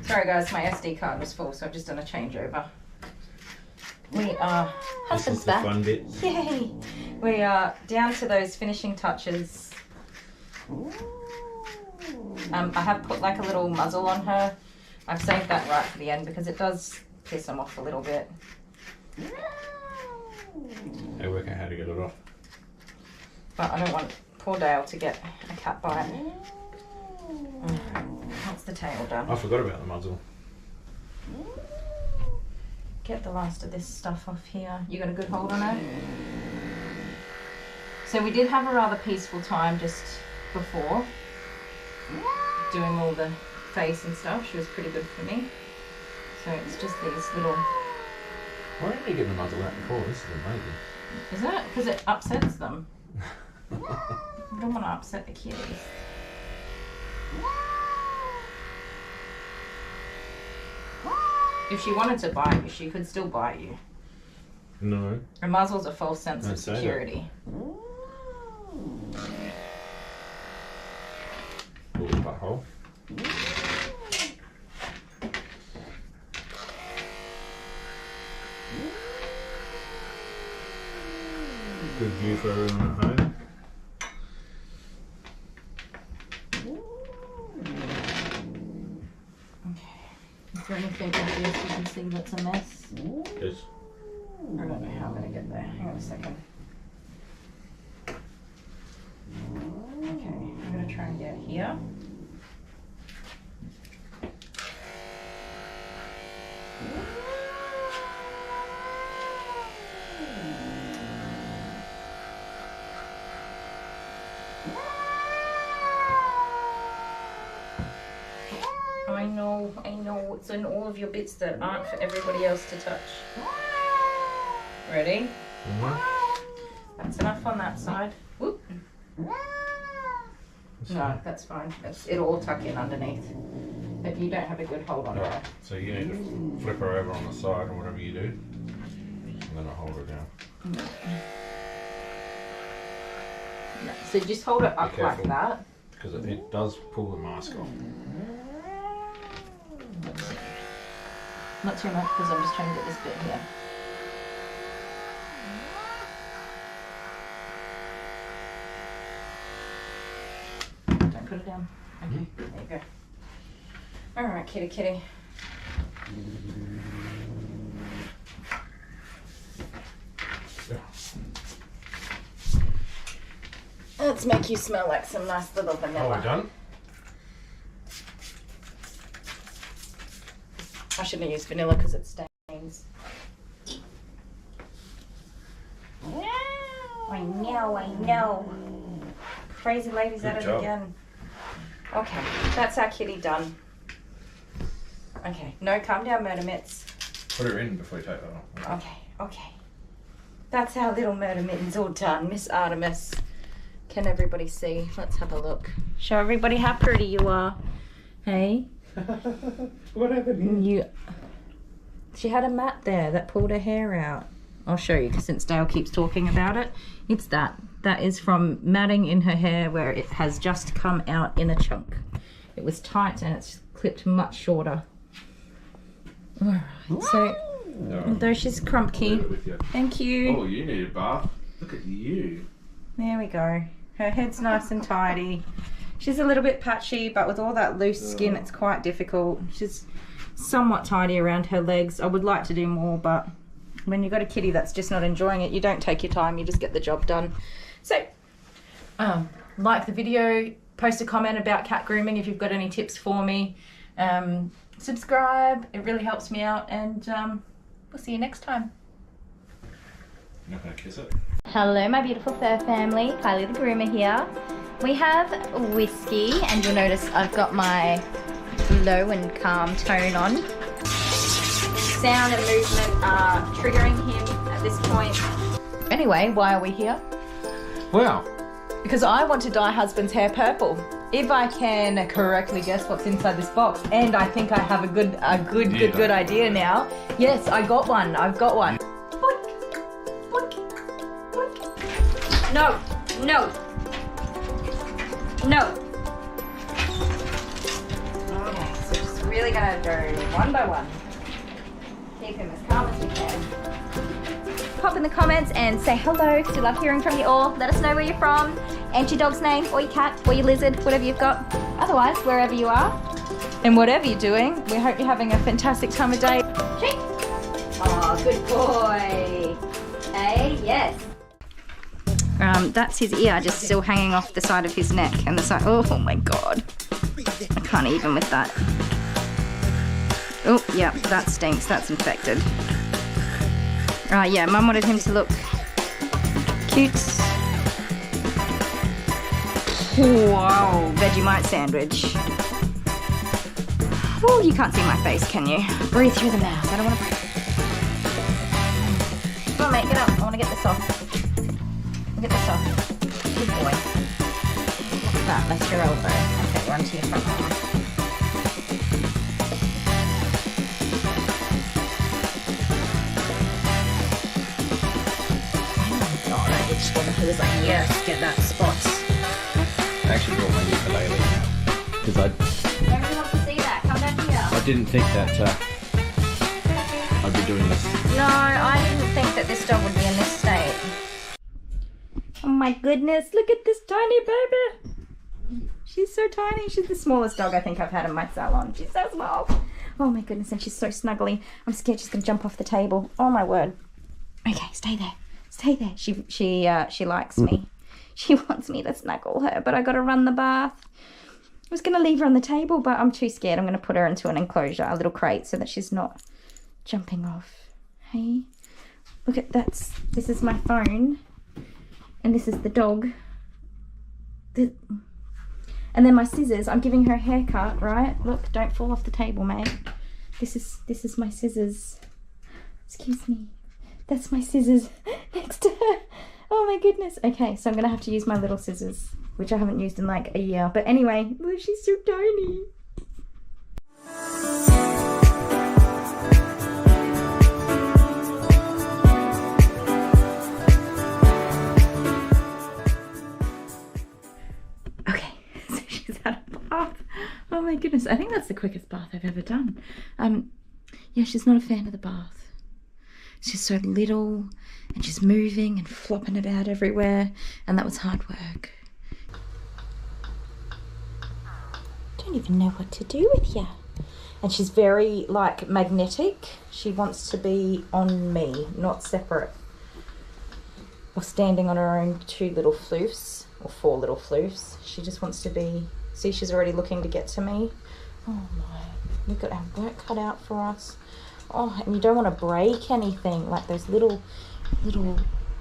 Sorry guys, my SD card was full, so I've just done a changeover. We are husband's back. Fun bit. Yay! We are down to those finishing touches. I have put like a little muzzle on her. I've saved that right for the end because it does piss them off a little bit. I work out how to get it off. But I don't want poor Dale to get a cat bite. That's the tail done. I forgot about the muzzle. Get the last of this stuff off here. You got a good hold on her? So we did have a rather peaceful time just before doing all the face and stuff. She was pretty good for me. So it's just these little... Why didn't you get the muzzle out before? This is amazing. Is it? Because it upsets them. I don't want to upset the kitties. If she wanted to bite you, she could still bite you. No. A muzzle's a false sense of security. Little butthole. Good view for everyone at home. Is there anything obvious you can see that's a mess? Yes. I don't know how I'm going to get there. Hang on a second. Okay, I'm going to try and get here. I know, it's in all of your bits that aren't for everybody else to touch. Ready? That's enough on that side. Whoop. No, that's fine. It'll all tuck in underneath. But you don't have a good hold on her. So you need to flip her over on the side or whatever you do. And then I'll hold her down. No. So just hold it up like that. Because it does pull the mask off. Not too much because I'm just trying to get this bit here. Don't put it down. Okay, there you go. Alright, kitty kitty. Let's make you smell like some nice little vanilla. Oh, we're done? I shouldn't use vanilla because it stains. I know. Crazy lady's at it again. Okay, that's our kitty done. Okay, no, calm down, murder mitts. Put her in before you take that off. Okay. That's our little murder mittens all done, Miss Artemis. Can everybody see? Let's have a look. Show everybody how pretty you are. Hey? What happened here? She had a mat there that pulled her hair out. I'll show you since Dale keeps talking about it. It's that. That is from matting in her hair where it has just come out in a chunk. It was tight and it's clipped much shorter. Alright, so although she's crumpy. Thank you. Oh, you need a bath. Look at you. There we go. Her head's nice and tidy. She's a little bit patchy, but with all that loose skin, it's quite difficult. She's somewhat tidy around her legs. I would like to do more, but when you've got a kitty that's just not enjoying it, you don't take your time, you just get the job done. So, like the video, post a comment about cat grooming if you've got any tips for me. Subscribe, it really helps me out, and we'll see you next time. You're not going to kiss it? Hello my beautiful fur family, Kylie the Groomer here. We have Whiskey, and you'll notice I've got my low and calm tone on. Sound and movement are triggering him at this point. Anyway, why are we here? Wow. Because I want to dye husband's hair purple. If I can correctly guess what's inside this box, and I think I have a good idea now. Yes, I got one. I've got one. No. Okay, so just really gonna go one by one. Keep him as calm as we can. Pop in the comments and say hello, because we love hearing from you all. Let us know where you're from, and your dog's name, or your cat, or your lizard, whatever you've got. Otherwise, wherever you are. And whatever you're doing, we hope you're having a fantastic time of day. Treat. Oh, good boy. Hey, yes. That's his ear just still hanging off the side of his neck and the side. Oh my god. I can't even with that. Oh, yeah, that stinks. That's infected. Yeah, Mum wanted him to look cute. Wow, Vegemite sandwich. Oh, you can't see my face, can you? Breathe through the mouth. I don't want to breathe. Come on, mate, get up. I want to get this off. Get this off. Good boy. That, that's your elbow. Okay, run to your front arm. Oh, that itched him. He was like, yes, get that spot. I actually brought my ukulele because Everyone wants to see that. Come down here. I didn't think that I'd be doing this. No, I didn't think that this dog would be in this state. Oh my goodness, look at this tiny baby. She's so tiny. She's the smallest dog I think I've had in my salon. She's so small. Oh my goodness, and she's so snuggly. I'm scared she's gonna jump off the table. Oh my word. Okay, stay there. Stay there. She likes me. She wants me to snuggle her, but I gotta run the bath. I was gonna leave her on the table, but I'm too scared. I'm gonna put her into an enclosure, a little crate, so that she's not jumping off. Hey, look at that. This is my phone. And this is the dog. And then my scissors. I'm giving her a haircut, right? Look, don't fall off the table, mate. This is my scissors. Excuse me. That's my scissors next to her. Oh my goodness. Okay, so I'm gonna have to use my little scissors, which I haven't used in like a year. But anyway, look, she's so tiny. Oh my goodness, I think that's the quickest bath I've ever done. Yeah, she's not a fan of the bath. She's so little and she's moving and flopping about everywhere, and that was hard work. Don't even know what to do with you. And she's very like magnetic. She wants to be on me, not separate. Or standing on her own 2 little floofs, or 4 little floofs. She just wants to be. See, she's already looking to get to me. Oh my, we've got our work cut out for us. Oh, and you don't want to break anything, like those little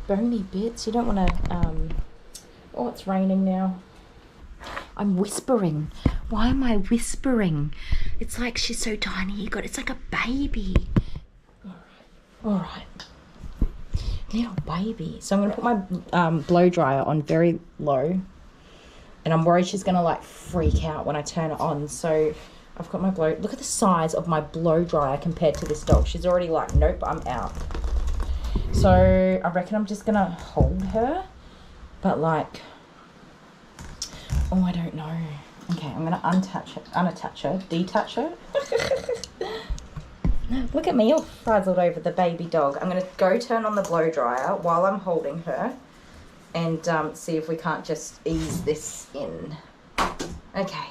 bony bits. You don't want to, oh, it's raining now. I'm whispering. Why am I whispering? It's like she's so tiny. It's like a baby. All right. Little baby. So I'm going to put my blow dryer on very low. And I'm worried she's going to like freak out when I turn it on. So I've got my look at the size of my blow dryer compared to this dog. She's already like, nope, I'm out. So I reckon I'm just going to hold her. But like, oh, I don't know. Okay, I'm going to unattach her, detach her. Look at me all frazzled over the baby dog. I'm going to go turn on the blow dryer while I'm holding her. And see if we can't just ease this in. Okay.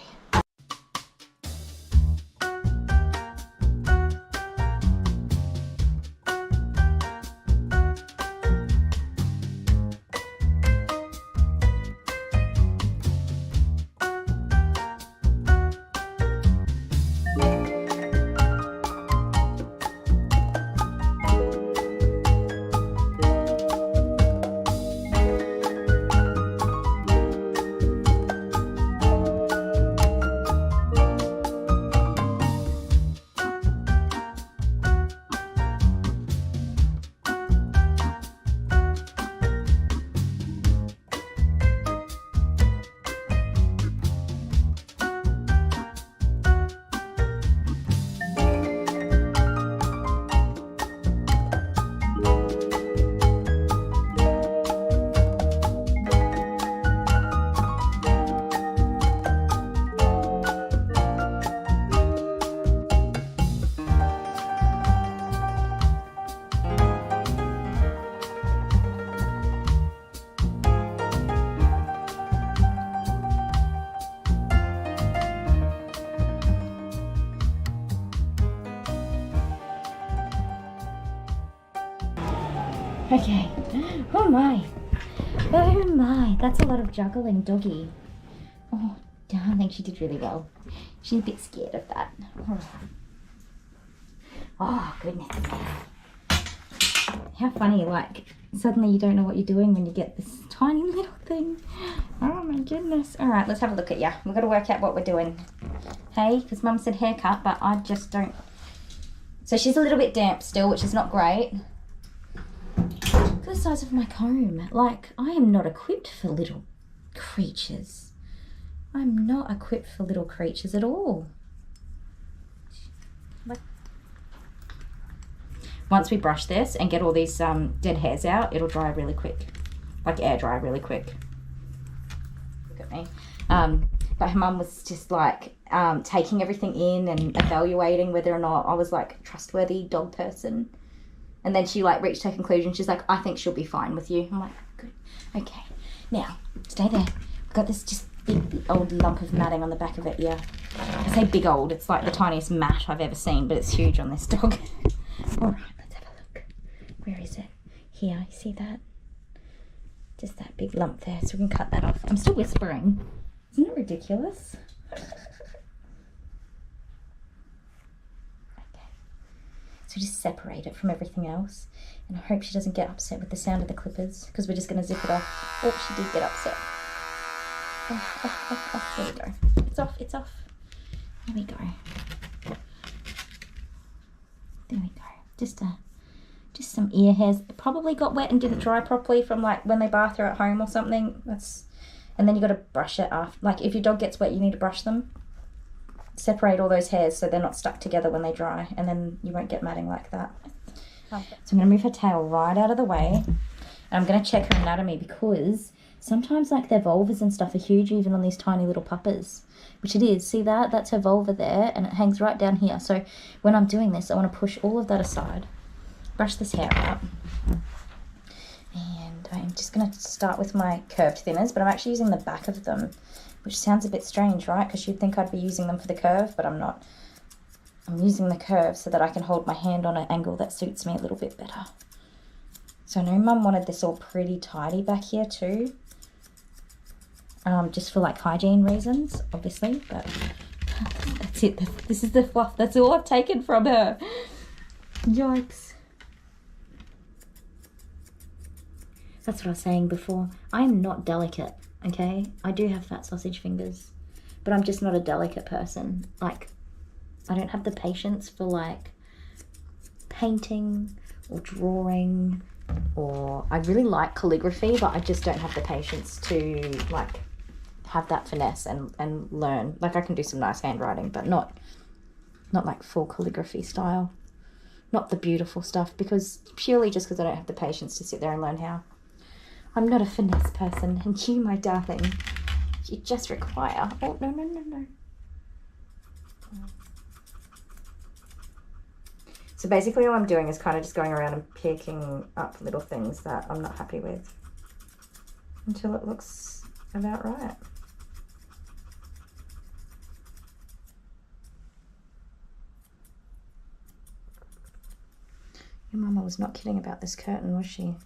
Okay. Oh my. Oh my. That's a lot of juggling, doggy. Oh, darling, she did really well. She's a bit scared of that. Oh, goodness. How funny, like, suddenly you don't know what you're doing when you get this tiny little thing. Oh my goodness. All right, let's have a look at you. We've got to work out what we're doing. Hey, because Mum said haircut, but I just don't. So she's a little bit damp still, which is not great. Look at the size of my comb. Like, I am not equipped for little creatures. I'm not equipped for little creatures at all. Once we brush this and get all these dead hairs out, it'll dry really quick. Like air dry really quick. Look at me. But her mum was just like taking everything in and evaluating whether or not I was like a trustworthy dog person. And then she like reached her conclusion. She's like, I think she'll be fine with you. I'm like, good. Okay. Now, stay there. I've got this just big old lump of matting on the back of it, yeah. I say big old, it's like the tiniest mat I've ever seen, but it's huge on this dog. Alright, let's have a look. Where is it? Here, you see that? Just that big lump there, so we can cut that off. I'm still whispering. Isn't it ridiculous? Okay. So just separate it from everything else. And I hope she doesn't get upset with the sound of the clippers, because we're just going to zip it off. Oh, she did get upset. Oh, there we go. It's off, it's off. There we go. There we go. Just some ear hairs. It probably got wet and didn't dry properly from like when they bath her at home or something. And then you got to brush it after. Like if your dog gets wet, you need to brush them. Separate all those hairs so they're not stuck together when they dry, and then you won't get matting like that. So I'm going to move her tail right out of the way. And I'm going to check her anatomy, because sometimes like their vulvas and stuff are huge even on these tiny little puppers, which it is. See that? That's her vulva there, and it hangs right down here. So when I'm doing this, I want to push all of that aside, brush this hair out. And I'm just going to start with my curved thinners, but I'm actually using the back of them, which sounds a bit strange, right? Because you'd think I'd be using them for the curve, but I'm not. I'm using the curve so that I can hold my hand on an angle that suits me a little bit better. So I know Mum wanted this all pretty tidy back here too. Just for like hygiene reasons, obviously, but that's it. This is the fluff. That's all I've taken from her. Yikes. That's what I was saying before. I'm not delicate, okay? I do have fat sausage fingers, but I'm just not a delicate person. Like, I don't have the patience for like painting or drawing, or I really like calligraphy, but I just don't have the patience to like have that finesse and learn. Like I can do some nice handwriting, but not like full calligraphy style. Not the beautiful stuff, because purely just because I don't have the patience to sit there and learn how. I'm not a finesse person, and you, my darling, you just require... Oh, no. So basically all I'm doing is kind of just going around and picking up little things that I'm not happy with until it looks about right. Your mama was not kidding about this curtain, was she?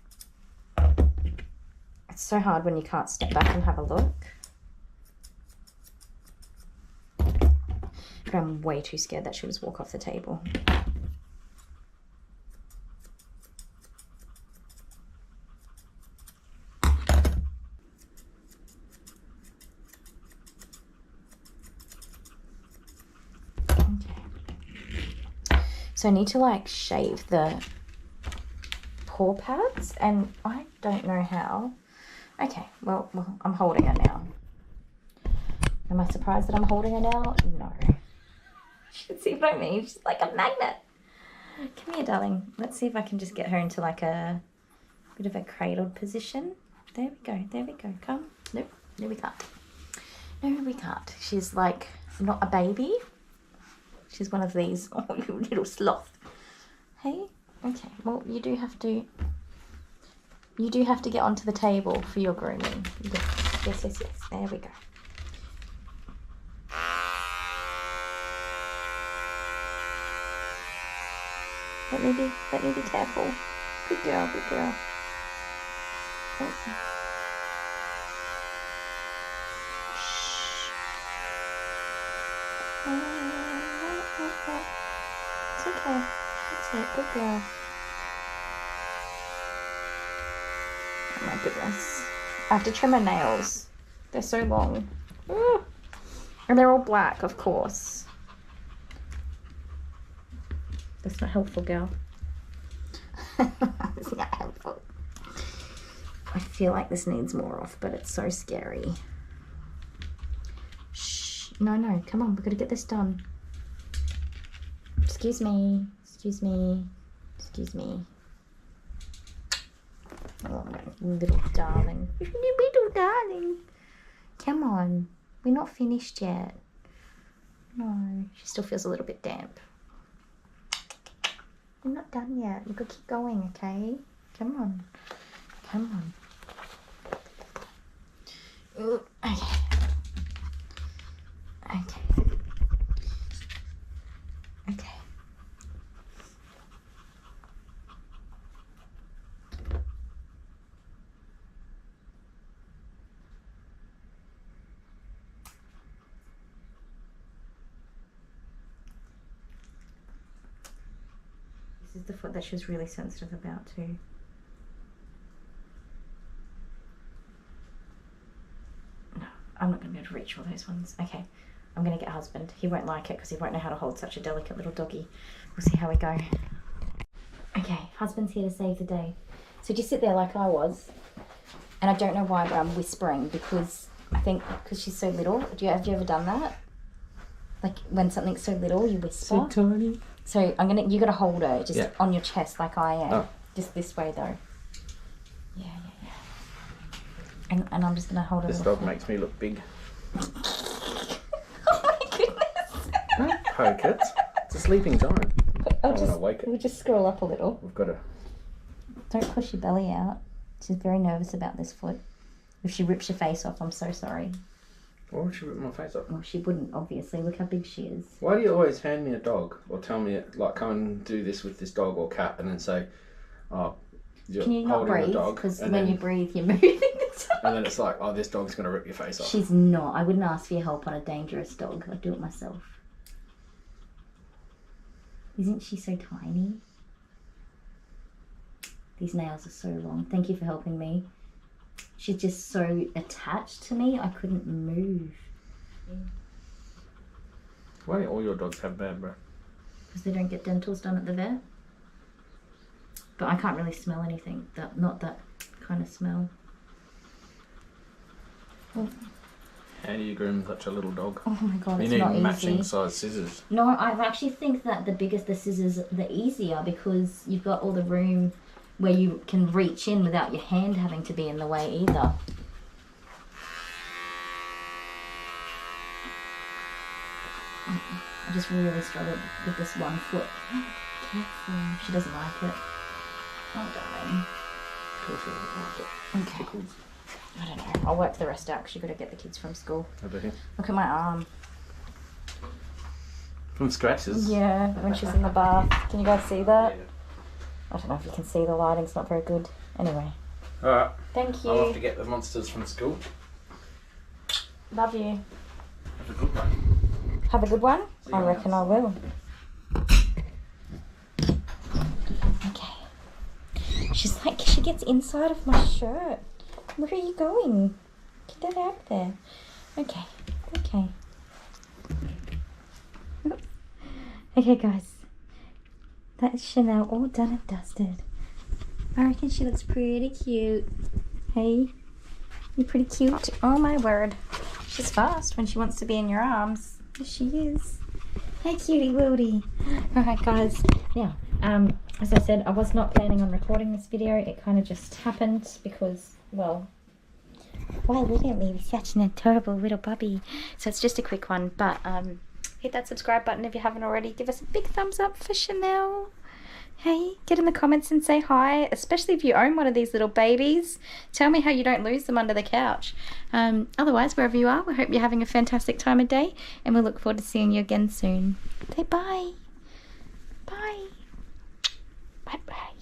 It's so hard when you can't step back and have a look. But I'm way too scared that she was walk off the table. So I need to like shave the paw pads, and I don't know how. Okay, well, I'm holding her now. Am I surprised that I'm holding her now? No. You should see what I mean. She's like a magnet. Come here, darling. Let's see if I can just get her into like a bit of a cradled position. There we go. Come. Nope, no we can't. No, we can't. She's like not a baby. She's one of these. Oh, you little sloth. Hey? Okay, well, you do have to get onto the table for your grooming. Yes. There we go. Let me be careful. Good girl. It's okay. It's a good girl. Oh my goodness. I have to trim her nails. They're so long. Ooh. And they're all black, of course. That's not helpful, girl. It's not helpful. I feel like this needs more off, but it's so scary. Shh. No, come on. We've got to get this done. Excuse me. Excuse me. Excuse me. Oh, my little darling. Little darling. Come on. We're not finished yet. No. She still feels a little bit damp. We're not done yet. We've got to keep going, okay? Come on. Come on. Ooh, okay. Okay. Okay. This is the foot that she was really sensitive about too. No, I'm not going to be able to reach all those ones. Okay, I'm going to get husband. He won't like it because he won't know how to hold such a delicate little doggy. We'll see how we go. Okay, husband's here to save the day. So just sit there like I was. And I don't know why, but I'm whispering because I think because she's so little. Have you ever done that? Like when something's so little, you whisper. So tiny. So you gotta hold her just on your chest like I am. Oh. Just this way though. Yeah. And I'm just gonna hold her. This dog makes me look big. Oh my goodness. Don't poke it. It's a sleeping giant. We'll just scroll up a little. We've got to. Don't push your belly out. She's very nervous about this foot. If she rips your face off, I'm so sorry. Why would she rip my face off? Well, she wouldn't, obviously. Look how big she is. Why do you always hand me a dog or tell me, like, come and do this with this dog or cat and then say, oh, you're Can you not holding breathe? the dog. Because when you breathe, you're moving the dog. And then it's like, oh, this dog's going to rip your face off. She's not. I wouldn't ask for your help on a dangerous dog. I'd do it myself. Isn't she so tiny? These nails are so long. Thank you for helping me. She's just so attached to me, I couldn't move. Why do all your dogs have bad breath? Because they don't get dentals done at the vet. But I can't really smell anything. Not that kind of smell. Oh. How do you groom such a little dog? Oh my god, it's not easy. You need matching size scissors. No, I actually think that the scissors, the easier because you've got all the room where you can reach in without your hand having to be in the way either. I just really struggled with this one foot. Careful. She doesn't like it. Oh, darling. Of course she doesn't like it. Okay. I don't know. I'll work the rest out because you've got to get the kids from school. Over here. Look at my arm. From scratches? Yeah, when she's in the bath. Can you guys see that? Yeah. I don't know if you can see, the lighting's not very good. Anyway. Alright. Thank you. I'll have to get the monsters from school. Love you. Have a good one. Have a good one? I reckon I will. Okay. She's like, she gets inside of my shirt. Where are you going? Get that out of there. Okay. Okay. Okay, guys. That's Chanel all done and dusted. I reckon she looks pretty cute. Hey, you're pretty cute. Oh my word. She's fast when she wants to be in your arms. Yes, she is. Hey, cutie woody. Alright, guys. Now, as I said, I was not planning on recording this video. It kind of just happened because, well, why wouldn't we? We're such an adorable little puppy. So it's just a quick one, but hit that subscribe button if you haven't already. Give us a big thumbs up for Chanel. Hey, get in the comments and say hi, especially if you own one of these little babies. Tell me how you don't lose them under the couch. Otherwise, wherever you are, we hope you're having a fantastic time of day, and we'll look forward to seeing you again soon. Say bye. Bye. Bye-bye.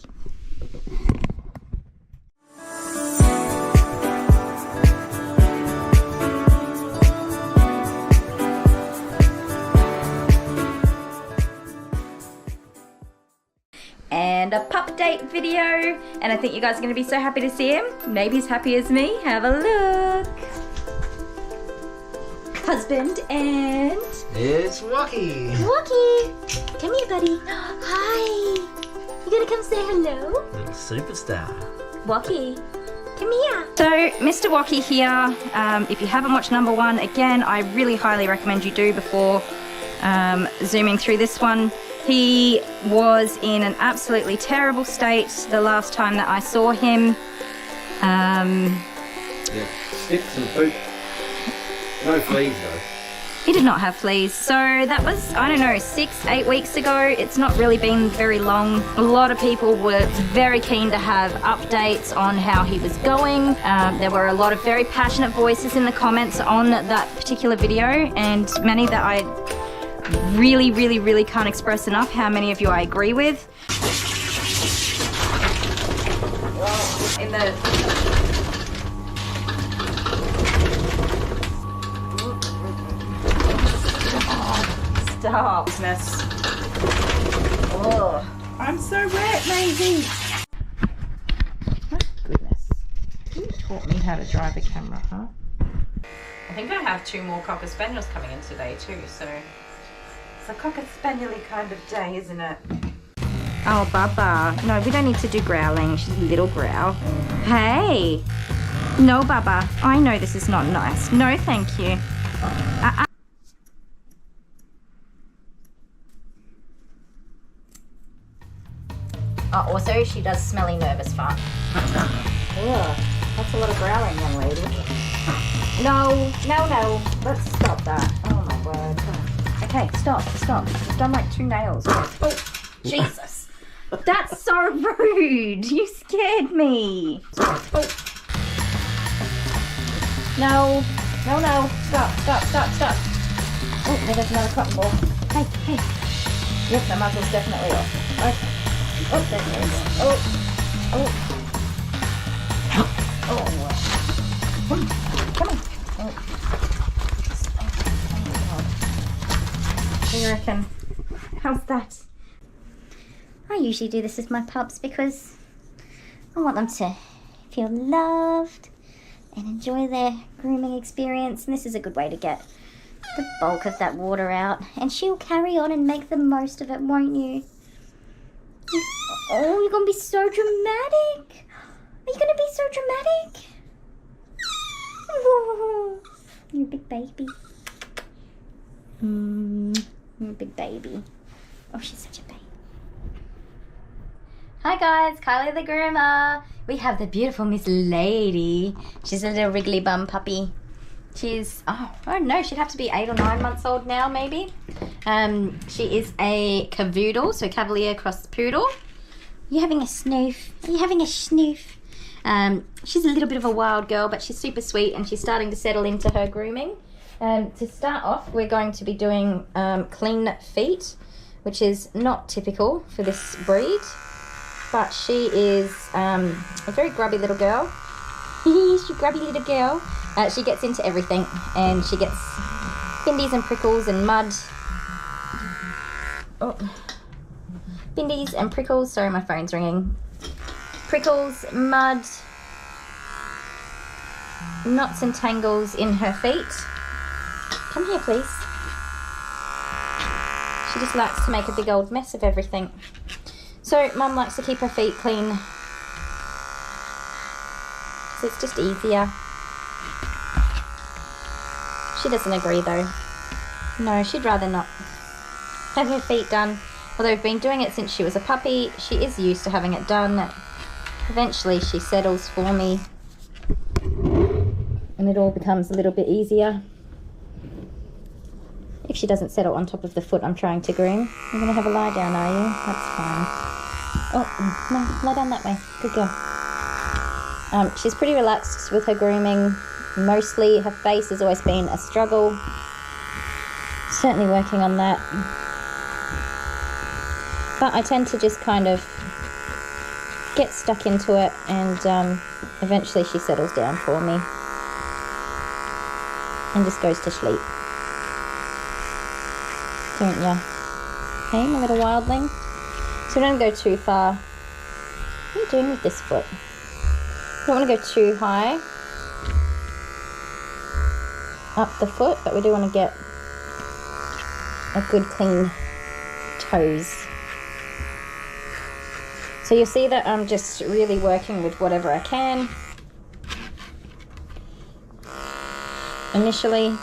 update video, and I think you guys are going to be so happy to see him. Maybe as happy as me. Have a look. Husband and... It's Walkie. Walkie. Come here, buddy. Hi. You gonna come say hello? Little superstar. Walkie. Come here. So, Mr. Walkie here. If you haven't watched number 1, again, I really highly recommend you do before zooming through this one. He was in an absolutely terrible state the last time that I saw him. Yeah, sticks and poop. No fleas though. He did not have fleas. So that was, I don't know, 6-8 weeks ago. It's not really been very long. A lot of people were very keen to have updates on how he was going. There were a lot of very passionate voices in the comments on that particular video, and many that I really can't express enough how many of you I agree with. In the... Stop. Oh, I'm so wet, Maisie. Oh, goodness. You taught me how to drive a camera, huh? I think I have 2 more Cocker Spaniels coming in today too, so it's a Cocker Spaniel-y kind of day, isn't it? Oh, Baba. No, we don't need to do growling. She's a little growl. Hey. No, Baba. I know this is not nice. No, thank you. Oh, also, she does smelly nervous fart. Ugh, that's a lot of growling, young lady. No. Let's stop that. Oh my word. Okay, stop. You've done like 2 nails. Oh, Jesus. That's so rude. You scared me. Oh. No. Stop. Oh, there goes another cotton ball. Hey. Yep, the muzzle's definitely off. Okay. Oh, there it is. Oh. Come on. Oh. What do you reckon? How's that? I usually do this with my pups because I want them to feel loved and enjoy their grooming experience, and this is a good way to get the bulk of that water out, and she'll carry on and make the most of it, won't you? Oh, you're gonna be so dramatic. Are you gonna be so dramatic? Oh, you're a big baby. You're a big baby. Oh, she's such a baby. Hi guys, Kylie the Groomer. We have the beautiful Miss Lady. She's a little wriggly bum puppy. She's, I don't know, she'd have to be 8 or 9 months old now, maybe. She is a cavoodle, so Cavalier cross poodle. You having a snoof? Are you having a snoof? She's a little bit of a wild girl, but she's super sweet, and she's starting to settle into her grooming. To start off, we're going to be doing clean feet, which is not typical for this breed, but she is a very grubby little girl. She's a grubby little girl. She gets into everything, and she gets bindies and prickles and mud. Oh. Bindies and prickles. Sorry, my phone's ringing. Prickles, mud, knots and tangles in her feet. Come here, please. She just likes to make a big old mess of everything. So, Mum likes to keep her feet clean, so it's just easier. She doesn't agree though. No, she'd rather not have her feet done. Although we've been doing it since she was a puppy, she is used to having it done. Eventually she settles for me and it all becomes a little bit easier. If she doesn't settle on top of the foot I'm trying to groom. You're going to have a lie down, are you? That's fine. Oh, no, lie down that way. Good girl. She's pretty relaxed with her grooming. Mostly her face has always been a struggle. Certainly working on that. But I tend to just kind of get stuck into it, and eventually she settles down for me and just goes to sleep. Don't ya? Hey, my little wildling. So we don't go too far What are you doing with this foot? You don't want to go too high up the foot, but we do want to get a good clean toes. So you'll see that I'm just really working with whatever I can initially.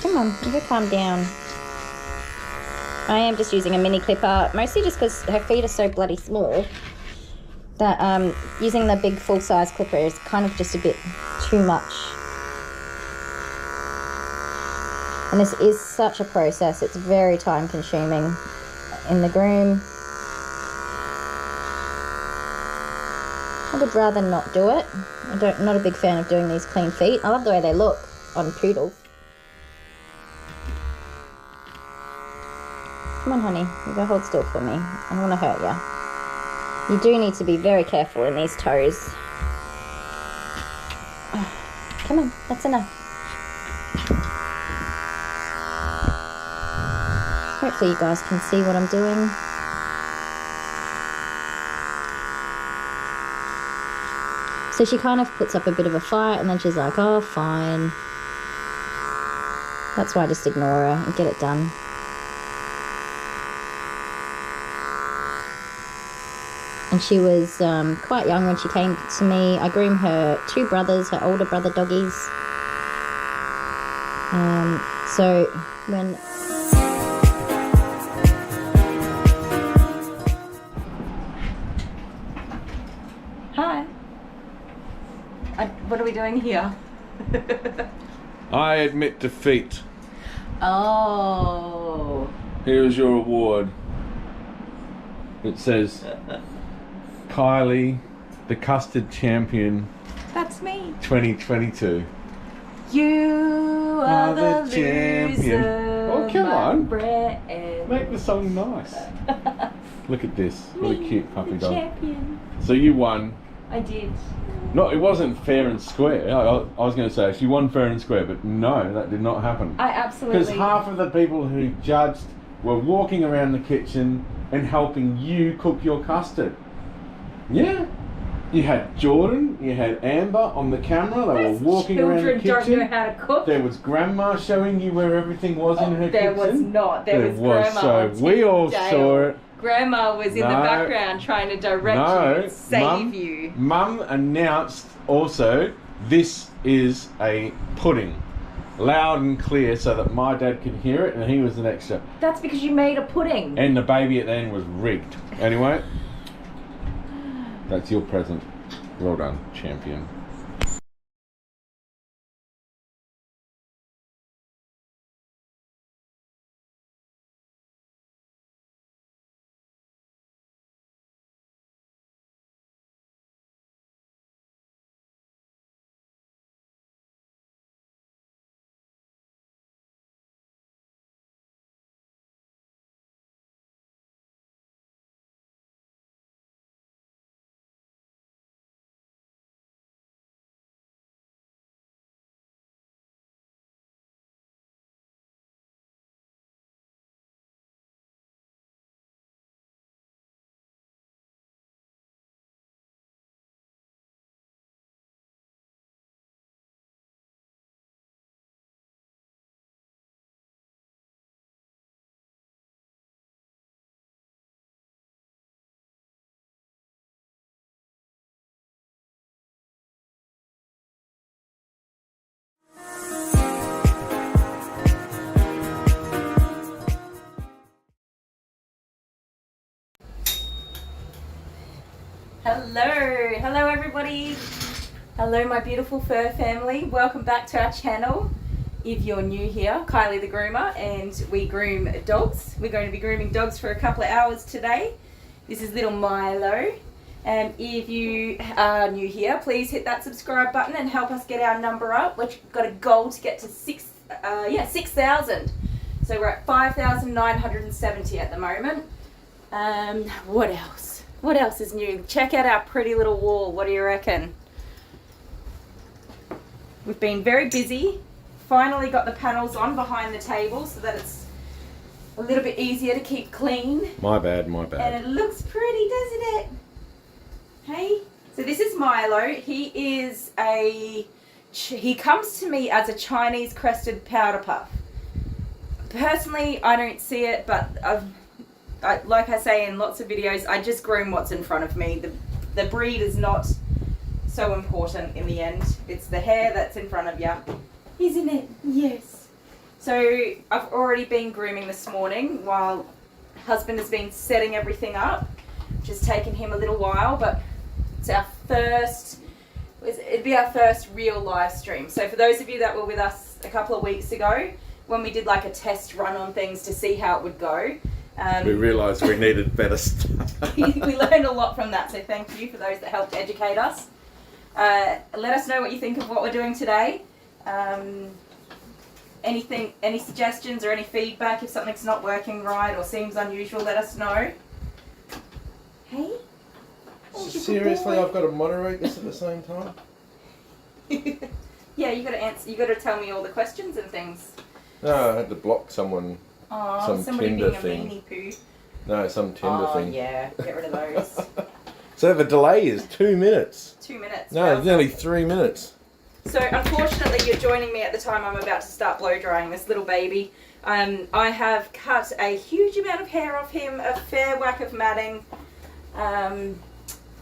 Come on, you go calm down. I am just using a mini clipper, mostly just because her feet are so bloody small that using the big full-size clipper is kind of just a bit too much. And this is such a process. It's very time-consuming in the groom. I would rather not do it. I'm not a big fan of doing these clean feet. I love the way they look on poodles. Come on, honey. You go hold still for me. I don't want to hurt you. You do need to be very careful in these toes. Come on, that's enough. Hopefully you guys can see what I'm doing. So she kind of puts up a bit of a fight and then she's like, oh, fine. That's why I just ignore her and get it done. And she was quite young when she came to me. I groomed her 2 brothers, her older brother doggies. So when... Hi. What are we doing here? I admit defeat. Oh. Here is your award. It says, Kylie, the Custard Champion, That's me. 2022. You are the champion. loser. Oh, come my on. friend. Make the song nice. Look at this. Really cute puppy the dog. champion. So you won. I did. No, it wasn't fair and square. I was going to say she won fair and square, but no, that did not happen. I absolutely... Because half of the people who judged were walking around the kitchen and helping you cook your custard. Yeah. You had Jordan, you had Amber on the camera, they were walking around the kitchen. Children don't know how to cook. There was Grandma showing you where everything was in her there kitchen. Was not. There was Grandma. So we all saw it. Grandma was in the background trying to direct you and save you. Mum announced also, this is a pudding. Loud and clear so that my dad could hear it and he was an extra. That's because you made a pudding. And the baby at the end was rigged. Anyway, that's your present. Well done, champion. Hello everybody. Hello my beautiful fur family. Welcome back to our channel. If you're new here, Kylie the Groomer, and we groom dogs. We're going to be grooming dogs for a couple of hours today. This is little Milo. If you are new here, please hit that subscribe button and help us get our number up. We've got a goal to get to 6,000. So we're at 5,970 at the moment. What else? What else is new? Check out our pretty little wall. What do you reckon? We've been very busy. Finally got the panels on behind the table so that it's a little bit easier to keep clean. My bad. And it looks pretty, doesn't it? Hey? So this is Milo. He comes to me as a Chinese crested powder puff. Personally, I don't see it, but like I say in lots of videos, I just groom what's in front of me. The breed is not so important in the end. It's the hair that's in front of you. Isn't it? Yes. So I've already been grooming this morning while husband has been setting everything up, which has taken him a little while, but it's it'd be our first real live stream. So for those of you that were with us a couple of weeks ago, when we did like a test run on things to see how it would go, we realised we needed better stuff. we learned a lot from that, so thank you for those that helped educate us. Let us know what you think of what we're doing today. Any suggestions or any feedback? If something's not working right or seems unusual, let us know. Hey? Seriously, I've got to moderate this at the same time? Yeah, you got to answer. You got to tell me all the questions and things. No, I had to block someone. Oh, somebody Tinder being a thing. meanie poo. No, some Tinder thing. Oh yeah, get rid of those. So the delay is 2 minutes. 2 minutes. No, it's nearly 3 minutes. So unfortunately, you're joining me at the time I'm about to start blow drying this little baby. I have cut a huge amount of hair off him, a fair whack of matting.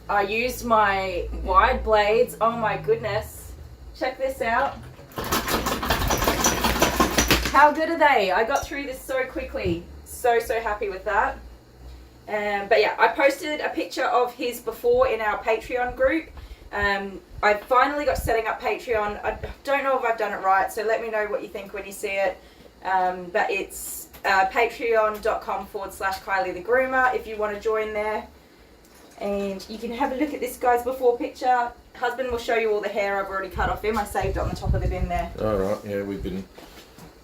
I used my wide blades. Oh my goodness. Check this out. How good are they? I got through this so quickly. So happy with that. But yeah, I posted a picture of his before in our Patreon group. I finally got setting up Patreon. I don't know if I've done it right, so let me know what you think when you see it. But it's patreon.com/Kylie the Groomer if you want to join there. And you can have a look at this guy's before picture. Husband will show you all the hair I've already cut off him. I saved it on the top of the bin there. Alright, yeah, we've been...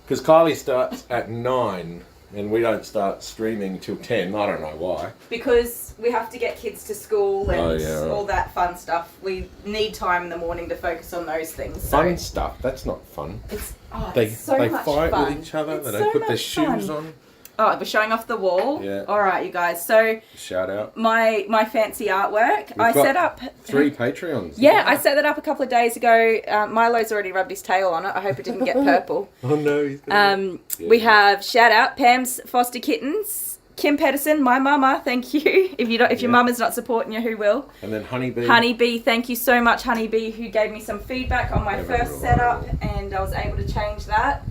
Because Kylie starts at 9 and we don't start streaming till 10. I don't know why. Because we have to get kids to school and right. all that fun stuff. We need time in the morning to focus on those things. Fun stuff? That's not fun. It's They so much fight fun. with each other. It's They don't so put their much shoes fun. on. Oh, we're showing off the wall? Yeah. Alright, you guys. So, Shout out. my fancy artwork. I got set up 3 Patreons. Yeah, I set that up a couple of days ago. Milo's already rubbed his tail on it. I hope it didn't get purple. Oh no, he's gonna... We have shout out Pam's Foster Kittens, Kim Pedersen, my mama, thank you. If your mama's not supporting you, who will? And then Honeybee. Honeybee, thank you so much, Honeybee, who gave me some feedback on my first setup, and I was able to change that.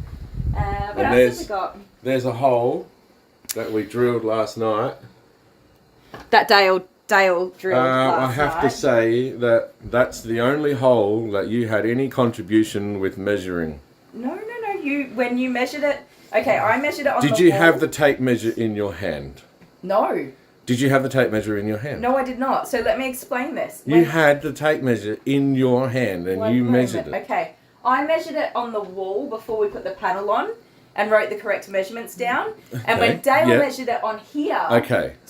What else have we got? There's a hole that we drilled last night. That Dale drilled last I have night. to say that that's the only hole that you had any contribution with measuring. No. When you measured it, okay, I measured it on the wall. Did you have the tape measure in your hand? No. Did you have the tape measure in your hand? No, I did not. So let me explain this. You had the tape measure in your hand and you measured it. Okay, I measured it on the wall before we put the panel on and wrote the correct measurements down. And when Dale measured it on here,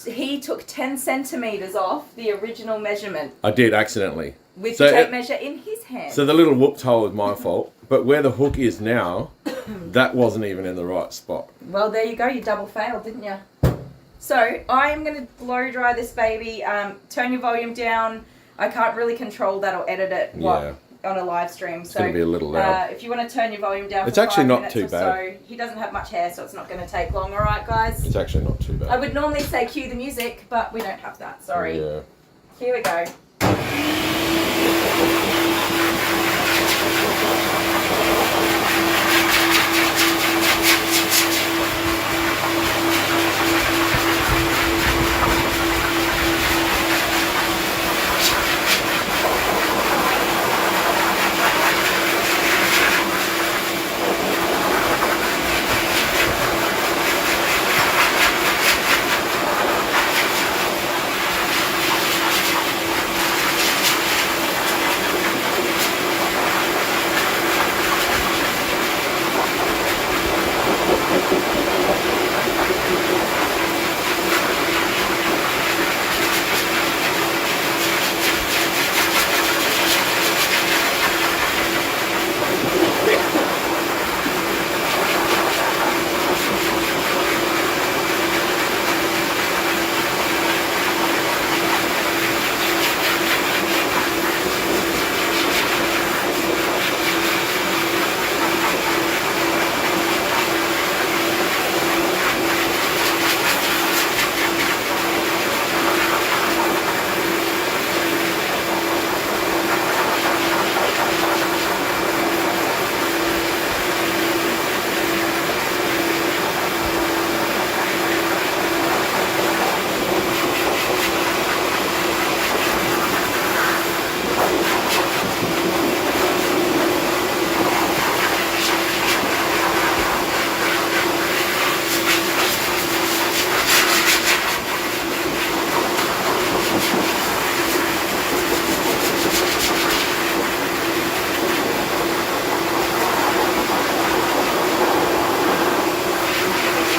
he took 10 centimetres off the original measurement. I did accidentally. With the tape measure in his hand. So the little whooped hole is my fault. But where the hook is now, that wasn't even in the right spot. Well, there you go. You double failed, didn't you? So I'm going to blow dry this baby. Turn your volume down. I can't really control that or edit it on a live stream. It's going to be a little loud. If you want to turn your volume down it's for actually 5 not minutes too or bad. So, he doesn't have much hair, so it's not going to take long. All right, guys? It's actually not too bad. I would normally say cue the music, but we don't have that. Sorry. Yeah. Here we go.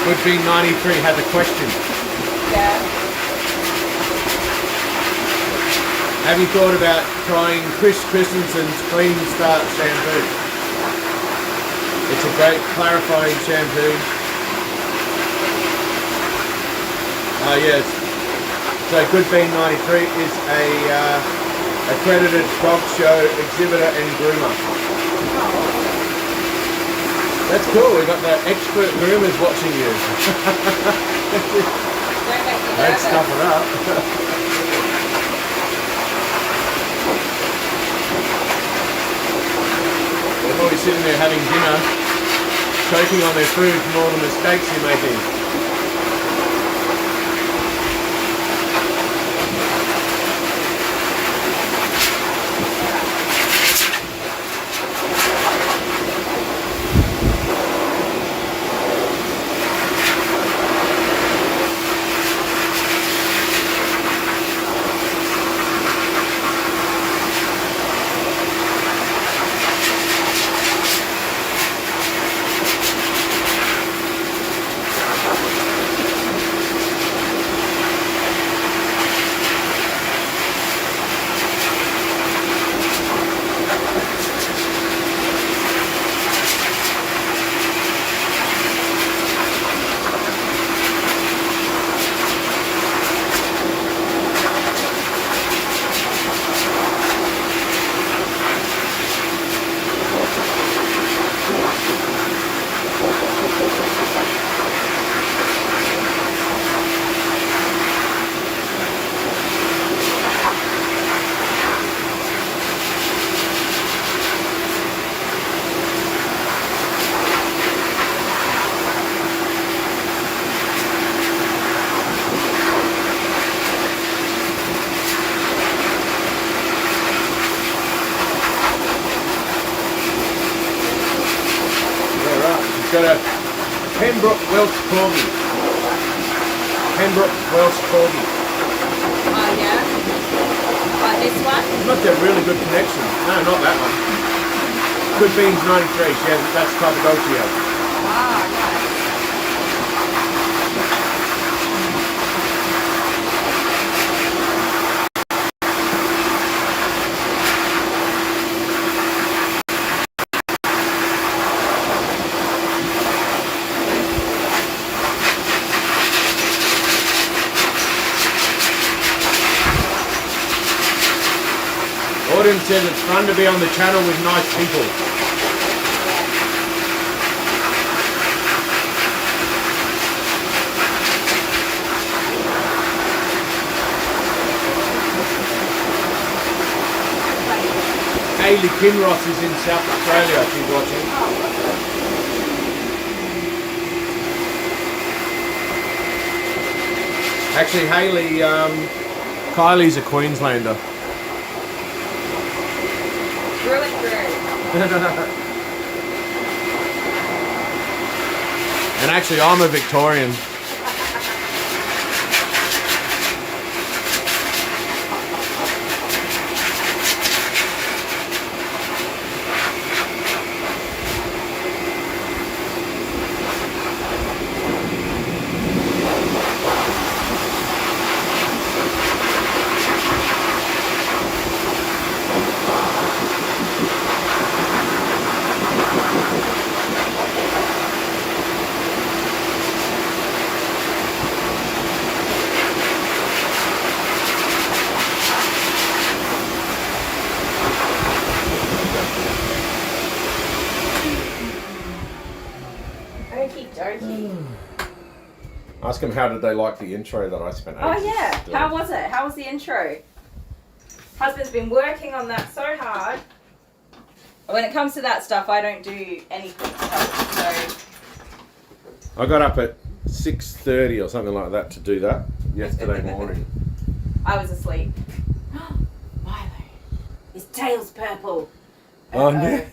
Woodbean93 has a question. Yeah. Have you thought about trying Chris Christensen's Clean Start shampoo? It's a great clarifying shampoo. Yes. So Goodbean93 is a accredited dog show exhibitor and groomer. That's cool. We've got the expert groomers watching you. Don't stuff it up. They're probably sitting there having dinner, choking on their food from all the mistakes you're making. Got a Pembroke Welsh Corgi. Pembroke Welsh Corgi. Oh yeah? Like this one? Must have really good connection. No, not that one. Goodbeans93. That's the type of dog she has. Ah, right. Auden says it's fun to be on the channel with nice people. Hayley Kinross is in South Australia, she's watching. Actually, Hayley, Kylie's a Queenslander. Through and through. And actually, I'm a Victorian. Ask them how did they like the intro that I spent ages doing. How was it? How was the intro? Husband's been working on that so hard. When it comes to that stuff, I don't do anything to help, so... I got up at 6:30 or something like that to do that yesterday morning. I was asleep. Milo, his tail's purple. Oh no.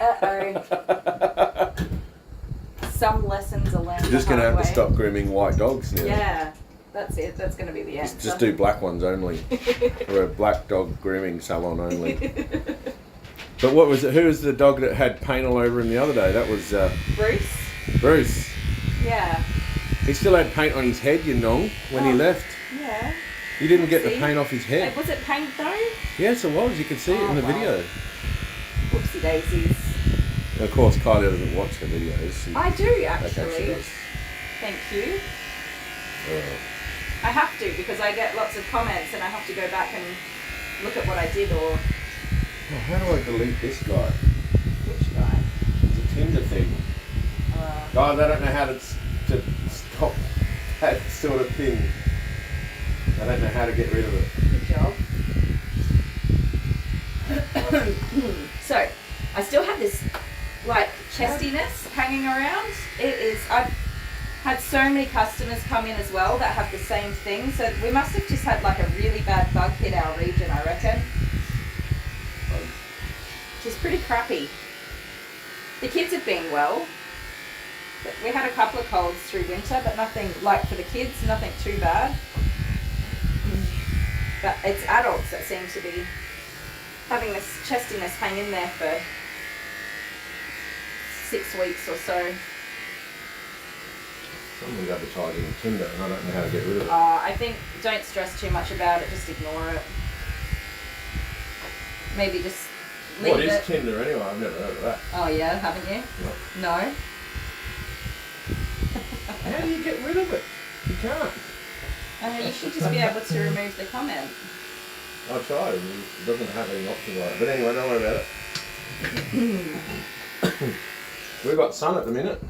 Uh-oh. Some lessons are learned. You're just going to have to stop grooming white dogs now. Yeah, that's it. That's going to be the answer. Just do black ones only. Or a black dog grooming salon only. But what was it? Who was the dog that had paint all over him the other day? That was... Bruce? Bruce. Yeah. He still had paint on his head, you know, when he left. Yeah. You didn't get the See? paint off his head. Was it paint though? Yes, it was. You could see it in the video. Whoopsie daisies. And of course, Kylie doesn't watch the videos. I do actually. Okay, she does. Thank you. I have to because I get lots of comments and I have to go back and look at what I did or... Oh, how do I delete this guy? Which guy? It's a Tinder thing. Guys, I don't know how to stop that sort of thing. I don't know how to get rid of it. Good job. So, I still have this like chestiness hanging around. I've had so many customers come in as well that have the same thing. So we must have just had like a really bad bug hit our region, I reckon. Which is pretty crappy. The kids have been well. We had a couple of colds through winter, but nothing, like for the kids, nothing too bad. But it's adults that seem to be having this chestiness hang in there for 6 weeks or so. Someone's advertising Tinder and I don't know how to get rid of it. I think don't stress too much about it, just ignore it. Maybe just leave What it. is Tinder anyway? I've never heard of that. Oh yeah, haven't you? No. How do you get rid of it? You can't. You should just be able to remove the comment. I tried. It doesn't have any options like it. But anyway, don't worry about it. We've got sun at the minute.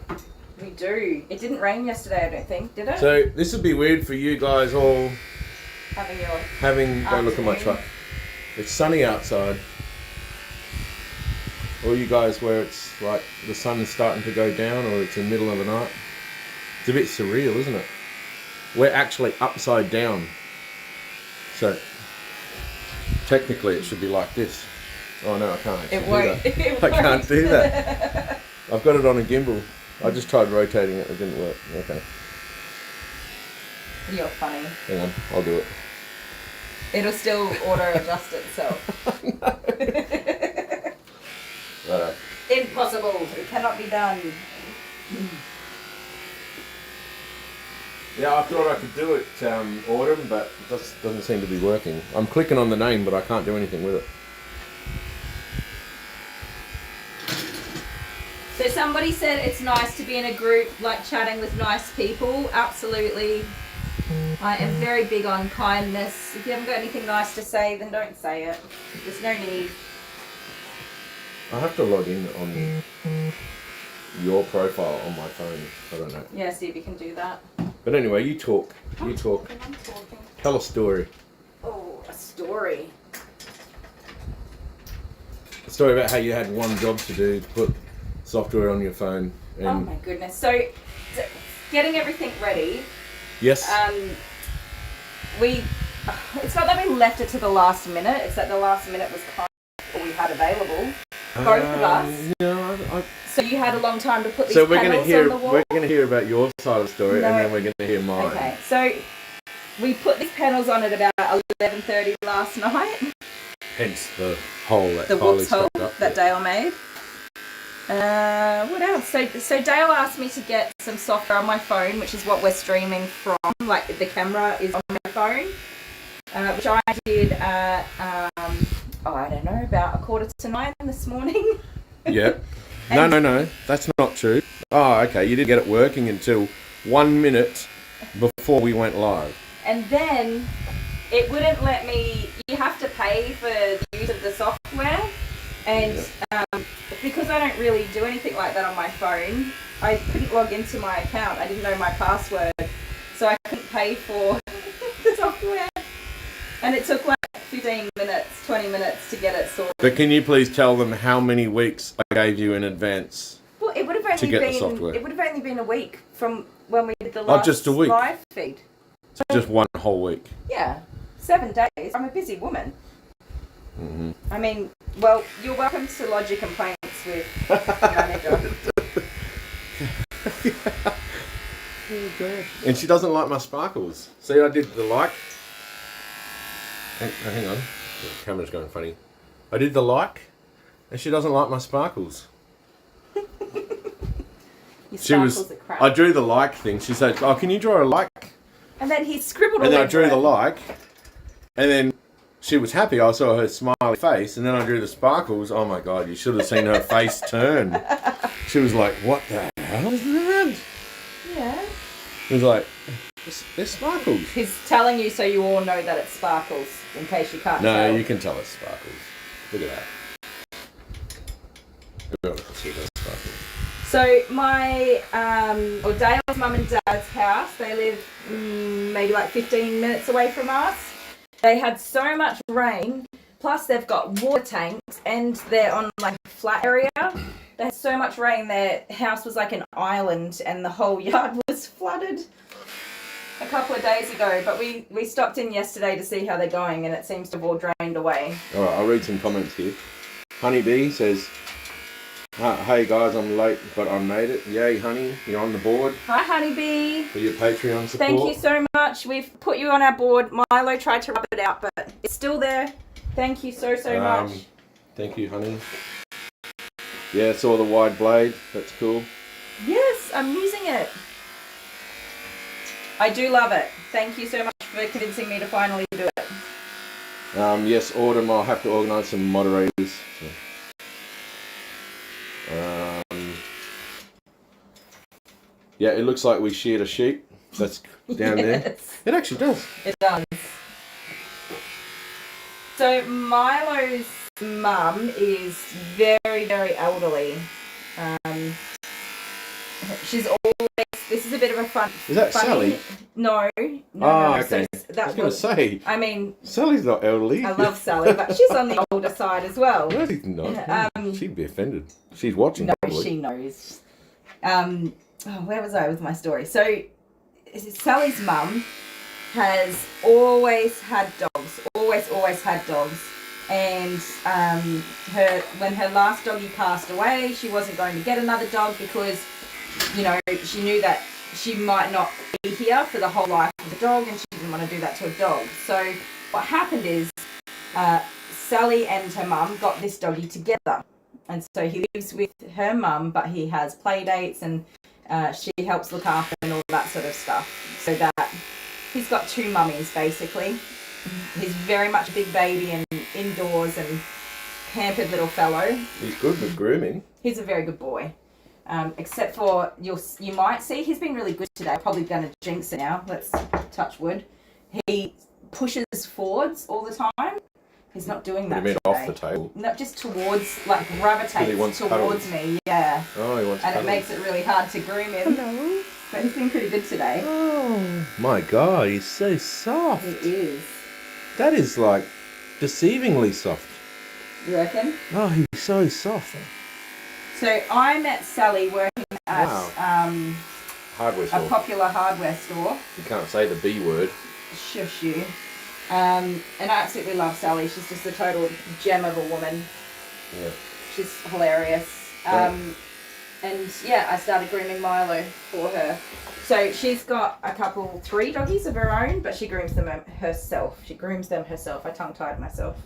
We do. It didn't rain yesterday, I don't think, did it? So this would be weird for you guys all Having go look at my truck. It's sunny outside. All you guys where it's like the sun is starting to go down or it's in the middle of the night. It's a bit surreal, isn't it? We're actually upside down. So technically it should be like this. Oh no, I can't actually do that. I can't do that. I've got it on a gimbal. I just tried rotating it, it didn't work. Okay. You're funny. Hang on, I'll do it. It'll still auto-adjust itself. Righto. Impossible. It cannot be done. Yeah, I thought I could do it autumn, but it just doesn't seem to be working. I'm clicking on the name, but I can't do anything with it. So somebody said it's nice to be in a group, like chatting with nice people. Absolutely. I am very big on kindness. If you haven't got anything nice to say, then don't say it. There's no need. I have to log in on your profile on my phone. I don't know. Yeah, see if you can do that. But anyway, you talk. You talk. I'm talking. Tell a story. Oh, a story. A story about how you had one job to do, to put software on your phone. And Oh my goodness. So, getting everything ready. yes. It's not that we left it to the last minute, it's that the last minute was kind of all we had available. Both of us. No, So you had a long time to put these so we're panels going to hear. on the wall? We're going to hear about your side of the story, No. and then we're going to hear mine. Okay, so we put these panels on at about 11:30 last night. Hence the hole that The Kylie whoops hole stuck up. that Dale made. What else? So Dale asked me to get some software on my phone, which is what we're streaming from. Like the camera is on my phone, which I did at I don't know, about 8:45 this morning. Yeah. No, that's not true. Oh, okay. You didn't get it working until 1 minute before we went live. And then it wouldn't let me. You have to pay for the use of the software, and because I don't really do anything like that on my phone, I couldn't log into my account. I didn't know my password, so I couldn't pay for the software. And it took like 15 minutes, 20 minutes to get it sorted. But can you please tell them how many weeks I gave you in advance? Well, it would have only get the been software? it would have only been a week from when we did the last just a week? live feed. So just one whole week. Yeah, 7 days. I'm a busy woman. Mm-hmm. I mean, well, you're welcome to lodge your complaints with the manager. And she doesn't like my sparkles. See, I did the like. Hang on. The camera's going funny. I did the like, and she doesn't like my sparkles. sparkles are crap. I drew the like thing. She said, "Oh, can you draw a like?" And then he scribbled all And then I over drew it. the like, and then she was happy. I saw her smiley face, and then I drew the sparkles. Oh my God, you should have seen her face turn. She was like, "What the hell is that?" Yeah. It was like, "They're sparkles." He's telling you so you all know that it sparkles, in case you can't No, tell. you can tell it's sparkles. Look at that. Everyone can see those sparkles. So my, or Dale's mum and dad's house, they live maybe like 15 minutes away from us. They had so much rain, plus they've got water tanks and they're on like a flat area. They had so much rain, their house was like an island and the whole yard was flooded a couple of days ago. But we stopped in yesterday to see how they're going and it seems to have all drained away. All right, I'll read some comments here. Honeybee says, "Hey guys, I'm late, but I made it. Yay, honey, you're on the board Hi, Honeybee. for your Patreon support." Thank you so much. We've put you on our board. Milo tried to rub it out, but it's still there. Thank you so much. Thank you, honey. Yeah, saw the wide blade. That's cool. Yes, I'm using it. I do love it. Thank you so much for convincing me to finally do it. Yes, Autumn, I'll have to organise some moderators. So. Yeah, it looks like we sheared a sheep. That's down there. Yes, It actually does. it does. So Milo's mum is very elderly. She's always. This is a bit of a funny. Is that Sally? No. Oh, okay. So I was going to say, I mean, Sally's not elderly. I love Sally, but she's on the older side as well. No, she's not. She'd be offended. She's watching. No, probably. she knows. Where was I with my story? So, Sally's mum has always had dogs. Always had dogs. And when her last doggy passed away, she wasn't going to get another dog because, you know, she knew that she might not be here for the whole life of the dog, and she didn't want to do that to a dog. So what happened is Sally and her mum got this doggy together. And so he lives with her mum, but he has play dates and she helps look after and all that sort of stuff. So that he's got two mummies basically. He's very much a big baby and indoors and pampered little fellow. He's good with grooming. He's a very good boy. Except for you might see he's been really good today. I'm probably going to jinx it now. Let's touch wood. He pushes forwards all the time. He's not doing that. What do you mean today. off the table? Not just towards, like gravitates wants towards cuddles. me. Yeah. Oh, he wants And cuddles. it makes it really hard to groom him. Hello. But he's been pretty good today. Oh my God, he's so soft. He is. That is like deceivingly soft. You reckon? Oh, he's so soft. So I met Sally working at Hardware a store. popular hardware store. You can't say the B word. Shush you. And I absolutely love Sally. She's just a total gem of a woman. Yeah. She's hilarious. And yeah, I started grooming Milo for her. So she's got three doggies of her own, but she grooms them herself. She grooms them herself. I tongue-tied myself.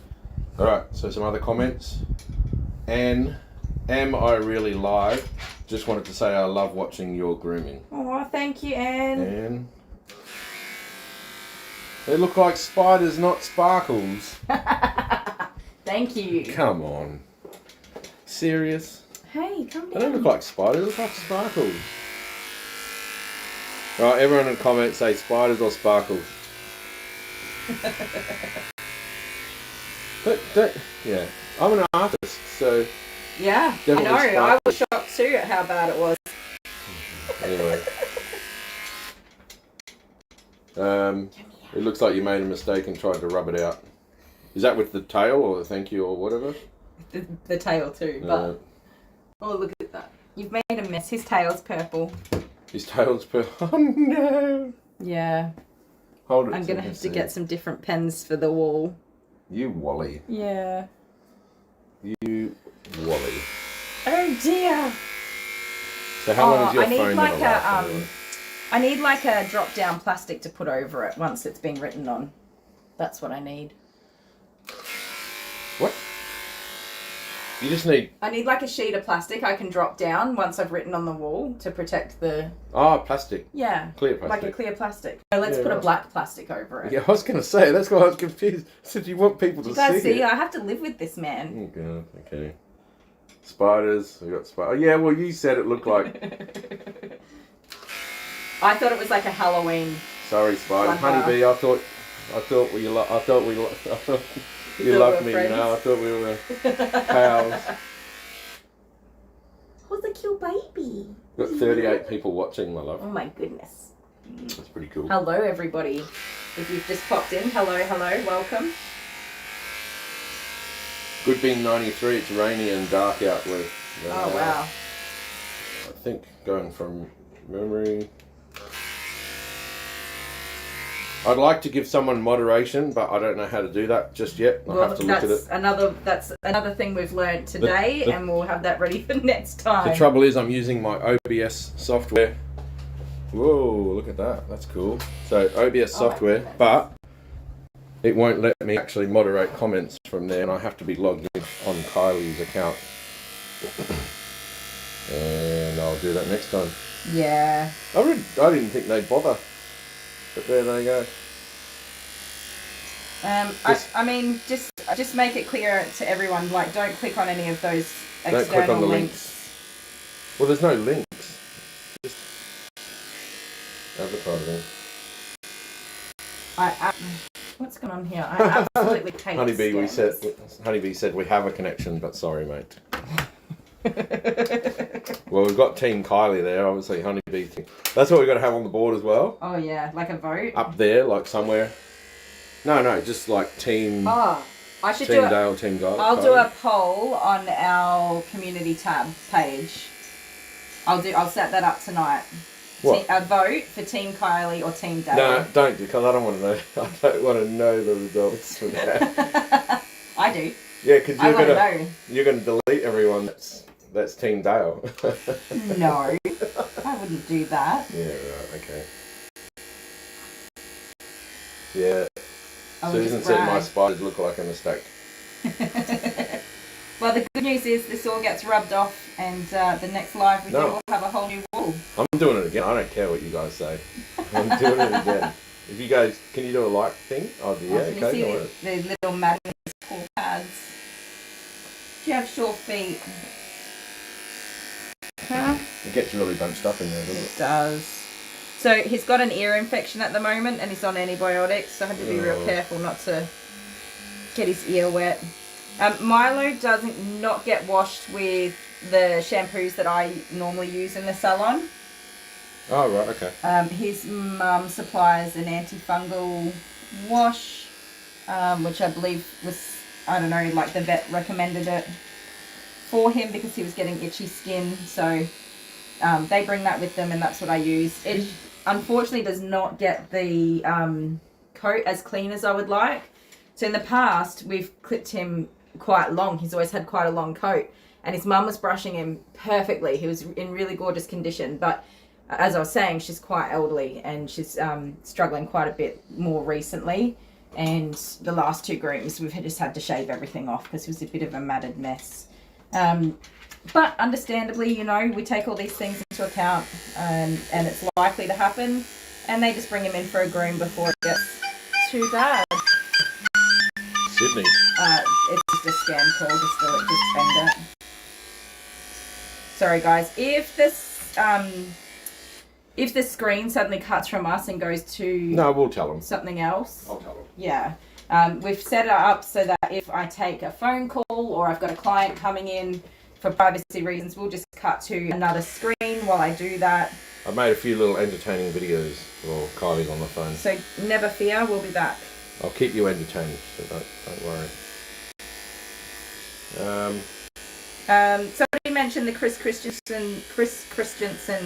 All right. So some other comments. And am I really live? Just wanted to say I love watching your grooming. Oh, thank you, Anne. And they look like spiders, not sparkles. Thank you. Come on. Serious? Hey, come They don't look down. like spiders, they look like sparkles. Right, everyone in the comments say spiders or sparkles. Yeah, I'm an artist, so Yeah, I Definitely know. I sparkles. was shocked too at how bad it was. anyway. It looks like you made a mistake and tried to rub it out. Is that with the tail or the thank you or whatever? The tail too, but oh, look at that. You've made a mess. His tail's purple. His tail's Oh no! Yeah. Hold it. I'm so gonna you have to can get see. some different pens for the wall. You Wally. Yeah. You Wally. Oh dear. So how long is your I need phone like gonna last anyway? I need like a drop down plastic to put over it once it's been written on. That's what I need. What? You just need... I need like a sheet of plastic I can drop down once I've written on the wall to protect the... Oh, plastic. Yeah. Clear plastic. Like a clear plastic. So let's put a black plastic over it. Yeah, I was going to say, that's why I was confused. I said, you want people to You guys see see, it. I have to live with this man. Oh, God. Okay. Spiders. We got spiders. Oh, yeah, well, you said it looked like... I thought it was like a Halloween. Sorry, spiders. Honeybee, I thought you loved me, friends. you know. I thought we were pals. Who's a cute baby? Got 38 people watching, my love. Oh my goodness. That's pretty cool. Hello everybody. If you've just popped in, hello, welcome. Good being 93, it's rainy and dark out with. Oh wow. I think going from memory... I'd like to give someone moderation, but I don't know how to do that just yet. I'll have to look at it. That's another thing we've learned today, and we'll have that ready for next time. The trouble is I'm using my OBS software. Whoa, look at that. That's cool. So OBS software, but it won't let me actually moderate comments from there, and I have to be logged in on Kylie's account. And I'll do that next time. Yeah. I didn't think they'd bother. But there they go. I mean, just make it clear to everyone. Like, don't click on any of those external Don't click on the links. Well, there's no links. Just advertising. What's going on here? I absolutely hate Honeybee, scams. Honeybee said we have a connection, but sorry, mate. Well, we've got Team Kylie there, obviously. Honeybee. That's what we've got to have on the board as well. Oh yeah, like a vote. Up there, like somewhere. No, just like Team. Oh, I should Team do Dale, Team Guy. I'll do a poll on our community tab page. I'll set that up tonight. What? A vote for Team Kylie or Team Dale. No, don't, because I don't want to know. I don't want to know the results for that. I do. Yeah, because you're gonna delete everyone that's Team Dale. No, I wouldn't do that. Yeah, right, okay. Yeah. Susan said my spiders look like a mistake. Well, the good news is this all gets rubbed off, and the next live we do will have a whole new wall. I'm doing it again. I don't care what you guys say. I'm doing it again. If you guys, can you do a like thing? Oh, yeah, Can okay. you see the little magnets, cool pads? Do you have short feet? Huh? It gets really bunched up in there, doesn't it? It does. So he's got an ear infection at the moment, and he's on antibiotics, so I have to be real careful not to get his ear wet. Milo doesn't not get washed with the shampoos that I normally use in the salon. Oh, right, okay. His mum supplies an antifungal wash, which I believe was, I don't know, like the vet recommended it for him because he was getting itchy skin. So they bring that with them, and that's what I use. It unfortunately does not get the coat as clean as I would like. So in the past, we've clipped him quite long. He's always had quite a long coat, and his mum was brushing him perfectly. He was in really gorgeous condition, but as I was saying, she's quite elderly, and she's struggling quite a bit more recently. And the last two grooms, we've just had to shave everything off because it was a bit of a matted mess. But understandably, you know, we take all these things into account, and it's likely to happen, and they just bring him in for a groom before it gets too bad. Sydney. It's just a scam call, just end it. Sorry guys, if the screen suddenly cuts from us and goes to we'll tell them. something else. I'll tell them. Yeah. We've set it up so that if I take a phone call or I've got a client coming in for privacy reasons, we'll just cut to another screen while I do that. I've made a few little entertaining videos while Kylie's on the phone. So never fear, we'll be back. I'll keep you entertained, so don't worry. Somebody mentioned the Chris Christensen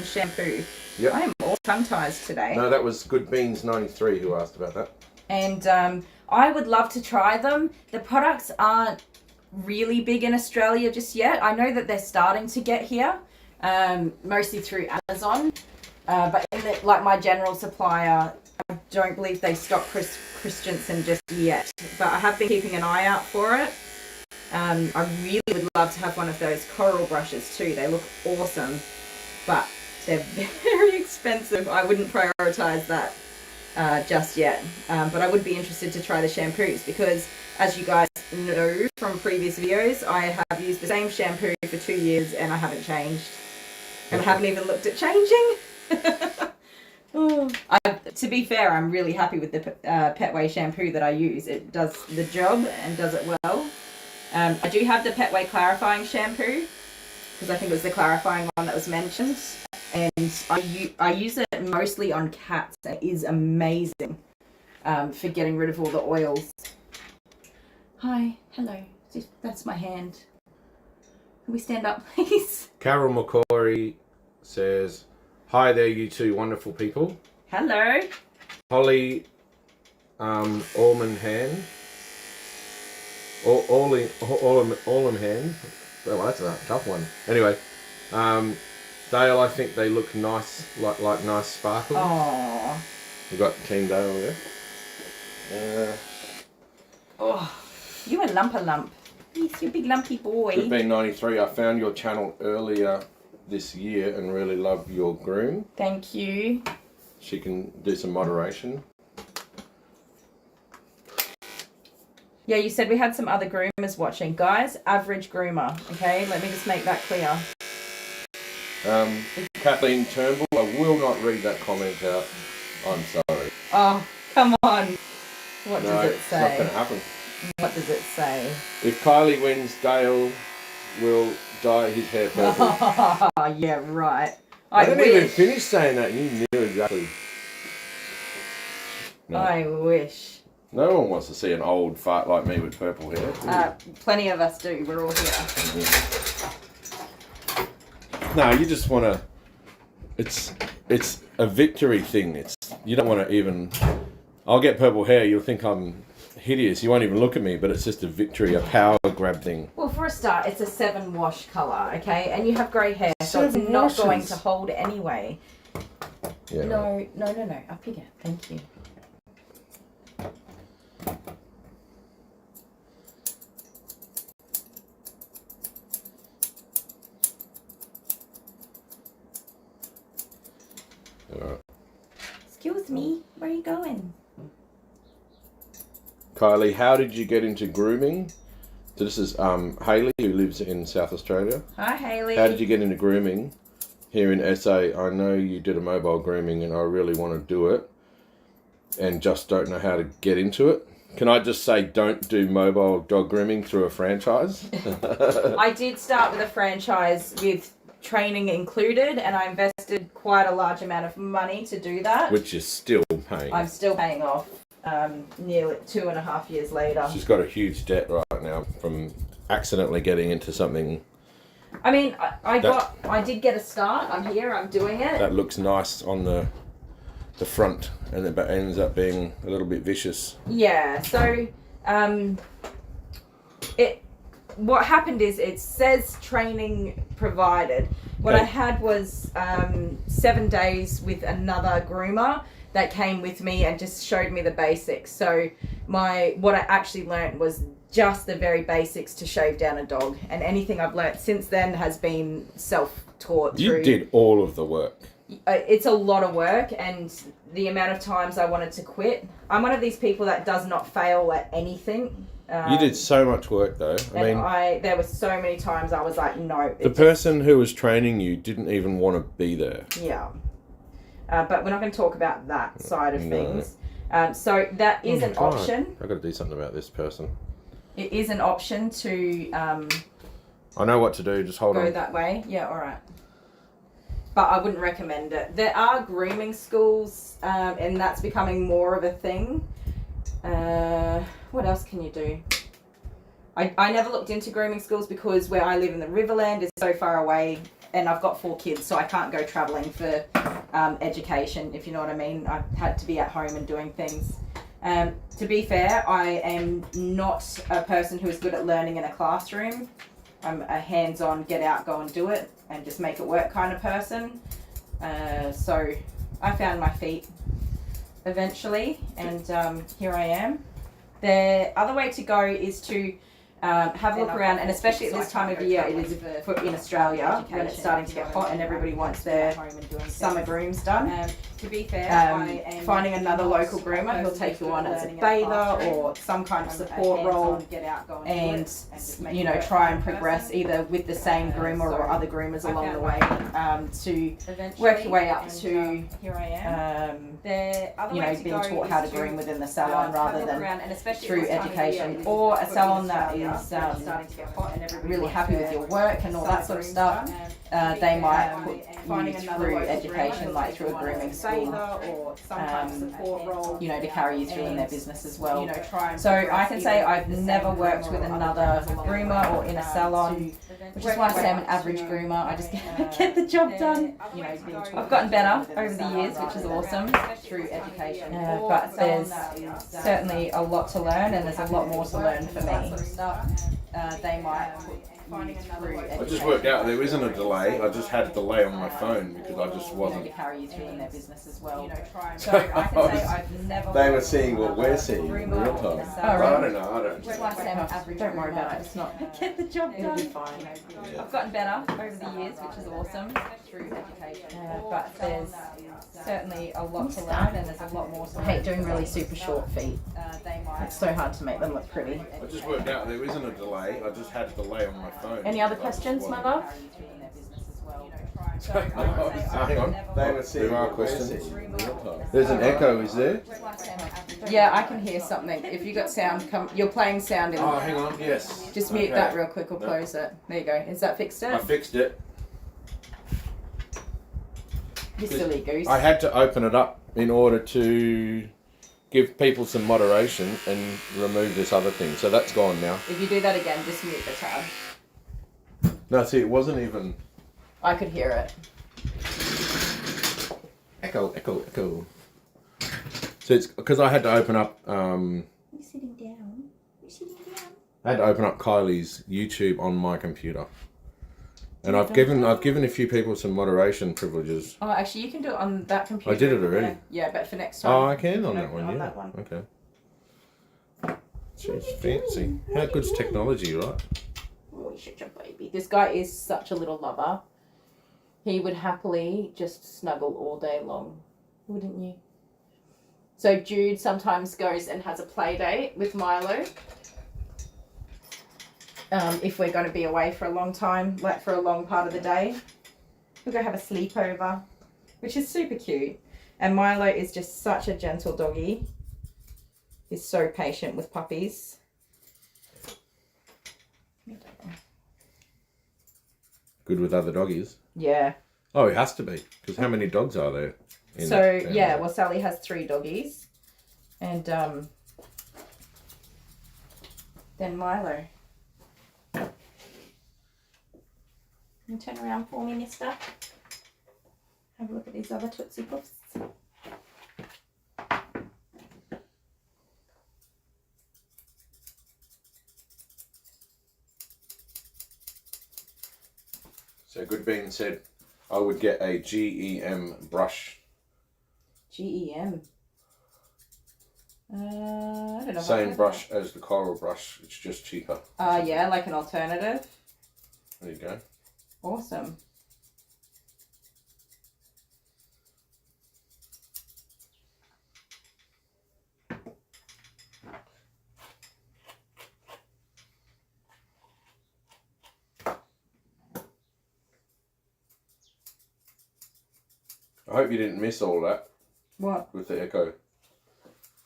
shampoo. Yep. I am all tongue-tied today. No, that was Good Beans 93 who asked about that. And I would love to try them. The products aren't really big in Australia just yet. I know that they're starting to get here, mostly through Amazon. But like my general supplier, I don't believe they stock Chris Christensen just yet. But I have been keeping an eye out for it. I really would love to have one of those coral brushes too. They look awesome, but they're very expensive. I wouldn't prioritize that just yet. But I would be interested to try the shampoos because, as you guys know from previous videos, I have used the same shampoo for 2 years and I haven't changed. And I haven't even looked at changing. To be fair, I'm really happy with the Petway shampoo that I use. It does the job and does it well. I do have the Petway clarifying shampoo because I think it was the clarifying one that was mentioned. And I use it mostly on cats. It is amazing for getting rid of all the oils. Hi, hello. That's my hand. Can we stand up, please? Carol McCory says, "Hi there, you two wonderful people." Hello. Holly Ormanhan. Ormanhan. Well, that's a tough one. Anyway, Dale, I think they look nice, like nice sparkles. Aww. We've got Team Dale there. Oh, you a lump. Yes, you big lumpy boy. Been93. I found your channel earlier this year and really love your groom. Thank you. She can do some moderation. Yeah, you said we had some other groomers watching. Guys, average groomer, okay? Let me just make that clear. Kathleen Turnbull, I will not read that comment out. I'm sorry. Oh, come on. What does it It's say? not going to happen. What does it say? If Kylie wins, Dale will dye his hair purple. Oh, yeah, right. I didn't wish. even finish saying that. You knew exactly. No. I wish. No one wants to see an old fart like me with purple hair. Plenty of us do. We're all here. No, you just want to. It's a victory thing. You don't want to even. I'll get purple hair. You'll think I'm hideous. You won't even look at me. But it's just a victory, a power grab thing. Well, for a start, it's a 7-wash colour, okay? And you have grey hair, so it's 7 not washes. going to hold anyway. Yeah. No. Up here. Thank you. Right. Excuse me, where are you going? Kylie, how did you get into grooming? So this is Hayley, who lives in South Australia. Hi, Hayley. How did you get into grooming here in SA? I know you did a mobile grooming and I really want to do it and just don't know how to get into it. Can I just say don't do mobile dog grooming through a franchise? I did start with a franchise with training included and I invested quite a large amount of money to do that. Which is still paying. I'm still paying off nearly 2.5 years later. She's got a huge debt right now from accidentally getting into something I mean, I did get a start. I'm here, I'm doing it. that looks nice on the front and it ends up being a little bit vicious. Yeah, so what happened is it says training provided. What Okay. I had was 7 days with another groomer that came with me and just showed me the basics. So what I actually learnt was just the very basics to shave down a dog, and anything I've learnt since then has been self-taught. You did all of the work. It's a lot of work, and the amount of times I wanted to quit. I'm one of these people that does not fail at anything. You did so much work though. There were so many times I was like, no. The person who was training you didn't even want to be there. Yeah. But we're not going to talk about that side of No. things. So that is an option. I've got to do something about this person. It is an option to I know what to do, just hold go on. that way. Yeah, all right. But I wouldn't recommend it. There are grooming schools, and that's becoming more of a thing. What else can you do? I never looked into grooming schools because where I live in the Riverland is so far away, and I've got 4 kids, so I can't go travelling for education, if you know what I mean. I had to be at home and doing things. To be fair, I am not a person who is good at learning in a classroom. I'm a hands-on, get out, go and do it, and just make it work kind of person. So I found my feet eventually, and here I am. The other way to go is to have a look around, and especially at this time of year, it is in Australia when it's starting to get hot and everybody wants their summer grooms done. To be fair, Finding another local groomer who'll take you on as a bather or some kind of support role, and you know, try and progress either with the same groomer or other groomers along the way, to work your way up to here I am. you know, being taught how to groom within the salon rather than through education, or a salon that is really happy with your work and all that sort of stuff. They might put you through education, like through a grooming school, you know, to carry you through in their business as well. So I can say I've never worked with another groomer or in a salon, which is why I say I'm an average groomer. I just get the job done. You know, I've gotten better over the years, which is awesome, through education. But there's certainly a lot to learn, and there's a lot more to learn for me. They might put you through education. I just worked out there isn't a delay. I just had a delay on my phone because I just wasn't. To carry you through in their business as well. So I can say I've never. They were seeing what we're seeing in real time. Oh, really? I don't know. I don't. Just want to say I'm average. Don't worry about it. It's not. Get the job done. It'll be fine. I've gotten better over the years, which is awesome, through education. But there's certainly a lot to learn, and there's a lot more to learn. I hate doing really super short feet. It's so hard to make them look pretty. I just worked out there isn't a delay. I just had a delay on my phone. Any other questions, my love? Hang on. There are questions. There's an echo, is there? Yeah, I can hear something. If you got sound, you're playing sound in. Oh, hang on. Yes. Just mute that real quick or close it. There you go. Is that fixed it? I fixed it. You silly goose. I had to open it up in order to give people some moderation and remove this other thing. So that's gone now. If you do that again, just mute the tab. No, see, it wasn't even... I could hear it. Echo, echo, echo. So it's because I had to open up... You're sitting down. You're sitting down. I had to open up Kylie's YouTube on my computer. And I've given a few people some moderation privileges. Oh, actually, you can do it on that computer. I did it already. Yeah, but for next time. Oh, I can on that one, yeah. That one. Okay. She's fancy. How good's technology, right? Oh, you're such a baby. This guy is such a little lover. He would happily just snuggle all day long, wouldn't you? So Jude sometimes goes and has a play date with Milo. If we're going to be away for a long time, like for a long part of the day, we'll go have a sleepover, which is super cute. And Milo is just such a gentle doggy. He's so patient with puppies. Good with other doggies. Yeah. Oh, he has to be, because how many dogs are there? So yeah, well, Sally has 3 doggies, and then Milo. Can you turn around for me, mister? Have a look at these other Tootsie Puffs. So Good Bean said I would get a GEM brush. GEM? I don't know. Same brush as the coral brush, it's just cheaper. Yeah, like an alternative. There you go. Awesome. I hope you didn't miss all that. What? With the echo.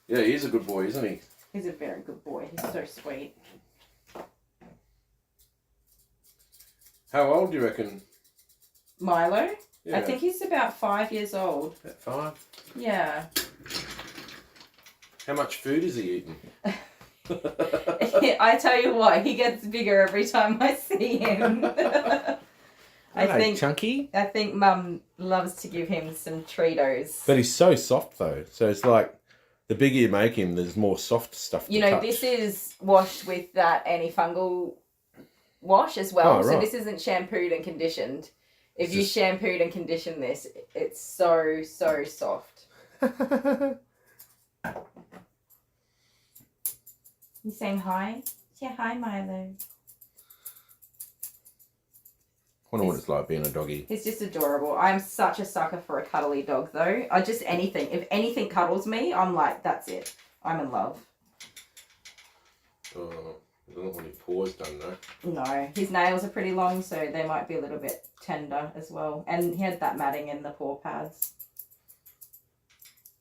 Yeah, he's a good boy, isn't he? He's a very good boy. He's so sweet. How old do you reckon? Milo? Yeah. I think he's about 5 years old. About 5? Yeah. How much food is he eating? I tell you what, he gets bigger every time I see him. I think Mum loves to give him some Treatos. But he's so soft though, so it's like the bigger you make him, there's more soft stuff to touch. This is washed with that antifungal wash as well. Oh, right. So this isn't shampooed and conditioned. If you shampooed and condition this, it's so soft. You saying hi? Say hi, Milo. I wonder what it's like being a doggy. He's just adorable. I'm such a sucker for a cuddly dog, though. If anything cuddles me, I'm like, that's it. I'm in love. Oh, I don't know what his paws done though. No, his nails are pretty long, so they might be a little bit tender as well. And he had that matting in the paw pads.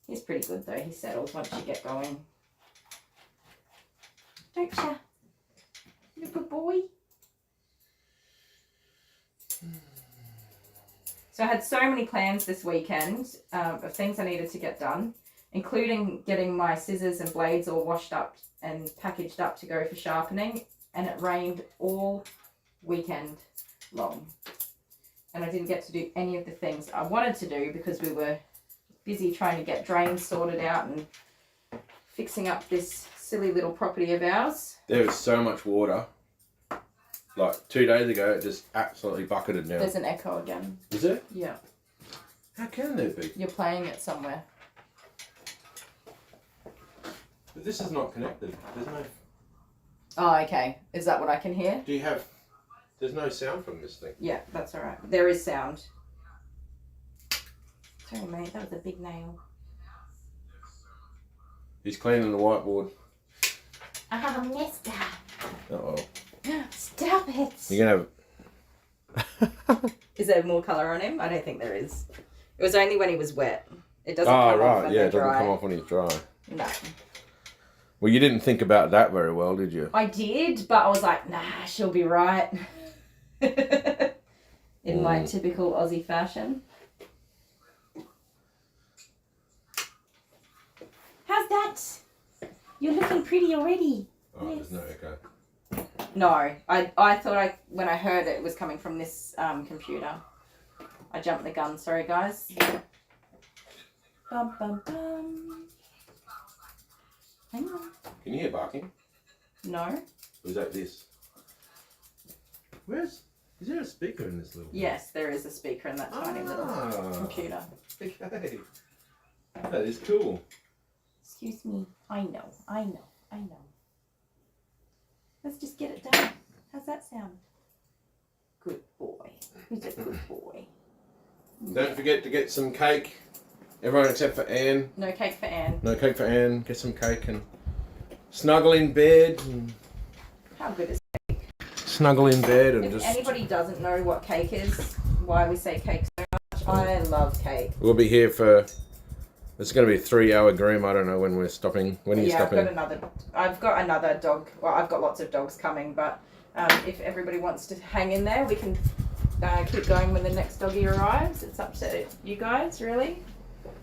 He's pretty good, though. He settles once you get going. Don't ya? You're a good boy. So I had so many plans this weekend of things I needed to get done, including getting my scissors and blades all washed up and packaged up to go for sharpening, and it rained all weekend long. And I didn't get to do any of the things I wanted to do because we were busy trying to get drains sorted out and fixing up this silly little property of ours. There was so much water. Like 2 days ago, it just absolutely bucketed now. There's an echo again. Is it? Yeah. How can there be? You're playing it somewhere. But this is not connected. There's no... Oh, okay. Is that what I can hear? Do you have... There's no sound from this thing. Yeah, that's all right. There is sound. Sorry, mate. That was a big nail. He's cleaning the whiteboard. Oh, mister. Uh-oh. Stop it. You're gonna Is there more colour on him? I don't think there is. It was only when he was wet. It doesn't have... come Oh, off right. when Yeah, they're it doesn't dry. come off when he's dry. No. Well, you didn't think about that very well, did you? I did, but I was like, nah, she'll be right. In my typical Aussie fashion. How's that? You're looking pretty already. Oh, Yes. there's no echo. No, I thought when I heard it was coming from this computer. I jumped the gun, sorry guys. Bum, bum, bum. Hang on. Can you hear barking? No? Or is that this? Is there a speaker in this little... Yes, there is a speaker in that tiny little computer. Okay. That is cool. Excuse me. I know. Let's just get it done. How's that sound? Good boy. Who's a good boy? Don't forget to get some cake. Everyone except for Anne. No cake for Anne. No cake for Anne. Get some cake and snuggle in bed. And How good is snuggle in bed and If just... anybody doesn't know what cake is, why we say cake so much, I love cake. We'll be here for... It's going to be a 3-hour groom. I don't know when we're stopping. When are you stopping? I've got another dog. Well, I've got lots of dogs coming, but if everybody wants to hang in there, we can keep going when the next doggy arrives. It's up to you guys, really.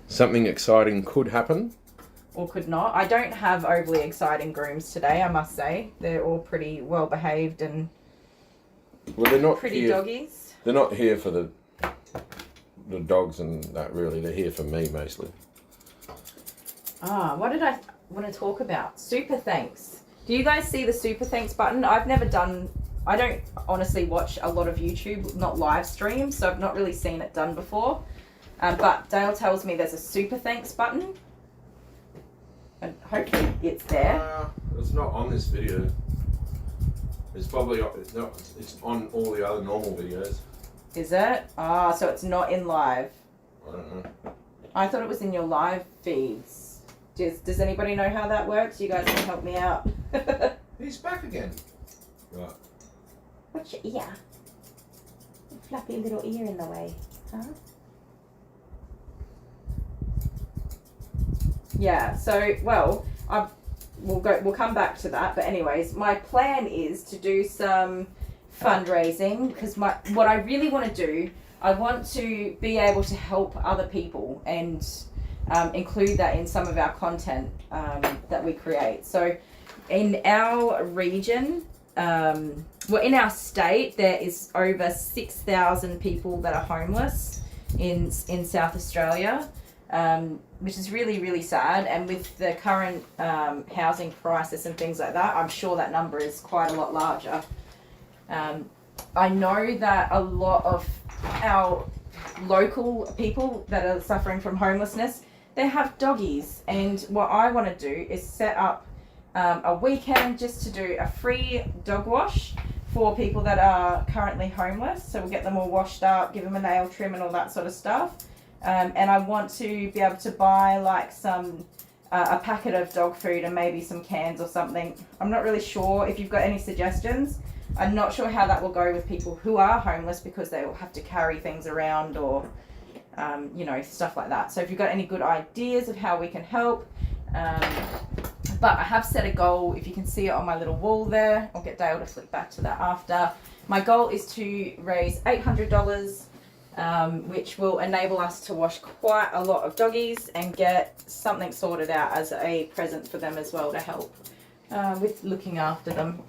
Something exciting could happen. Or could not. I don't have overly exciting grooms today, I must say. They're all pretty well behaved and Well, they're not pretty here. doggies. They're not here for the dogs and that, really. They're here for me, mostly. What did I want to talk about? Super thanks. Do you guys see the super thanks button? I don't honestly watch a lot of YouTube, not live streams, so I've not really seen it done before. But Dale tells me there's a super thanks button. And hopefully it's there. It's not on this video. It's probably it's on all the other normal videos. Is it? So it's not in live. I don't know. I thought it was in your live feeds. Does anybody know how that works? You guys can help me out. He's back again. Right. What's your ear? A flappy little ear in the way, huh? Yeah, so, well, we'll come back to that, but anyways, my plan is to do some fundraising, because what I really want to do, I want to be able to help other people and include that in some of our content that we create. So in our region, in our state, there is over 6,000 people that are homeless in South Australia, which is really, really sad. And with the current housing crisis and things like that, I'm sure that number is quite a lot larger. I know that a lot of our local people that are suffering from homelessness, they have doggies, and what I want to do is set up a weekend just to do a free dog wash for people that are currently homeless. So we'll get them all washed up, give them a nail trim and all that sort of stuff. And I want to be able to buy like some a packet of dog food and maybe some cans or something. I'm not really sure if you've got any suggestions. I'm not sure how that will go with people who are homeless because they will have to carry things around or, you know, stuff like that. So if you've got any good ideas of how we can help. But I have set a goal, if you can see it on my little wall there. I'll get Dale to flip back to that after. My goal is to raise $800, which will enable us to wash quite a lot of doggies and get something sorted out as a present for them as well to help with looking after them.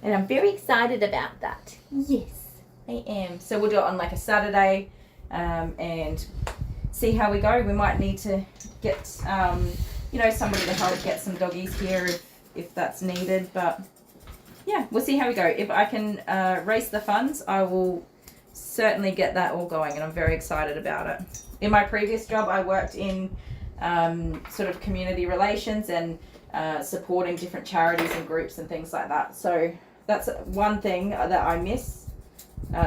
And I'm very excited about that. Yes, I am. So we'll do it on like a Saturday and see how we go. We might need to get, you know, somebody to help get some doggies here if that's needed. But yeah, we'll see how we go. If I can raise the funds, I will certainly get that all going, and I'm very excited about it. In my previous job, I worked in sort of community relations and supporting different charities and groups and things like that. So that's one thing that I miss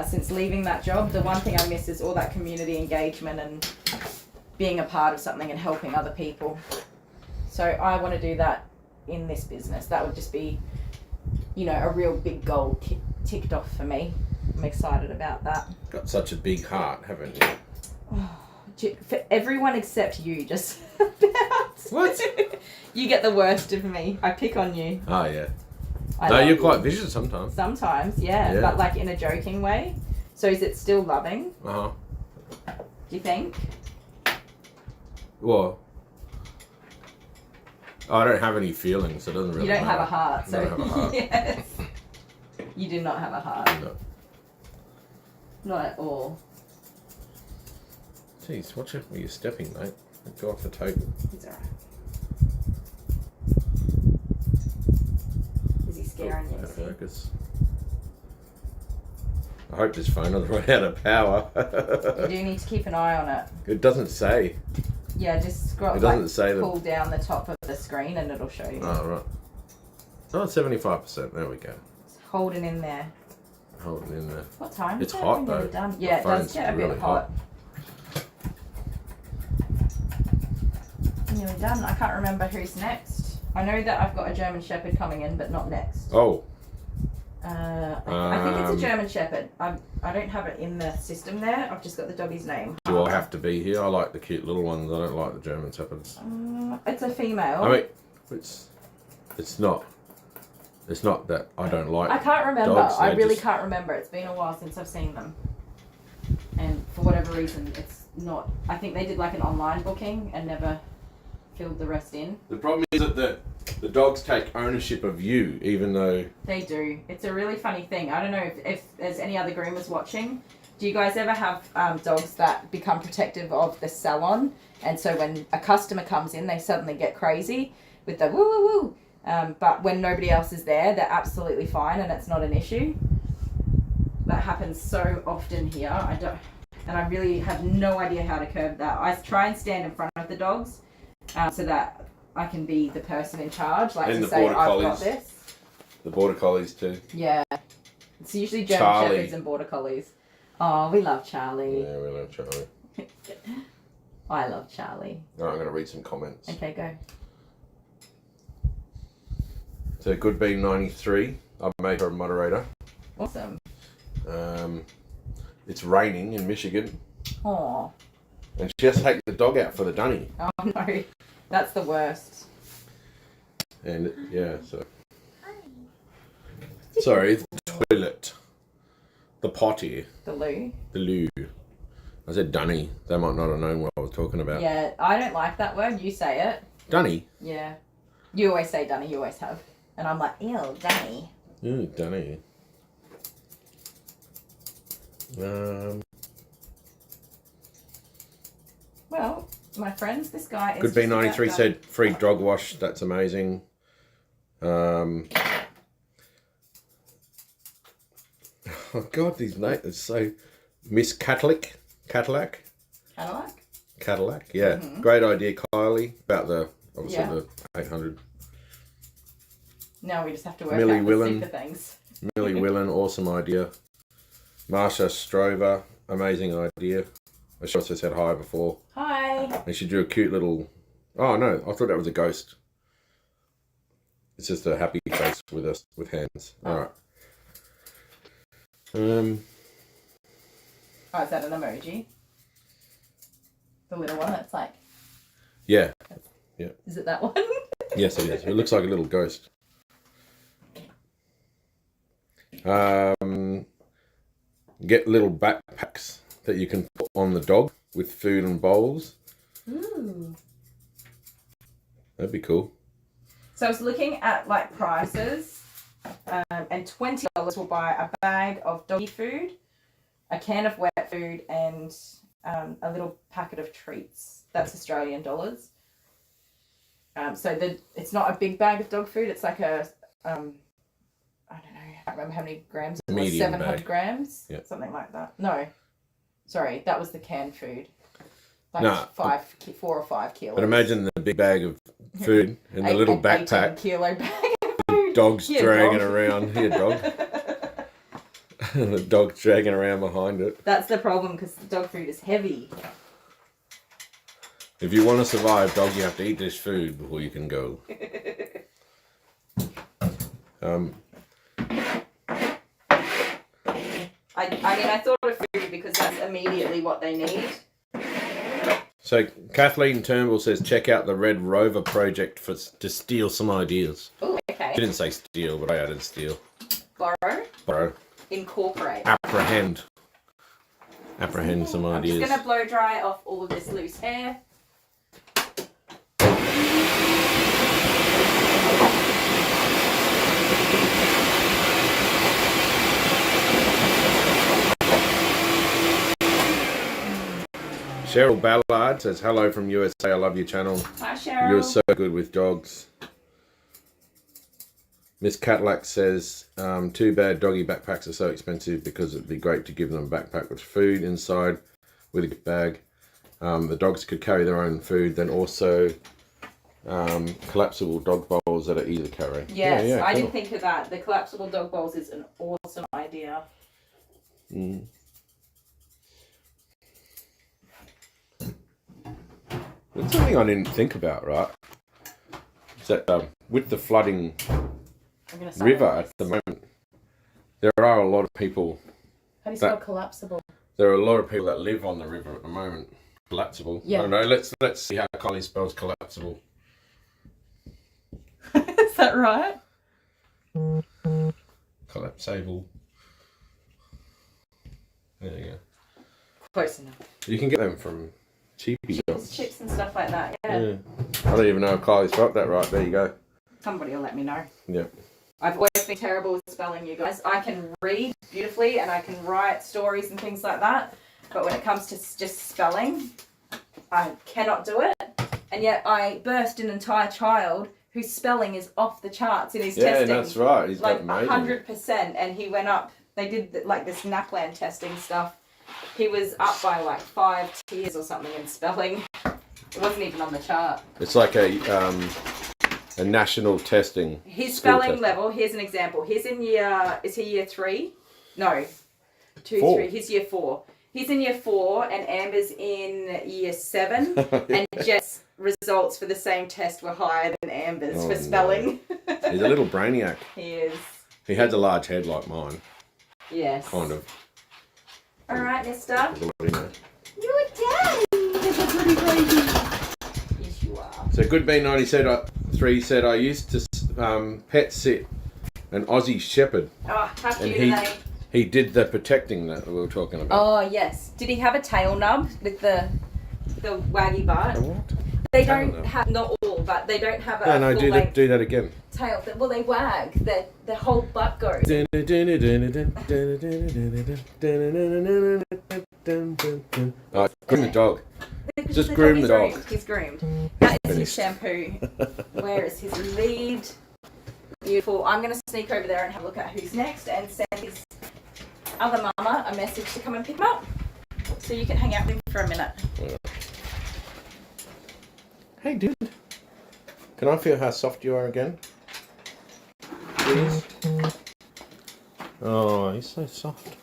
since leaving that job. The one thing I miss is all that community engagement and being a part of something and helping other people. So I want to do that in this business. That would just be, you know, a real big goal ticked off for me. I'm excited about that. Got such a big heart, haven't you? Oh, for everyone except you, just about. What? You get the worst of me. I pick on you. Oh, yeah. I No, love you're you. quite vicious sometimes. Sometimes, yeah, but like in a joking way. So is it still loving? Uh-huh. Do you think? Well, I don't have any feelings, so it doesn't really You don't matter. have a heart, so I don't have a heart. yes. You do not have a heart. No. Not at all. Jeez, watch out where you're stepping, mate. Go off the table. He's alright. Is he scaring you? Out of Is he? focus. I hope this phone doesn't run out of power. You do need to keep an eye on it. It doesn't say. Yeah, just scroll. It doesn't say the- pull down the top of the screen and it'll show you. Oh, right. Oh, 75%. There we go. It's holding in there. Hold it in there. What time? It's is it? hot, We're nearly though. done. The Yeah, it does phone's get a bit really hot. Nearly done. I can't remember who's next. I know that I've got a German Shepherd coming in, but not next. Oh. I think it's a German Shepherd. I don't have it in the system there. I've just got the doggy's name. Do I have to be here? I like the cute little ones. I don't like the German Shepherds. It's a female. I mean, it's not that I don't like. I can't remember. dogs, I they're really just- can't remember. It's been a while since I've seen them. And for whatever reason, it's not. I think they did like an online booking and never filled the rest in. The problem is that the dogs take ownership of you, even though. They do. It's a really funny thing. I don't know if there's any other groomers watching. Do you guys ever have dogs that become protective of the salon? And so when a customer comes in, they suddenly get crazy with the woo woo woo. But when nobody else is there, they're absolutely fine and it's not an issue. That happens so often here. And I really have no idea how to curb that. I try and stand in front of the dogs so that I can be the person in charge, like And to the say, border I've collies. got this. The border collies too. Yeah. It's usually German Charlie. Shepherds and border collies. Oh, we love Charlie. Yeah, we love Charlie. I love Charlie. Alright, I'm going to read some comments. Okay, go. So, Good Bean 93, I've made her a moderator. Awesome. It's raining in Michigan, Oh, and she has to take the dog out for the dunny. oh no. That's the worst. And yeah, so. Sorry, the toilet. The potty. The loo. The loo. I said dunny. They might not have known what I was talking about. Yeah, I don't like that word. You say it. Dunny? Yeah. You always say Dunny. You always have. And I'm like, ew, Dunny. Ooh, dunny. Well, my friends, this guy is. Good just B93 about said done. free dog wash. That's amazing. Oh God, these names are so. Miss Cadillac. Cadillac? Cadillac, yeah. Great idea, Kylie. About the, obviously Yeah. the 800. Now we just have to work Millie out Willen. the super things. Millie Willen, awesome idea. Marsha Strover, amazing idea. She also said hi before. Hi. And she drew a cute little... Oh, no, I thought that was a ghost. It's just a happy face with hands. Oh. All right. Oh, is that an emoji? The little one that's like... Yeah. Is it that one? Yes, it is. It looks like a little ghost. Get little backpacks that you can put on the dog with food and bowls. Ooh. That'd be cool. So I was looking at like prices, and $20 will buy a bag of doggy food, a can of wet food, and a little packet of treats. That's Australian dollars. So it's not a big bag of dog food. It's like a I don't know. I can't remember how many grams it was. Medium 700 bag. grams, Yeah. something like that. No, sorry, that was the canned food. Like Nah. 4 or 5 kilos. But imagine the big bag of food and the little backpack. 18-kilo bag of food. Dog's Yeah, dragging dog. around. Here, dog. The dog's dragging around behind it. That's the problem because the dog food is heavy. If you want to survive, dog, you have to eat this food before you can go. I thought of food because that's immediately what they need. So Kathleen Turnbull says, check out the Red Rover project to steal some ideas. Oh, okay. She didn't say steal, but I added steal. Borrow. Incorporate. Apprehend some I'm ideas. just going to blow dry off all of this loose hair. Cheryl Ballard says, hello from USA, I love your channel. Hi, Cheryl. You're so good with dogs. Miss Catlack says, too bad doggy backpacks are so expensive because it'd be great to give them a backpack with food inside with a gift bag. The dogs could carry their own food, then also collapsible dog bowls that are easy to carry. Yes, Yeah, I cool. didn't think of that. The collapsible dog bowls is an awesome idea. Mm. That's something I didn't think about, right? Is that with the flooding I'm gonna sign river on at this. the moment, there are a lot of people. How do you spell collapsible? There are a lot of people that live on the river at the moment. Collapsible. Yeah. I don't know. Let's see how Kylie spells collapsible. Is that right? Collapsable. There you go. Close enough. You can get them from cheapy shops. Chips and stuff like that. Yeah. I don't even know if Kylie spelled that right. There you go. Somebody will let me know. Yeah. I've always been terrible with spelling, you guys. I can read beautifully and I can write stories and things like that. But when it comes to just spelling, I cannot do it. And yet I birthed an entire child whose spelling is off the charts in his testing. Yeah, that's right. He's like got amazing. 100%. And he went up, they did like this NAPLAN testing stuff. He was up by like 5 tiers or something in spelling. It wasn't even on the chart. It's like a national testing. His school spelling test. level, here's an example. He's in is he year 3? No. 2, 4. 3. He's year 4. He's in year 4 and Amber's in year 7. And Jess' results for the same test were higher than Amber's Oh, for spelling. no. He's a little brainiac. He is. He has a large head like mine. Yes. Kind of. Alright, mister. You know. You're a daddy. Yes, you are. So Good Bean 90 said, 3 said, I used to pet sit an Aussie Shepherd. Oh, how And cute are they? he did the protecting that we were talking about. Oh, yes. Did he have a tail nub with the waggy butt? What? They Tail don't nub. have, not all, but they don't have a No, full do length that again. tail. Well, they wag. The whole butt goes. Alright, groom the dog. Just The groom the dog dog. is He's groomed. That is his shampoo. Where is his lead? Beautiful. I'm going to sneak over there and have a look at who's next and send his other mama a message to come and pick him up. So you can hang out with him for a minute. Hey, dude. Can I feel how soft you are again? these. Oh, he's so soft.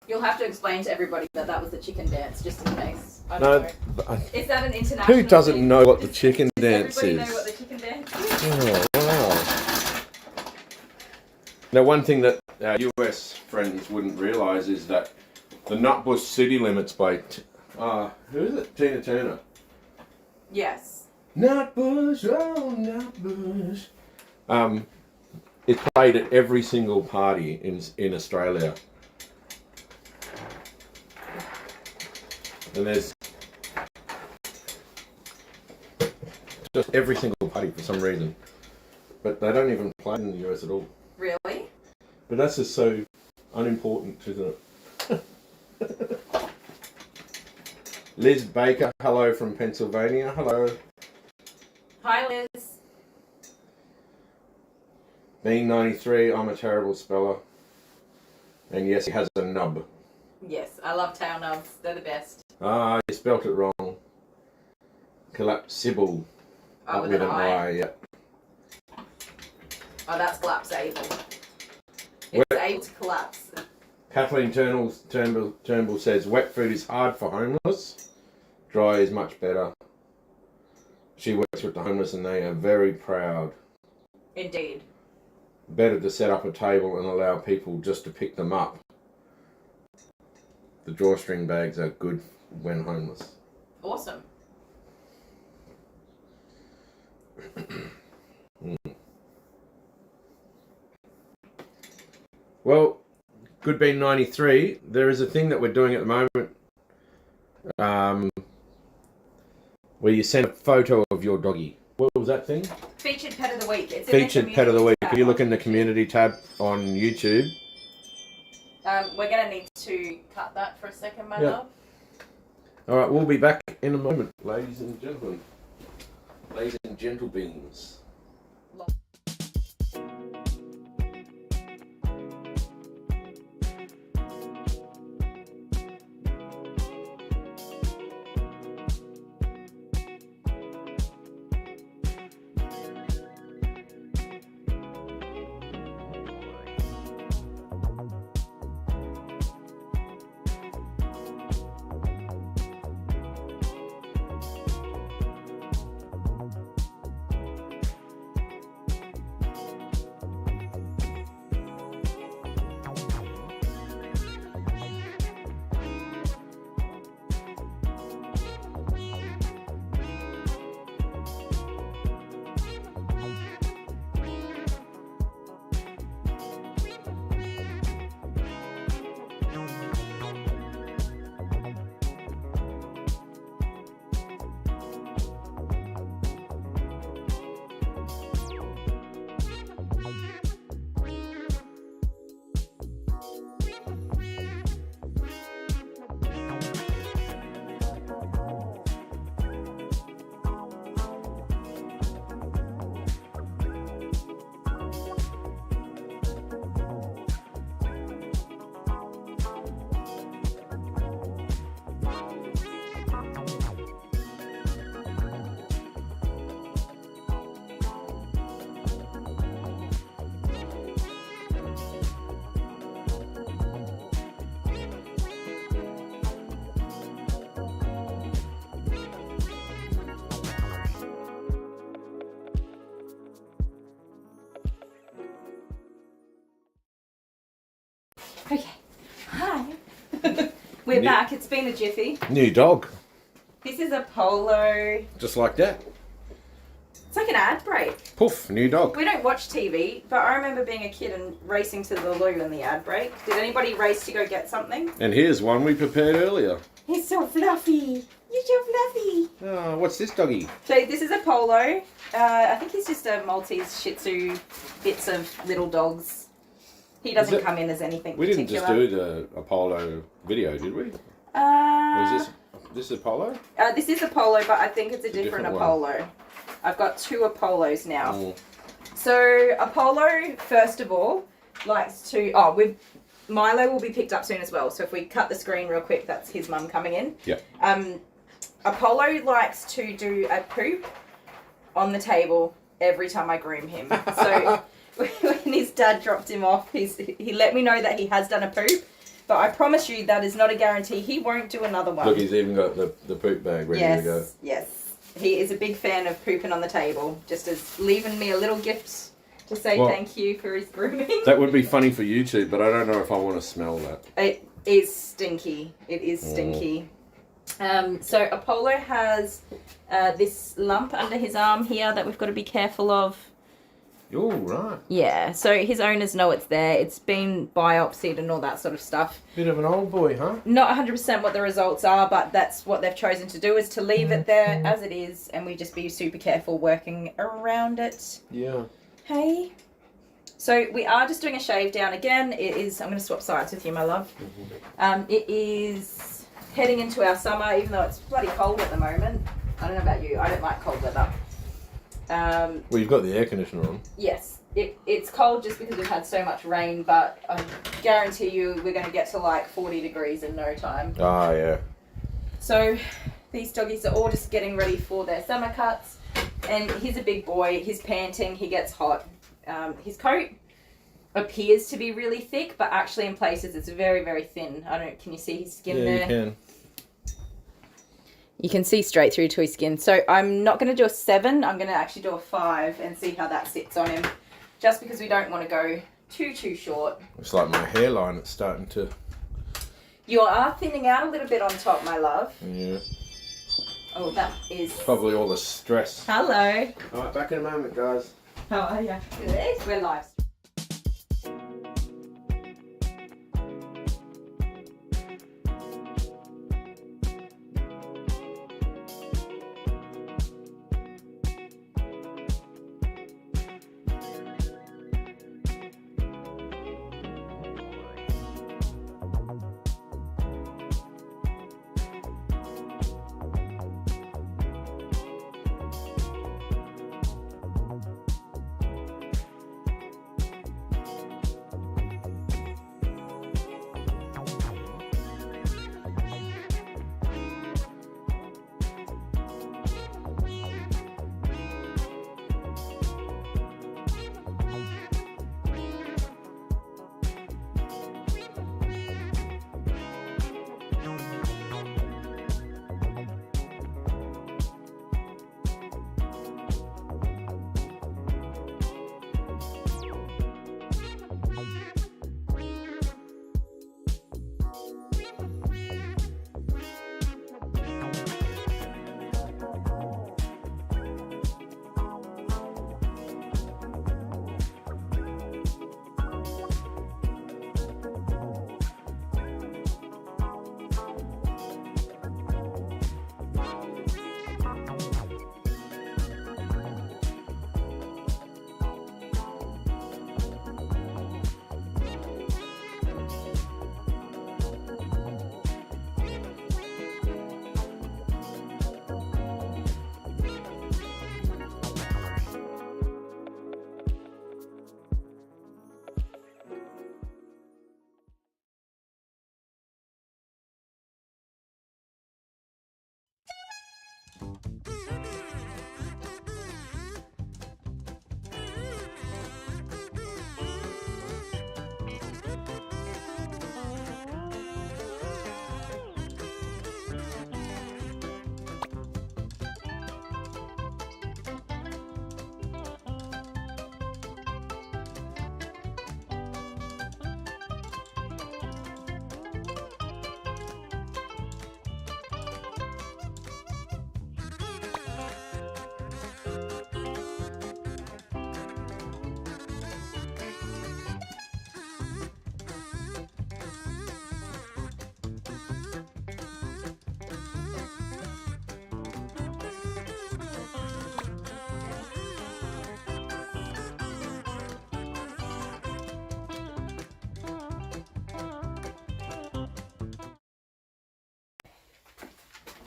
You'll have to explain to everybody that that was the chicken dance, just in case. I No, don't know. but Is that an international who doesn't thing? know what the chicken dance Does everybody is? know what the chicken dance is? Oh, wow. Now, one thing that our US friends wouldn't realise is that the Nutbush City Limits by, who is it? Tina Turner. Yes. Nutbush, oh Nutbush. It's played at every single party in Australia. And there's just every single party for some reason. But they don't even play in the US at all. Really? But that's just so unimportant, isn't it? Liz Baker, hello from Pennsylvania. Hello. Hi, Liz. Being 93, I'm a terrible speller. And yes, he has a nub. Yes, I love tail nubs. They're the best. Ah, you spelt it wrong. Collapsible. Oh, Not with an I. yeah. Oh, that's collapsible. It's able to collapse. Kathleen Turnbull says, wet food is hard for homeless. Dry is much better. She works with the homeless and they are very proud. Indeed. Better to set up a table and allow people just to pick them up. The drawstring bags are good when homeless. Awesome. Well, good being 93, there is a thing that we're doing at the moment where you send a photo of your doggy. What was that thing? Featured Pet of the Week. It's Featured Pet of the Week. tab. If you look in the community tab on YouTube. We're going to need to cut that for a second, my Yeah. love. All right, we'll be back in a moment, ladies and gentlemen. Ladies and gentle beings. Okay. Hi. We're back. It's been a jiffy. New dog. This is a polo. Just like that. It's like an ad break. Poof, new dog. We don't watch TV, but I remember being a kid and racing to the loo in the ad break. Did anybody race to go get something? And here's one we prepared earlier. He's so fluffy. You're so fluffy. Oh, what's this doggy? So this is a polo. I think he's just a Maltese Shih Tzu, bits of little dogs. He doesn't come in as anything We didn't particular. just do the Apollo video, did we? Was this Apollo? This is Apollo, but I think it's a different one. Apollo. I've got two Apollos now. Mm. So Apollo, first of all, likes to... Milo will be picked up soon as well. So if we cut the screen real quick, that's his mum coming in. Yeah. Apollo likes to do a poop on the table every time I groom him. So when his dad dropped him off, he let me know that he has done a poop, but I promise you that is not a guarantee. He won't do another one. Look, he's even got the poop bag ready to go. Yes. He is a big fan of pooping on the table, just as leaving me a little gift to say thank you for his grooming. That would be funny for YouTube, but I don't know if I want to smell that. It is stinky. It is stinky. So Apollo has this lump under his arm here that we've got to be careful of. Oh, right. Yeah, so his owners know it's there. It's been biopsied and all that sort of stuff. Bit of an old boy, huh? Not 100% what the results are, but that's what they've chosen to do, is to leave it there as it is, and we just be super careful working around it. Yeah. Hey? So we are just doing a shave down again. It is, I'm going to swap sides with you, my love. It is heading into our summer, even though it's bloody cold at the moment. I don't know about you, I don't like cold weather. Well, you've got the air conditioner on. Yes, it's cold just because we've had so much rain, but I guarantee you we're going to get to like 40 degrees in no time. Ah, yeah. So these doggies are all just getting ready for their summer cuts, and he's a big boy, he's panting, he gets hot. His coat appears to be really thick, but actually in places it's very, very thin. Can you see his skin there? Yeah, you can. You can see straight through to his skin. So I'm not going to do a 7. I'm going to actually do a 5 and see how that sits on him. Just because we don't want to go too short. It's like my hairline. It's starting to... You are thinning out a little bit on top, my love. Yeah. Oh, that is... Probably all the stress. Hello. All right, back in a moment, guys. How are you? Good. We're live.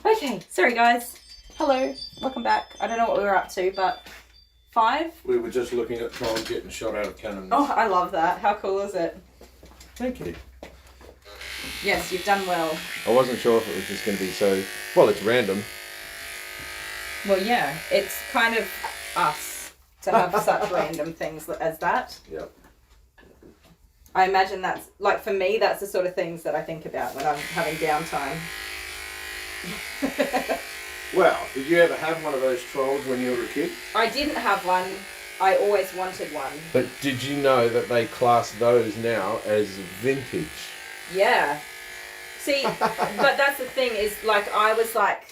Okay, sorry guys. Hello, welcome back. I don't know what we were up to, but 5? We were just looking at trolls getting shot out of cannons. Oh, I love that. How cool is it? Thank you. Yes, you've done well. I wasn't sure if it was just going to be so... Well, it's random. Well, yeah, it's kind of us. to have such random things as that. Yep. I imagine that's, like, for me, that's the sort of things that I think about when I'm having downtime. Well, did you ever have one of those trolls when you were a kid? I didn't have one. I always wanted one. But did you know that they class those now as vintage? Yeah. See, but that's the thing is, like, I was like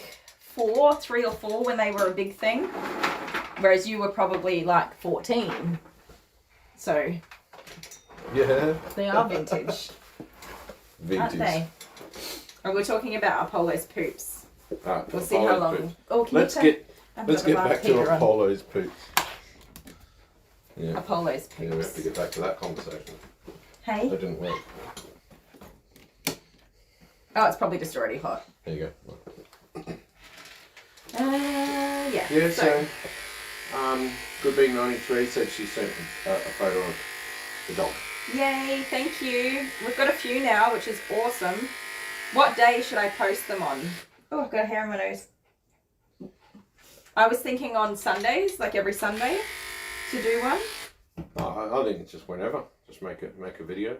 3 or 4 when they were a big thing, whereas you were probably like 14. So Yeah. they are vintage, Vintage. aren't they? And we're talking about Apollo's poops. Right, We'll see how long. poops. Oh, can Let's you get I've let's got the get back last to heater on. Apollo's poops. Yeah. Apollo's Yeah, we have poops. to get back to that conversation. Hey. That didn't work. Oh, it's probably just already hot. There you go. Yeah. Yeah, so Good Being 93 said she sent a photo of the dog. Yay, thank you. We've got a few now, which is awesome. What day should I post them on? Oh, I've got a hair on my nose. I was thinking on Sundays, like every Sunday, to do one. I think it's just whenever. Just make a video.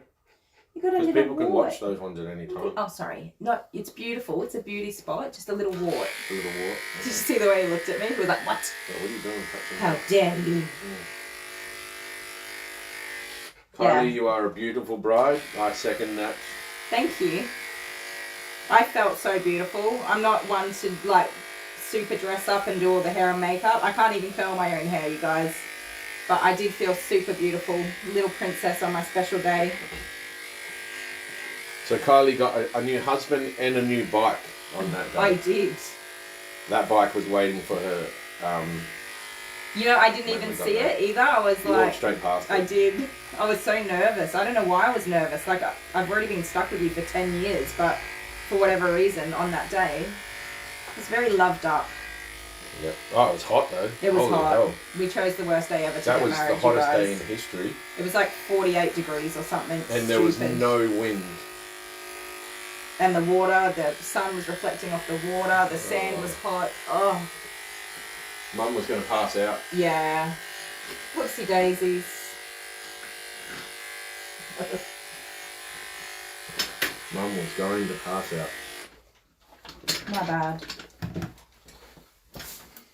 You got a Because little people can wart. watch those ones at any time. Oh, sorry. No, it's beautiful. It's a beauty spot. Just a little wart. A little wart. Did you see the way he looked at me? He was like, what? So what are you doing touching How that? dare you? Kylie, Yeah. you are a beautiful bride. I second that. Thank you. I felt so beautiful. I'm not one to like super dress up and do all the hair and makeup. I can't even curl my own hair, you guys. But I did feel super beautiful. Little princess on my special day. So Kylie got a new husband and a new bike on that day. I did. That bike was waiting for her. You know, I didn't When even we got see there. it either. I was You walked like, straight past I it. did. I was so nervous. I don't know why I was nervous. Like, I've already been stuck with you for 10 years, but for whatever reason, on that day, it was very loved up. Yep. Oh, it was hot though. It was Holy hot. hell. We chose the worst day ever to That get was married, the hottest you guys. day in history. It was like 48 degrees or something. And there was stupid. no wind. And the water, the sun was reflecting off the water, the sand was hot. Oh, Mum was going to pass out. yeah. Whoopsie daisies. Mum was going to pass out. My bad.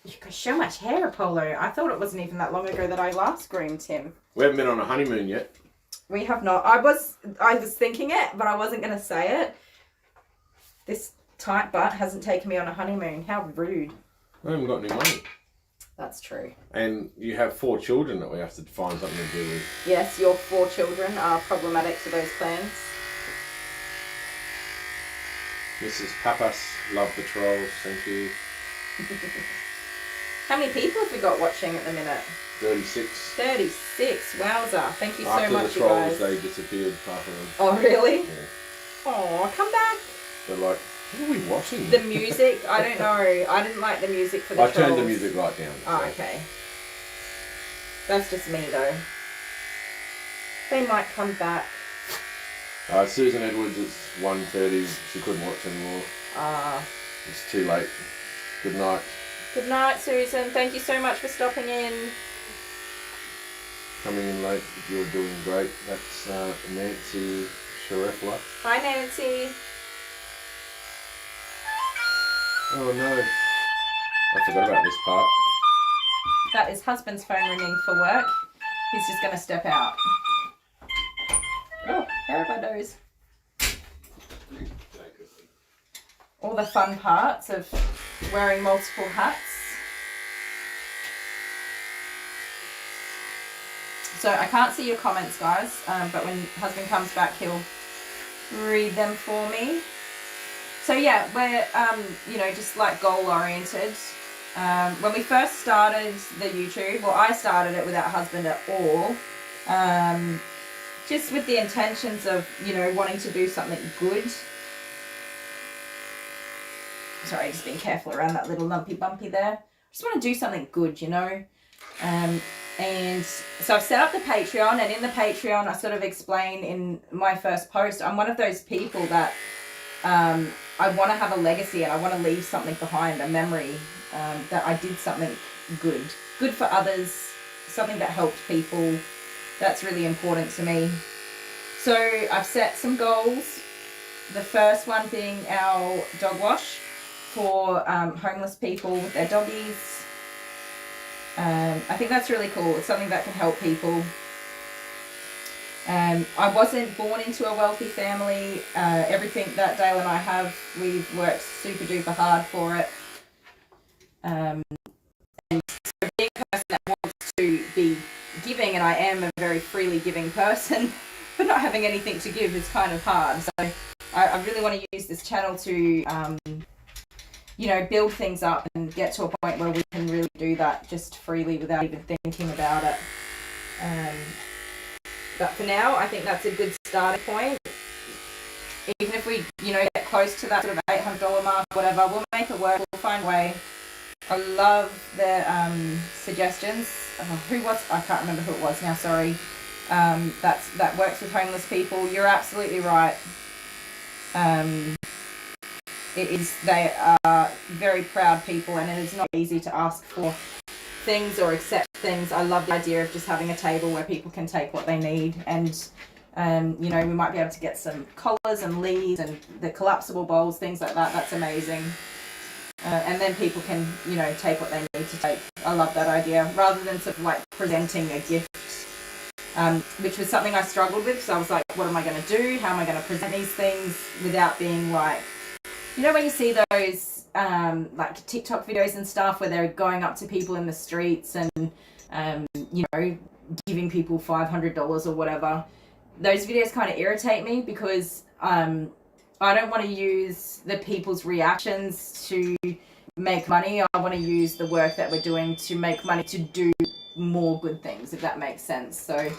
You've got so much hair, Apollo. I thought it wasn't even that long ago that I last groomed him. We haven't been on a honeymoon yet. We have not. I was thinking it, but I wasn't going to say it. This tight butt hasn't taken me on a honeymoon. How rude. I haven't got any money. That's true. And you have 4 children that we have to find something to do with. Yes, your 4 children are problematic to those plans. Mrs. Papas, love the trolls, thank you. How many people have we got watching at the minute? 36. 36. Wowza. Thank you so After much, the you trolls, guys. they disappeared, half of them. Oh, really? Yeah. Oh, come back. They're like, what are we watching? The music, I don't know. I didn't like the music for the I turned the trolls. music right down. Oh, so. okay. That's just me, though. They might come back. Susan Edwards, it's 1:30. She couldn't watch anymore. It's too late. Good night. Good night, Susan. Thank you so much for stopping in. Coming in late, you're doing great. That's Nancy Sharefla. Hi, Nancy. Oh no. I forgot about this part. That is husband's phone ringing for work. He's just going to step out. Oh, hair of my nose. All the fun parts of wearing multiple hats. So I can't see your comments, guys, but when husband comes back, he'll read them for me. So yeah, we're, you know, just like goal oriented. When we first started the YouTube, well, I started it without husband at all. Just with the intentions of, you know, wanting to do something good. Sorry, just being careful around that little lumpy bumpy there. Just want to do something good, you know. And so I've set up the Patreon, and in the Patreon I sort of explain in my first post, I'm one of those people that I want to have a legacy and I want to leave something behind, a memory that I did something good for others, something that helped people. That's really important to me. So I've set some goals. The first one being our dog wash for homeless people with their doggies. I think that's really cool. It's something that can help people. I wasn't born into a wealthy family. Everything that Dale and I have, we've worked super duper hard for it. And so being a person that wants to be giving, and I am a very freely giving person, but not having anything to give is kind of hard. So I really want to use this channel to, you know, build things up and get to a point where we can really do that just freely without even thinking about it. But for now, I think that's a good starting point. Even if we, you know, get close to that sort of $800 mark, whatever, we'll make it work. We'll find a way. I love the suggestions. I can't remember who it was now, sorry. That works with homeless people. You're absolutely right. They are very proud people, and it is not easy to ask for things or accept things. I love the idea of just having a table where people can take what they need, and you know, we might be able to get some collars and leads and the collapsible bowls, things like that. That's amazing. And then people can, you know, take what they need to take. I love that idea, rather than sort of like presenting a gift, which was something I struggled with. So I was like, what am I going to do? How am I going to present these things without being like, you know, when you see those like TikTok videos and stuff where they're going up to people in the streets and, you know, giving people $500 or whatever. Those videos kind of irritate me because I don't want to use the people's reactions to make money. I want to use the work that we're doing to make money to do more good things, if that makes sense. So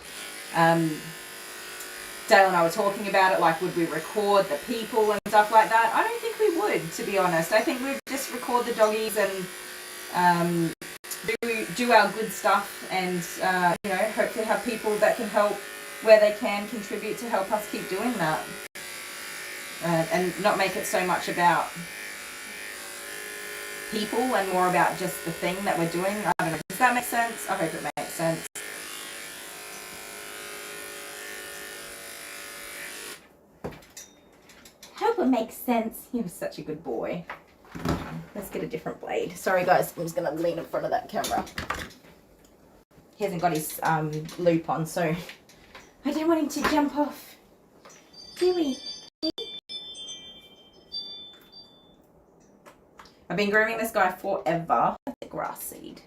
Dale and I were talking about it, like, would we record the people and stuff like that? I don't think we would, to be honest. I think we'd just record the doggies and do our good stuff, and you know, hopefully have people that can help where they can contribute to help us keep doing that, and not make it so much about people and more about just the thing that we're doing. I don't know. Does that make sense? I hope it makes sense. Hope it makes sense. You're such a good boy. Let's get a different blade. Sorry guys, I'm just going to lean in front of that camera. He hasn't got his loop on, so I don't want him to jump off. Do we? I've been grooming this guy forever. That's a grass seed.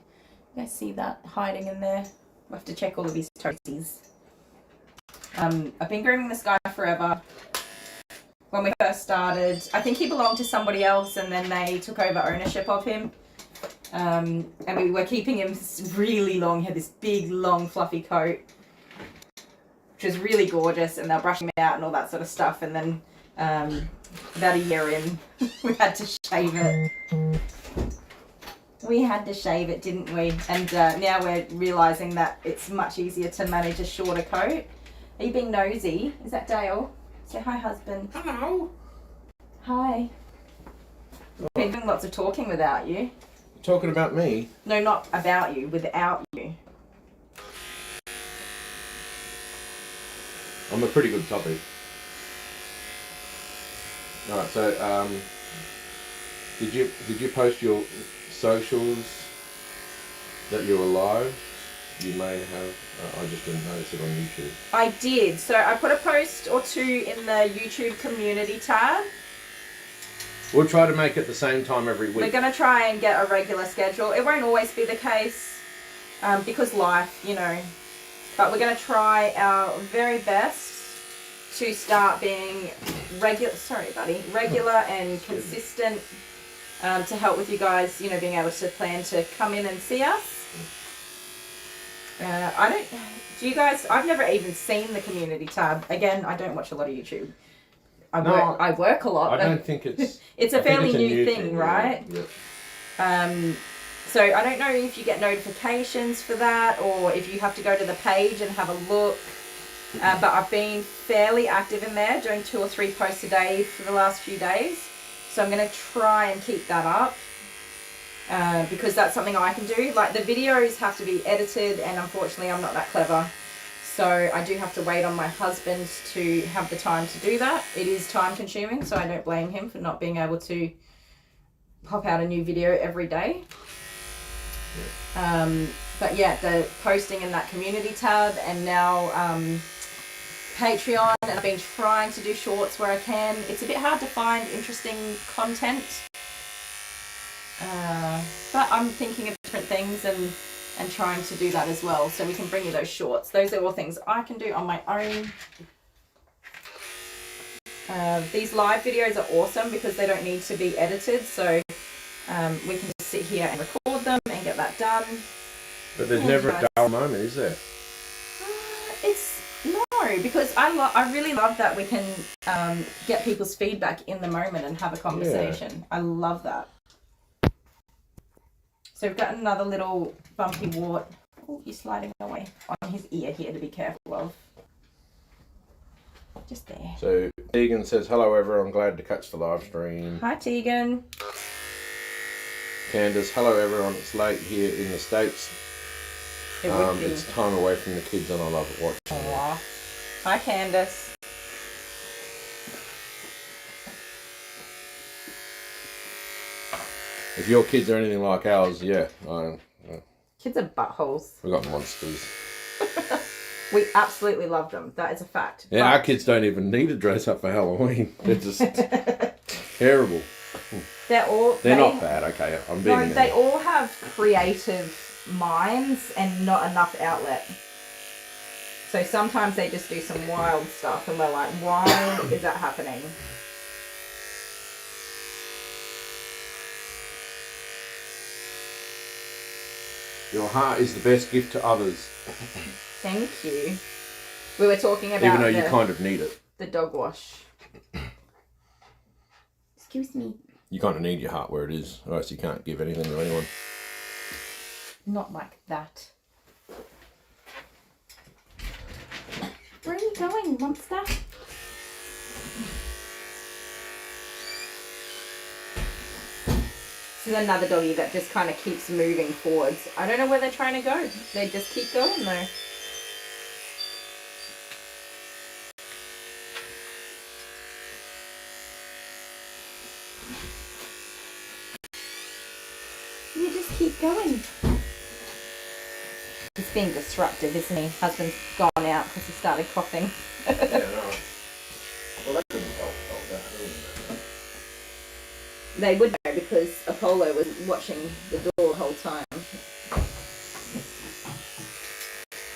You guys see that hiding in there? We'll have to check all of his toesies. I've been grooming this guy forever. When we first started, I think he belonged to somebody else, and then they took over ownership of him. And we were keeping him really long. He had this big, long, fluffy coat, which was really gorgeous, and they were brushing him out and all that sort of stuff. And then about a year in, we had to shave it. We had to shave it, didn't we? And now we're realising that it's much easier to manage a shorter coat. Are you being nosy? Is that Dale? Say hi, husband. Hello. Hi. I've been doing lots of talking without you. Talking about me? No, not about you, without you. I'm a pretty good topic. Alright, so did you post your socials that you're alive? You may have. I just didn't notice it on YouTube. I did. So I put a post or two in the YouTube community tab. We'll try to make it the same time every week. We're going to try and get a regular schedule. It won't always be the case because life, you know. But we're going to try our very best to start being regular and consistent to help with you guys, you know, being able to plan to come in and see us. I've never even seen the community tab. Again, I don't watch a lot of YouTube. I work a lot. I don't think it's... It's a fairly new thing, yeah. right? Yeah. So I don't know if you get notifications for that or if you have to go to the page and have a look. But I've been fairly active in there, doing 2 or 3 posts a day for the last few days. So I'm going to try and keep that up. because that's something I can do. Like the videos have to be edited, and unfortunately I'm not that clever. So I do have to wait on my husband to have the time to do that. It is time consuming, so I don't blame him for not being able to pop out a new video every day. But yeah, the posting in that community tab, and now Patreon, and I've been trying to do shorts where I can. It's a bit hard to find interesting content, but I'm thinking of different things and trying to do that as well, so we can bring you those shorts. Those are all things I can do on my own. These live videos are awesome because they don't need to be edited, so we can just sit here and record them and get that done. But there's never a dull moment, is there? It's no, because I really love that we can get people's feedback in the moment and have a conversation. Yeah. I love that. So we've got another little bumpy wart. Oh, he's sliding away on his ear here to be careful of. Just there. So Tegan says, hello everyone, glad to catch the live stream. Hi Tegan. Candace, hello everyone, it's late here in the States. It's time away from the kids and I love it watching. Aww. Hi Candace. If your kids are anything like ours, yeah. Kids are buttholes. We've got monsters. We absolutely love them. That is a fact. Yeah, our kids don't even need to dress up for Halloween. They're just terrible. They're not bad, okay. I'm being no, they all have creative minds and not enough outlet. So sometimes they just do some wild stuff and we're like, why is that happening? Your heart is the best gift to others. Thank you. We were talking about even though you kind of need it. The dog wash. Excuse me. You kind of need your heart where it is, or else you can't give anything to anyone. Not like that. Where are you going, monster? This is another doggy that just kind of keeps moving forwards. I don't know where they're trying to go. They just keep going though. You just keep going. He's being disruptive, isn't he? Husband's gone out because he started coughing. Yeah, no. Well, that couldn't help that. They would know because Apollo was watching the door the whole time.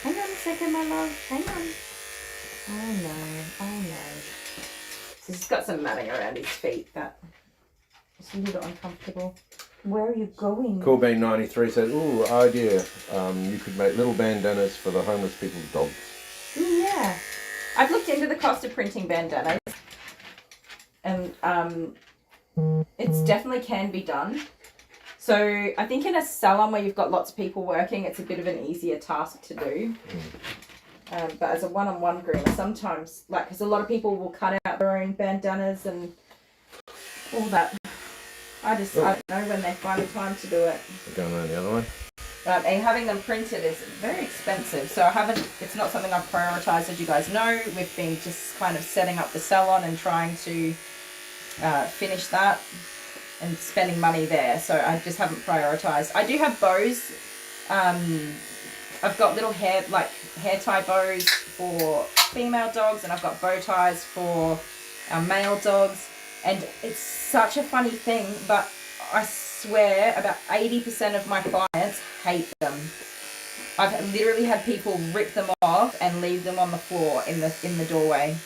Hang on a second, my love. Hang on. Oh no. Oh no. So he's got some matting around his feet that is a little uncomfortable. Where are you going? Coolbean93 says, ooh, idea. You could make little bandanas for the homeless people's dogs. Yeah. I've looked into the cost of printing bandanas. And it's definitely can be done. So I think in a salon where you've got lots of people working, it's a bit of an easier task to do. But as a one-on-one groomer, sometimes, like, because a lot of people will cut out their own bandanas and all that. I don't know when they find the time to do it. We're going around the other way. And having them printed is very expensive. So it's not something I've prioritised, as you guys know. We've been just kind of setting up the salon and trying to finish that and spending money there. So I just haven't prioritised. I do have bows. I've got little hair tie bows for female dogs, and I've got bow ties for our male dogs. And it's such a funny thing, but I swear about 80% of my clients hate them. I've literally had people rip them off and leave them on the floor in the doorway.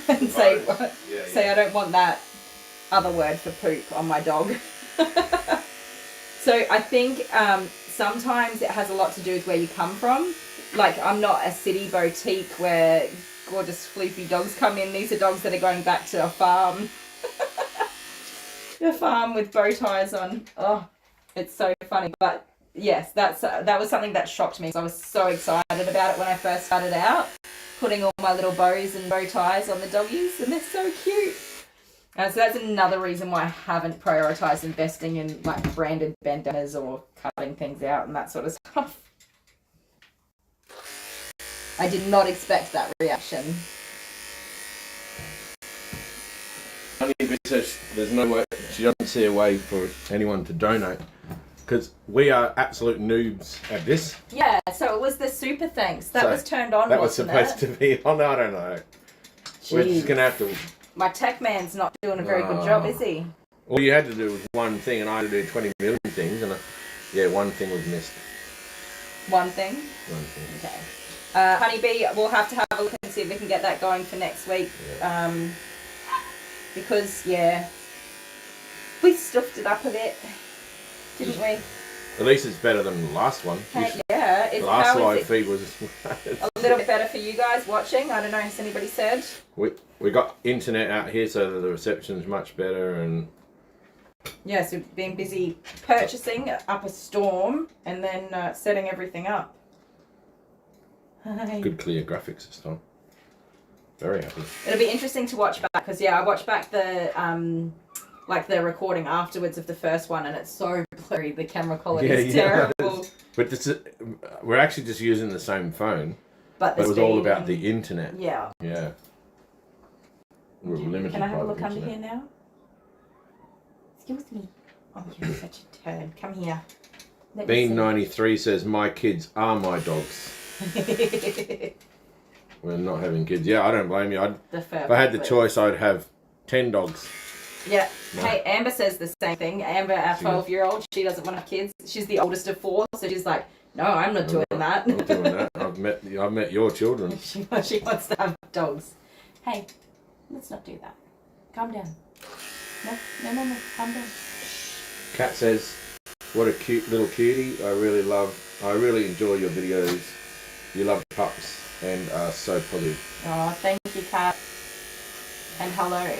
And say I don't want that other word for poop on my dog. So I think sometimes it has a lot to do with where you come from. Like, I'm not a city boutique where gorgeous floofy dogs come in. These are dogs that are going back to a farm. A farm with bow ties on. Oh, it's so funny. But yes, that was something that shocked me. I was so excited about it when I first started out, putting all my little bows and bow ties on the doggies, and they're so cute. So that's another reason why I haven't prioritized investing in like branded bandanas or cutting things out and that sort of stuff. I did not expect that reaction. There's no way, she doesn't see a way for anyone to donate because we are absolute noobs at this. Yeah, so it was the super thanks that was turned on. That was supposed to be on. I don't know. Jeez. We're just gonna have to. My tech man's not doing a very good job, is he? All you had to do was one thing, and I had to do 20 million things, and one thing was missed. One thing. One thing. Okay. Honeybee, we'll have to have a look and see if we can get that going for next week. Yeah. Because, we stuffed it up a bit, didn't we? At least it's better than the last one. Yeah. The last live feed was a little bit better for you guys watching. I don't know, has anybody said? We got internet out here, so that the reception's much better, and yes, we've been busy purchasing up a storm and then setting everything up. Good clear graphics this time. Very happy. It'll be interesting to watch back because I watched back the the recording afterwards of the first one, and it's so blurry. The camera quality is terrible. But we're actually just using the same phone. But it was all about the internet. Yeah. Yeah. We're limited. Can I have a look under here now? Excuse me. Oh, you're such a turd. Come here. Bean93 says, my kids are my dogs. We're not having kids. Yeah, I don't blame you. If I had the choice, I'd have 10 dogs. Yeah. No. Hey, Amber says the same thing. Amber, our 12-year-old, she doesn't want to have kids. She's the oldest of 4, so she's like, no, I'm not doing that. I'm not doing that. I've met your children. She wants to have dogs. Hey, let's not do that. Calm down. No. Calm down. Kat says, what a cute little cutie. I really enjoy your videos. You love pups and are so positive. Oh, thank you, Kat. And hello.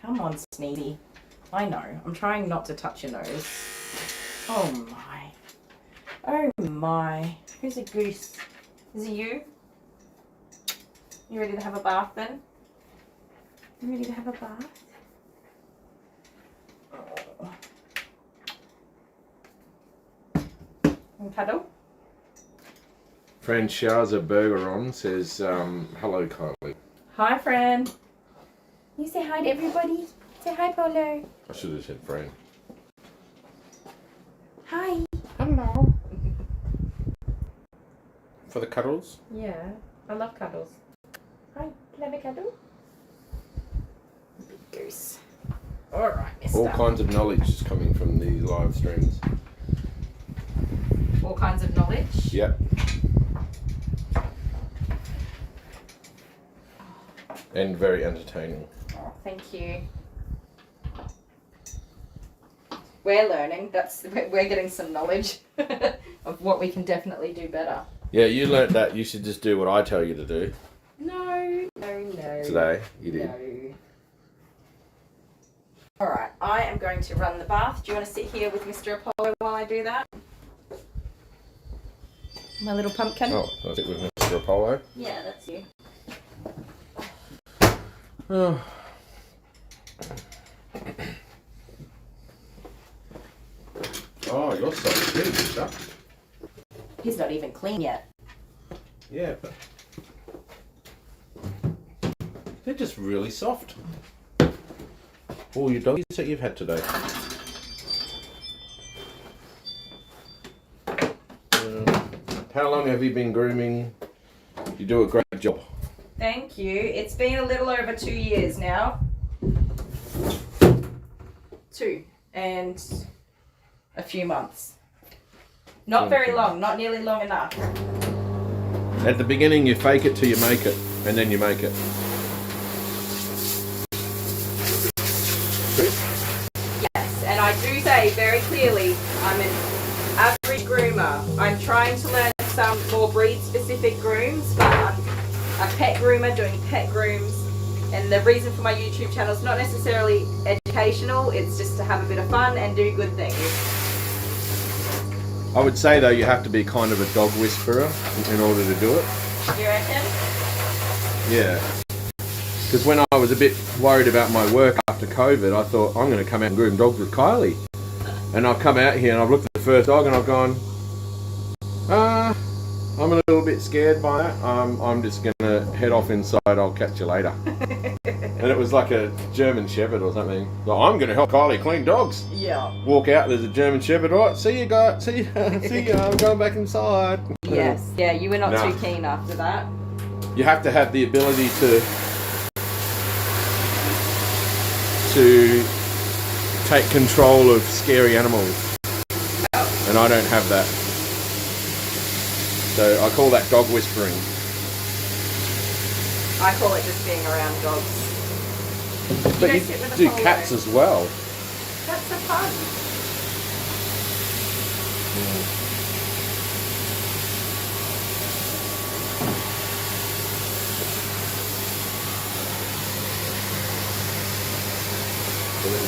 Come on, Sneedy. I know. I'm trying not to touch your nose. Oh my. Who's a goose? Is it you? You ready to have a bath then? You ready to have a bath? Oh. And cuddle? Friend Shaza Burgeron says, hello, Kylie. Hi, friend. You say hi to everybody. Say hi, Polo. I should have said friend. Hi. Hello. For the cuddles? Yeah, I love cuddles. Hi, can I have a cuddle? Big goose. Alright, mister. All kinds of knowledge is coming from these live streams. All kinds of knowledge? Yep. And very entertaining. Oh, thank you. We're learning. We're getting some knowledge of what we can definitely do better. Yeah, you learnt that you should just do what I tell you to do. No. Today, you did. No. Alright, I am going to run the bath. Do you want to sit here with Mr. Apollo while I do that? My little pumpkin? Oh, I'll sit with Mr. Apollo. Yeah, that's you. Oh. Oh, you're so good, stuff. He's not even clean yet. Yeah, but they're just really soft. All your doggies that you've had today. How long have you been grooming? You do a great job. Thank you. It's been a little over 2 years now. 2 and a few months. Not very long, not nearly long enough. At the beginning you fake it till you make it, and then you make it. Yes, and I do say very clearly, I'm an average groomer. I'm trying to learn some more breed-specific grooms, but I'm a pet groomer doing pet grooms. And the reason for my YouTube channel is not necessarily educational, it's just to have a bit of fun and do good things. I would say though you have to be kind of a dog whisperer in order to do it. You reckon? Yeah. Because when I was a bit worried about my work after COVID, I thought, I'm going to come out and groom dogs with Kylie. And I've come out here and I've looked at the first dog and I've gone, I'm a little bit scared by that. I'm just going to head off inside. I'll catch you later. And it was like a German Shepherd or something. Like, I'm going to help Kylie clean dogs. Yeah. Walk out, there's a German Shepherd. All right, see you guys. See you. I'm going back inside. Yes. Yeah, you were not too keen after that. You have to have the ability to take control of scary animals. And I don't have that. So I call that dog whispering. I call it just being around dogs. But you do cats as well. Cats are fun.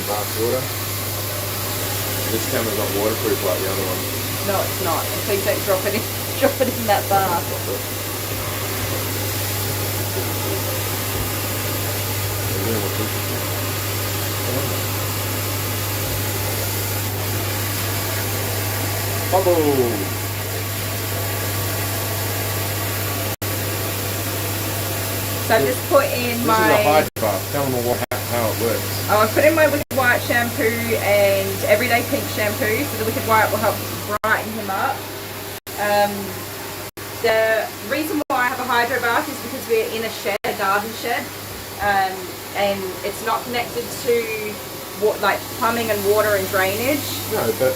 Bath water. This camera's not waterproof like the other one. No, it's not. And please don't drop it in that bath. Bubble. So I just put in This my... is a Hydrobath. Tell them how it works. I put in my Wicked White shampoo and Everyday Pink shampoo, so the Wicked White will help brighten him up. The reason why I have a Hydrobath is because we're in a shed, a garden shed, and it's not connected to like plumbing and water and drainage. No, but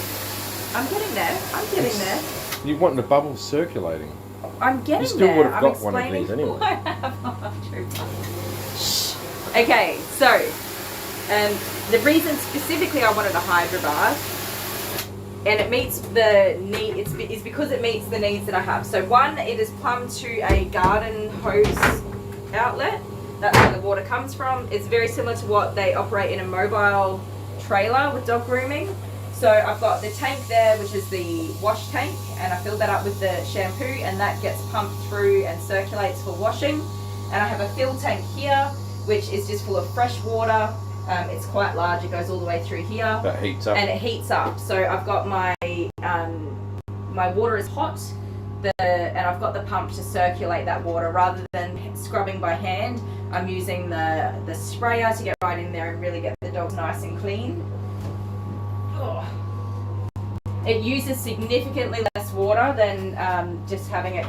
I'm getting there. I'm getting there. You want the bubbles circulating. I'm getting there. You still would have I'm got one of these anyway. why I have a Hydrobath. Okay, so the reason specifically I wanted a Hydrobath, and it meets the need, is because it meets the needs that I have. So one, it is plumbed to a garden hose outlet. That's where the water comes from. It's very similar to what they operate in a mobile trailer with dog grooming. So I've got the tank there, which is the wash tank, and I fill that up with the shampoo, and that gets pumped through and circulates for washing. And I have a fill tank here, which is just full of fresh water. It's quite large, it goes all the way through here. That heats up. And it heats up. So I've got my water is hot, and I've got the pump to circulate that water. Rather than scrubbing by hand, I'm using the sprayer to get right in there and really get the dogs nice and clean. Oh. It uses significantly less water than just having it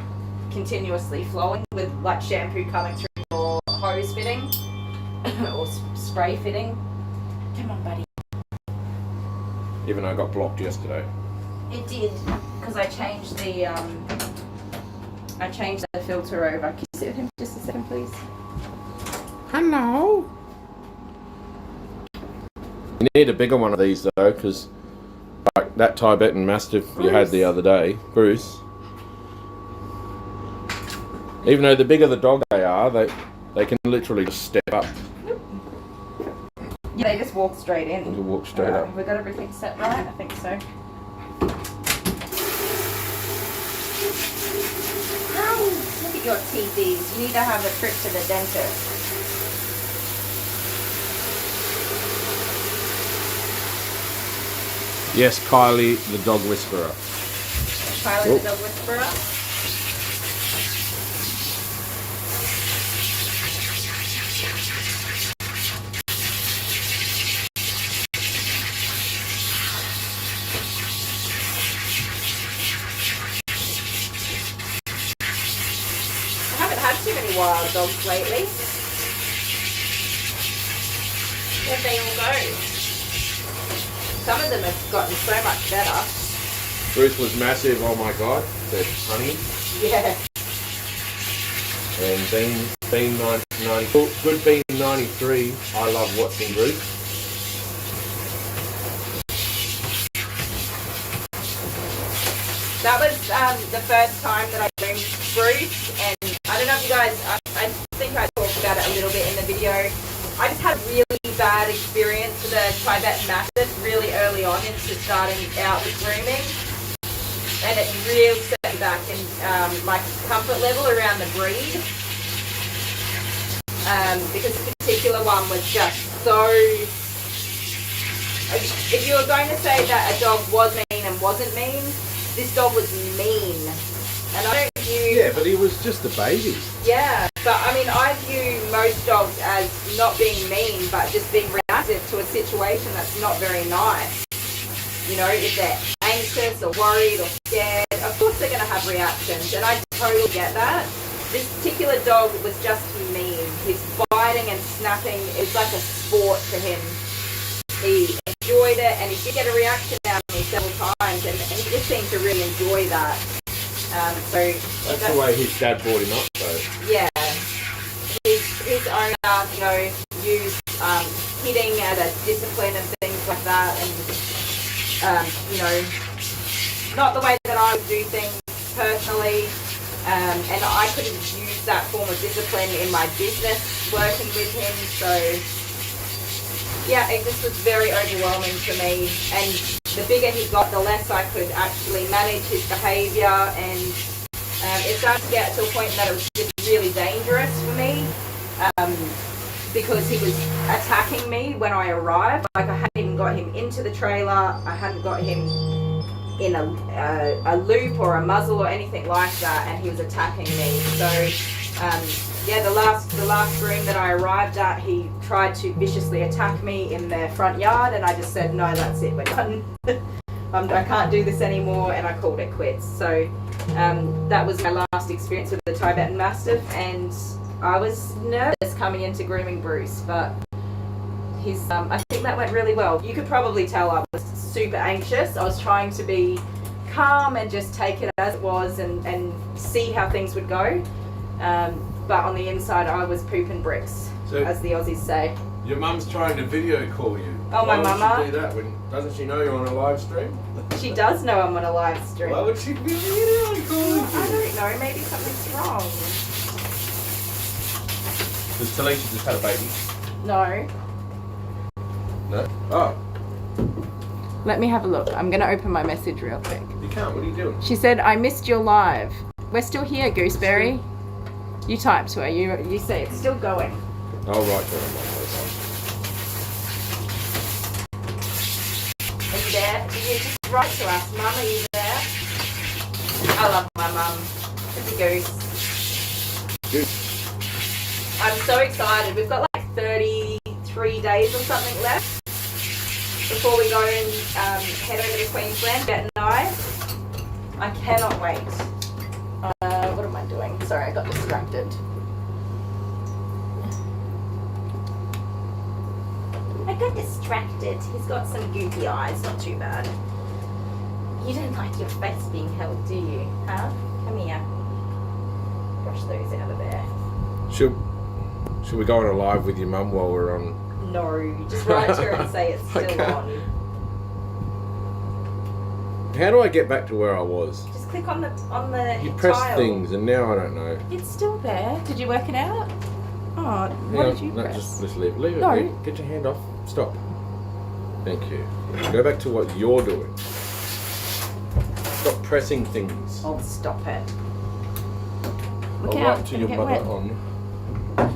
continuously flowing with like shampoo coming through your hose fitting or spray fitting. Come on, buddy. Even though I got blocked yesterday. It did, because I changed the filter over. Can you sit with him just a second, please? Hello. You need a bigger one of these though, because like that Tibetan Mastiff you had the other day, Bruce. Even though the bigger the dog they are, they can literally just step up. Yeah, they just walk straight in. They walk straight up. Have we got everything set right? I think so. Ow, look at your teethies. You need to have a trip to the dentist. Yes, Kylie the dog whisperer. Kylie the dog whisperer. I haven't had too many wild dogs lately. Where'd they all go? Some of them have gotten so much better. Bruce was massive, oh my god, said honey. Yeah. And Bean 90, good Bean 93, I love watching Bruce. That was the first time that I groomed Bruce, and I don't know if you guys, I think I talked about it a little bit in the video. I just had a really bad experience with a Tibetan Mastiff really early on into starting out with grooming, and it really set me back in my comfort level around the breed. because the particular one was just so... If you were going to say that a dog was mean and wasn't mean, this dog was mean. And I don't view... Yeah, but he was just a baby. Yeah, but I mean, I view most dogs as not being mean, but just being reactive to a situation that's not very nice. You know, if they're anxious or worried or scared, of course they're going to have reactions, and I totally get that. This particular dog was just mean. His biting and snapping is like a sport for him. He enjoyed it, and he did get a reaction out of me several times, and he just seemed to really enjoy that. So that's the way his dad brought him up, though. Yeah. His owner, you know, used hitting as a discipline and things like that, and you know, not the way that I would do things personally, and I couldn't use that form of discipline in my business working with him, so yeah, it just was very overwhelming for me, and the bigger he got, the less I could actually manage his behaviour, and it started to get to a point that it was just really dangerous for me, because he was attacking me when I arrived. Like, I hadn't even got him into the trailer, I hadn't got him in a loop or a muzzle or anything like that, and he was attacking me. So yeah, the last groom that I arrived at, he tried to viciously attack me in the front yard, and I just said, no, that's it, we're done. I can't do this anymore, and I called it quits. So that was my last experience with the Tibetan Mastiff, and I was nervous coming into grooming Bruce, but I think that went really well. You could probably tell I was super anxious. I was trying to be calm and just take it as it was and see how things would go. But on the inside, I was pooping bricks, so, as the Aussies say. Your mum's trying to video call you. Oh, my mama? Why would she do that? Doesn't she know you're on a live stream? She does know I'm on a live stream. Why would she be video calling you? I don't know. Maybe something's wrong. Does Talisha just had a baby? No. No? Oh. Let me have a look. I'm going to open my message real quick. You can't. What are you doing? She said, I missed your live. We're still here, Gooseberry. You typed to her. You say it's still going. I'll write to her. Are you there? Did you just write to us? Mum, are you there? I love my mum. It's a goose. Goose. I'm so excited. We've got like 33 days or something left before we go and head over to Queensland, Bet and I cannot wait. What am I doing? Sorry, I got distracted. I got distracted. He's got some goopy eyes, not too bad. You don't like your face being held, do you? Huh? Come here. Brush those out of there. Should we go on a live with your mum while we're on? No, just write to her and say it's still on. How do I get back to where I was? Just click on the You pressed tile. things and now I don't know. It's still there. Did you work it out? Oh, what did you press? Just leave it. No. Get your hand off. Stop. Thank you. Go back to what you're doing. Stop pressing things. Oh, stop it. Look I'll out. write to your Get mother wet. on.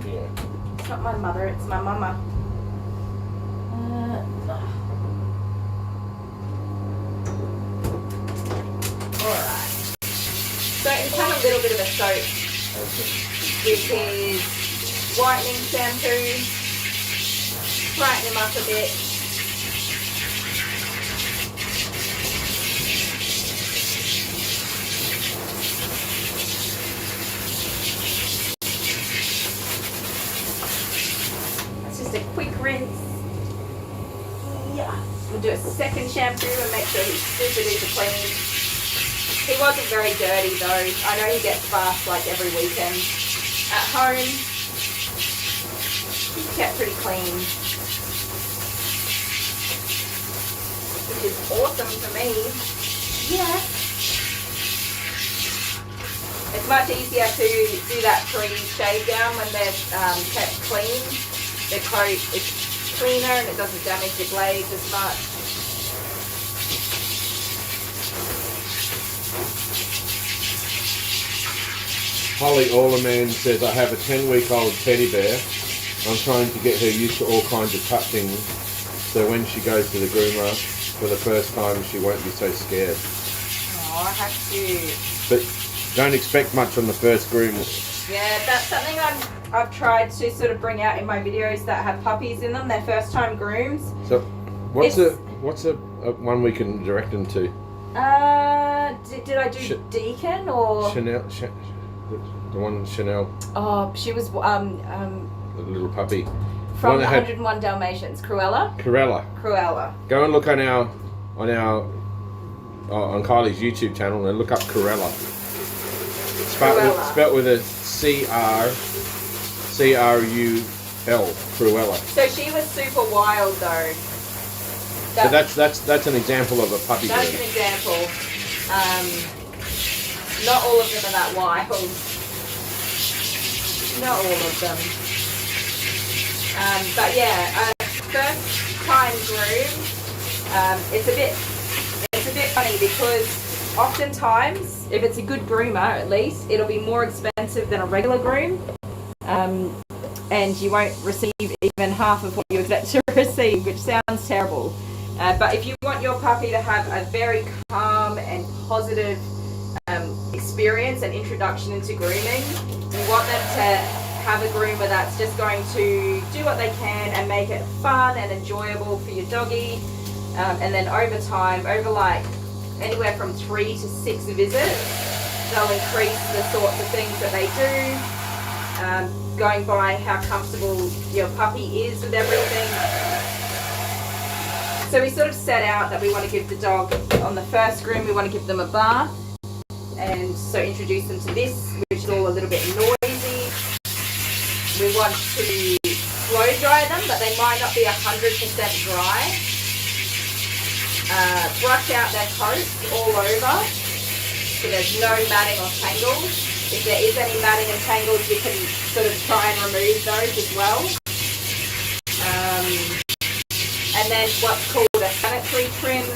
Yeah. It's not my mother, it's my mama. Alright. So it's had a little bit of a soak with his whitening shampoo. Brighten him up a bit. Just a quick rinse. Yeah. We'll do a second shampoo and make sure he's super duper clean. He wasn't very dirty though. I know he gets baths like every weekend. At home, he's kept pretty clean. Which is awesome for me. Yeah. It's much easier to do that pre-shave down when they're kept clean. The coat is cleaner and it doesn't damage your blades as much. Holly Orleman says, I have a 10-week-old teddy bear I'm trying to get her used to all kinds of cut things, so when she goes to the groomer for the first time, she won't be so scared. Oh, how cute. But don't expect much on the first groom. Yeah, that's something I've tried to sort of bring out in my videos that have puppies in them. They're first time grooms. So, what's a one we can direct them to? Did I do Deacon or Chanel? The one Chanel. Oh, she was The little puppy. from the 101 Dalmatians. Cruella. Cruella. Go and look on Kylie's YouTube channel and look up Cruella. Spelled with a C-R-U-L. Cruella. So she was super wild though. So that's an example of a puppy. That's groom. an example. Not all of them are that wild. Not all of them. But yeah, first time groom. It's a bit funny because oftentimes, if it's a good groomer, at least it'll be more expensive than a regular groom, and you won't receive even half of what you expect to receive, which sounds terrible. But if you want your puppy to have a very calm and positive experience and introduction into grooming, you want them to have a groomer that's just going to do what they can and make it fun and enjoyable for your doggy. And then over time, over like anywhere from 3 to 6 visits, they'll increase the sorts of things that they do, going by how comfortable your puppy is with everything. So we sort of set out that we want to give the dog, on the first groom, we want to give them a bath, and so introduce them to this, which is all a little bit noisy. We want to blow dry them, but they might not be 100% dry. Brush out their coat all over, so there's no matting or tangles. If there is any matting and tangles, you can sort of try and remove those as well. And then what's called a sanitary trim,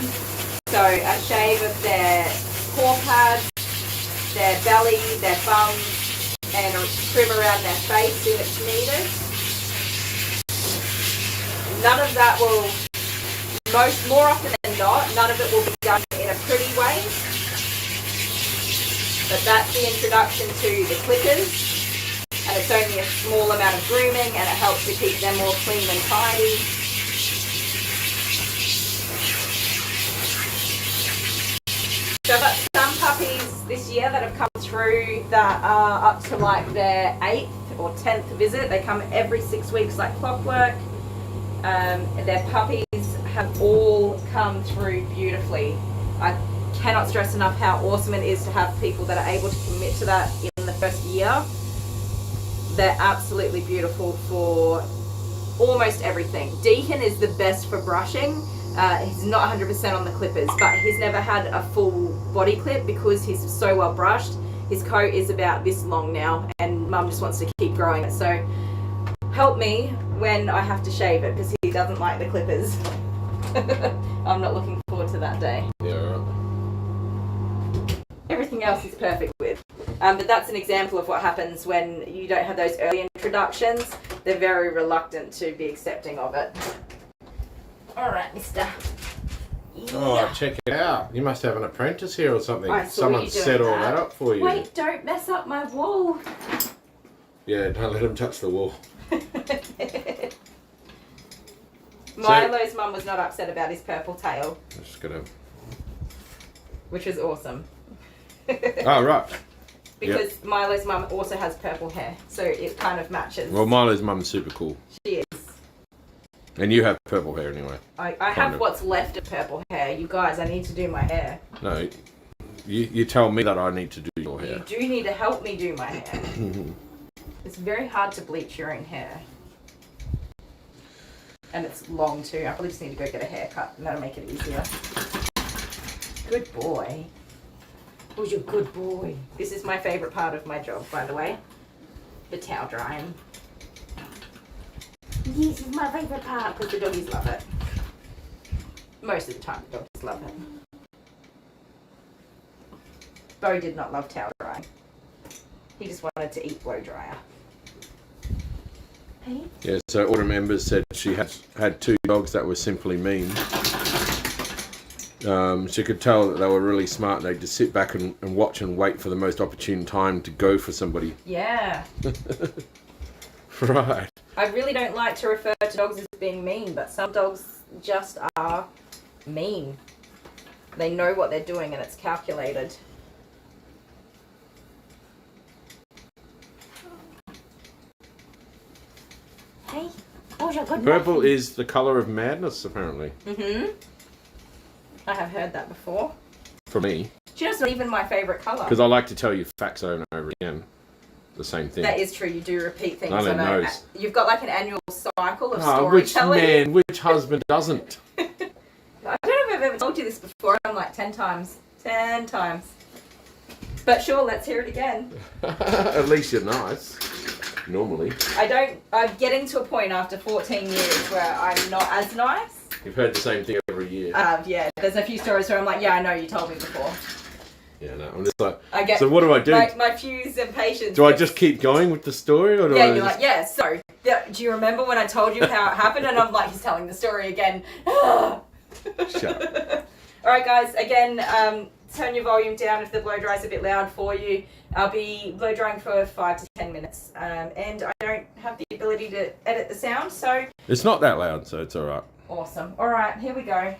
so a shave of their paw pads, their belly, their bum, and a trim around their face if it's needed. None of that will, more often than not, none of it will be done in a pretty way. But that's the introduction to the clippers, and it's only a small amount of grooming, and it helps to keep them more clean and tidy. So I've got some puppies this year that have come through that are up to like their 8th or 10th visit. They come every 6 weeks like clockwork. Their puppies have all come through beautifully. I cannot stress enough how awesome it is to have people that are able to commit to that in the first year. They're absolutely beautiful for almost everything. Deacon is the best for brushing. He's not 100% on the clippers, but he's never had a full body clip because he's so well brushed. His coat is about this long now, and Mum just wants to keep growing it. So help me when I have to shave it because he doesn't like the clippers. I'm not looking forward to that day. Yeah. Everything else is perfect with. But that's an example of what happens when you don't have those early introductions. They're very reluctant to be accepting of it. All right, mister. Yeah. Oh, check it out. You must have an apprentice here or something. I saw Someone you doing set all that. that up for you. Wait, don't mess up my wall. Yeah, don't let him touch the wall. Milo's mum was not upset about his purple tail, I'm just gonna. which was awesome. Oh, right. Because Milo's mum also has purple hair, so it kind of matches. Well, Milo's mum's super cool. She is. And you have purple hair anyway. I have what's left of purple hair. You guys, I need to do my hair. No, you tell me that I need to do your hair. You do need to help me do my hair. It's very hard to bleach your own hair. And it's long too. I probably just need to go get a haircut and that'll make it easier. Good boy. Who's your good boy? This is my favourite part of my job, by the way. The towel drying. This is my favourite part because the doggies love it. Most of the time the doggies love it. Bo did not love towel drying. He just wanted to eat blow dryer. Pete? Yeah, so order members said she had 2 dogs that were simply mean. She could tell that they were really smart. They'd just sit back and watch and wait for the most opportune time to go for somebody. Yeah. Right. I really don't like to refer to dogs as being mean, but some dogs just are mean. They know what they're doing and it's calculated. Hey. Oh, you've got Purple nothing. is the colour of madness, apparently. Mm-hmm. I have heard that before. For me. Do you know, it's not even my favourite colour. Because I like to tell you facts over and over again. The same thing. That is true, you do repeat things. Alan knows. You've got like an annual cycle of Which storytelling. man, which husband doesn't? I don't know if I've ever told you this before. I'm like 10 times. 10 times. But sure, let's hear it again. At least you're nice. Normally. I'm getting to a point after 14 years where I'm not as nice. You've heard the same thing every year. Yeah, there's a few stories where I'm like, yeah, I know, you told me before. Yeah, no, I'm just like, I get so what do I do? My fuse and patience. Do I just keep going with the story? Or do Yeah, I you're just... like, yeah, so, do you remember when I told you how it happened? And I'm like, he's telling the story again. Shut up. Alright guys, again, turn your volume down if the blow dry is a bit loud for you. I'll be blow drying for 5 to 10 minutes. And I don't have the ability to edit the sound, so... It's not that loud, so it's alright. Awesome. Alright, here we go.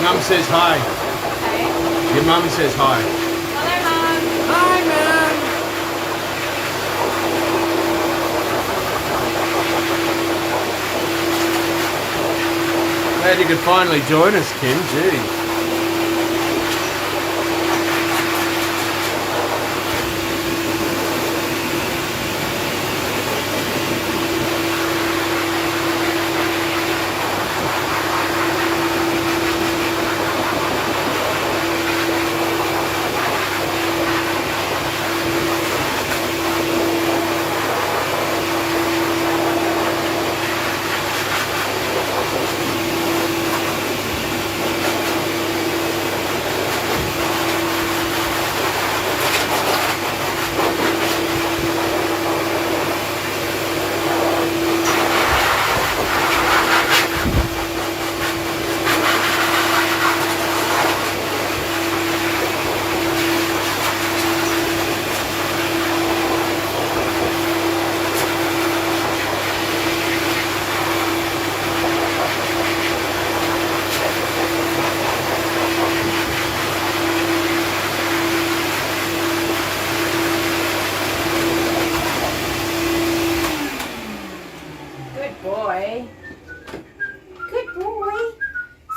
mum says hi. Okay. Your mum says hi. Hello, Mum. Hi, Mum. Glad you could finally join us, Kim. Gee.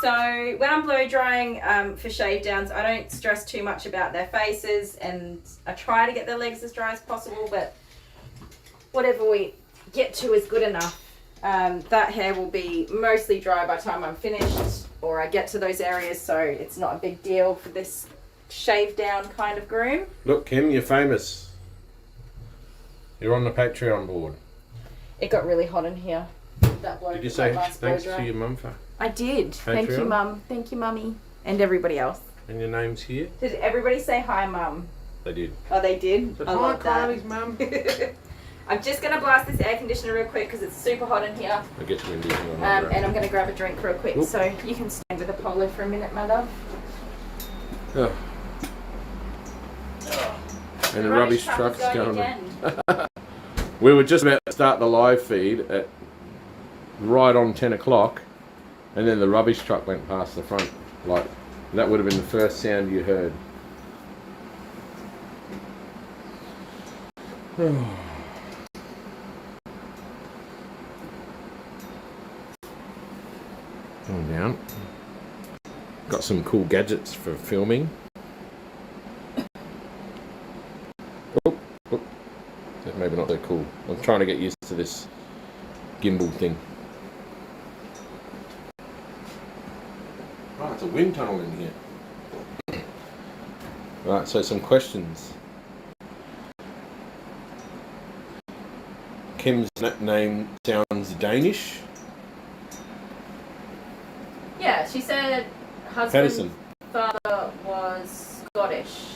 So when I'm blow drying for shave downs, I don't stress too much about their faces, and I try to get their legs as dry as possible, but whatever we get to is good enough. That hair will be mostly dry by the time I'm finished or I get to those areas, so it's not a big deal for this shave down kind of groom. Look, Kim, you're famous. You're on the Patreon board. It got really hot in here. That blow, Did you say last thanks blow dry. to your mum for? I did. Thank you, Patreon? Mum. Thank you, Mummy. And everybody else. And your name's here? Did everybody say hi, Mum? They did. Oh, they did? But I hi, love that. Kylie's mum. I'm just going to blast this air conditioner real quick because it's super hot in here. I'll get you in here. And I'm going to grab a drink real quick. Oop. So you can stand with Apollo for a minute, my love. Oh. And the rubbish truck's going. again. We were just about to start the live feed at right on 10 o'clock, and then the rubbish truck went past the front. Like, that would have been the first sound you heard. Going down. Got some cool gadgets for filming. Maybe not that cool. I'm trying to get used to this gimbal thing. Oh, it's a wind tunnel in here. Right, so some questions. Kim's name sounds Danish. Yeah, she said husband's Pedersen. father was Scottish.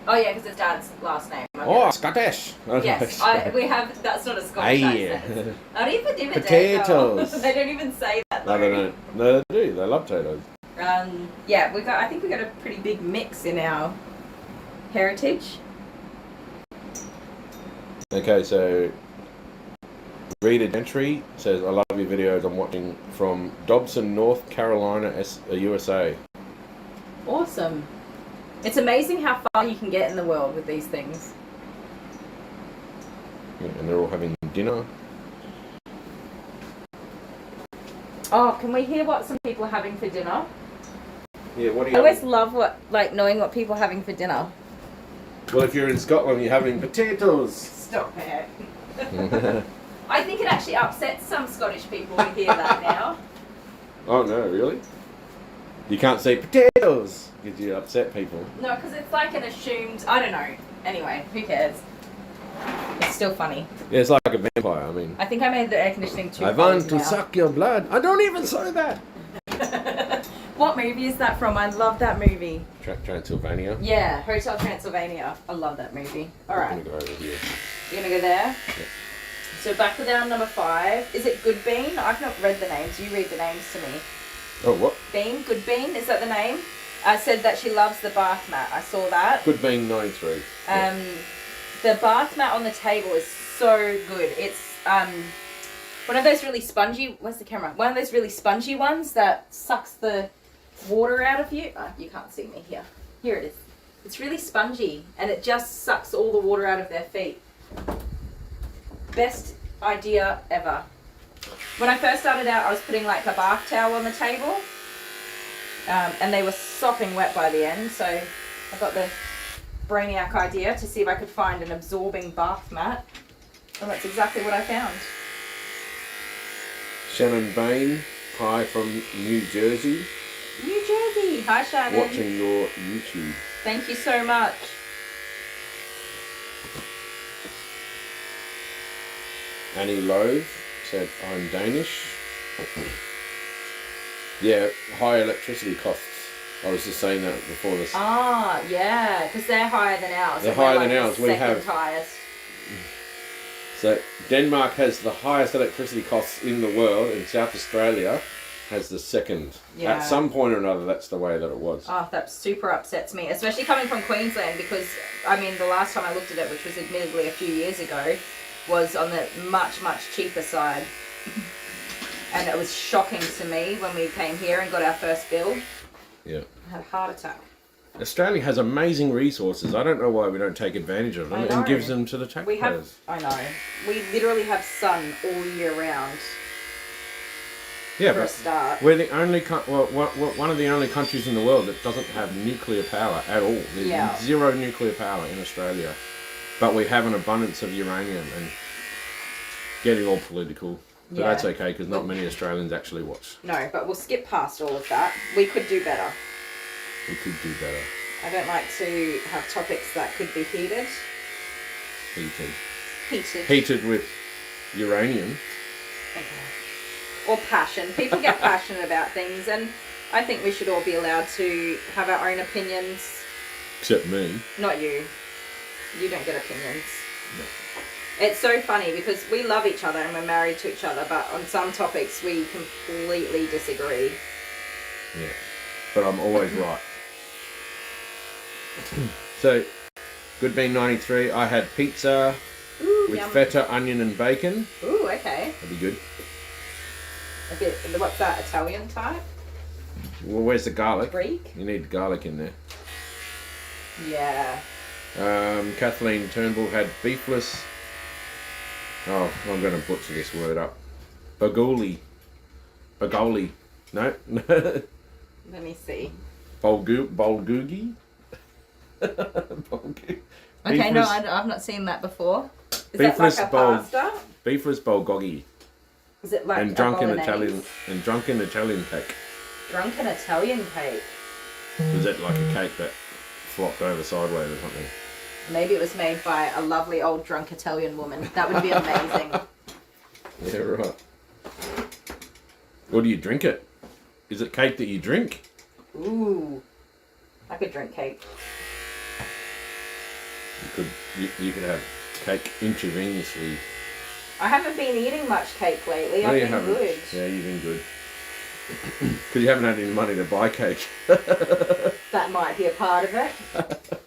Oh yeah, because his dad's last name. Oh, Scottish. Yes, we have. That's not a Scottish accent. Not even dividend. Potatoes. They don't even say that. No, Though. they don't. No, they do. They love potatoes. Yeah, we got. I think we got a pretty big mix in our heritage. Okay, so Rita Gentry says, "I love your videos. I'm watching from Dobson, North Carolina, USA." Awesome. It's amazing how far you can get in the world with these things. Yeah, and they're all having dinner. Oh, can we hear what some people are having for dinner? Yeah, what do I you? always love knowing what people are having for dinner. Well, if you're in Scotland, you're having potatoes. Stop it. I think it actually upsets some Scottish people to hear that now. Oh no, really? You can't say potatoes because you upset people. No, because it's like an assumed. I don't know. Anyway, who cares? It's still funny. Yeah, it's like a vampire. I mean, I think I made the air conditioning too. I want cold to now. suck your blood. I don't even say that. What movie is that from? I love that movie. Transylvania. Yeah, Hotel Transylvania. I love that movie. All right, I'm gonna go over here. you're gonna go there. Yeah. So back to down number 5. Is it Good Bean? I've not read the names. You read the names to me. Oh, what? Bean, Good Bean. Is that the name? I said that she loves the bath mat. I saw that. Good being 93. The bath mat on the table is so good. It's one of those really spongy. Where's the camera? One of those really spongy ones that sucks the water out of you. Oh, you can't see me here. Here it is. It's really spongy and it just sucks all the water out of their feet. Best idea ever. When I first started out, I was putting like a bath towel on the table and they were sopping wet by the end. So I got the brainiac idea to see if I could find an absorbing bath mat. And that's exactly what I found. Shannon Bain, hi from New Jersey. New Jersey. Hi, Shannon. Watching your YouTube. Thank you so much. Annie Lowe said, I'm Danish. Yeah, high electricity costs. I was just saying that before this. Ah, yeah, because they're higher than ours. They're and we're higher like than the ours. We second have. highest. So Denmark has the highest electricity costs in the world, and South Australia has the second. Yeah. At some point or another, that's the way that it was. Oh, that super upsets me, especially coming from Queensland because, I mean, the last time I looked at it, which was admittedly a few years ago, was on the much, much cheaper side. And it was shocking to me when we came here and got our first bill. Yeah. I had a heart attack. Australia has amazing resources. I don't know why we don't take advantage of them I know. and gives them to the taxpayers. I know. We literally have sun all year round. Yeah, For a but start. we're the only one of the only countries in the world that doesn't have nuclear power at all. There's Yeah. zero nuclear power in Australia, but we have an abundance of uranium and getting all political. But Yeah. that's okay because not many Australians actually watch. No, but we'll skip past all of that. We could do better. We could do better. I don't like to have topics that could be heated. Heated. Heated. Heated with uranium. Okay. Or passion. People get passionate about things, and I think we should all be allowed to have our own opinions. Except me. Not you. You don't get opinions. No. It's so funny because we love each other and we're married to each other, but on some topics we completely disagree. Yeah. But I'm always right. So, Good Bean 93, I had pizza with yum. feta, onion and bacon. Ooh, okay. That'd be good. A bit, what's that, Italian type? Well, where's the garlic? Greek? You need garlic in there. Yeah. Kathleen Turnbull had beefless. Oh, I'm going to butcher this word up. Bagoli. No? Let me see. Bulgogi? Okay, no, I've not seen that before. Is Beefless that like a pasta? Beefless bulgogi. Is it like And a drunken bolognese? Italian cake. Drunken Italian cake. Was it like a cake that flopped over sideways or something? Maybe it was made by a lovely old drunk Italian woman. That would be amazing. Yeah, right. Or do you drink it? Is it cake that you drink? Ooh. I could drink cake. You could have cake intravenously. I haven't been eating much cake lately. No, I've you been haven't. good. Yeah, you've been good. Because you haven't had any money to buy cake. That might be a part of it.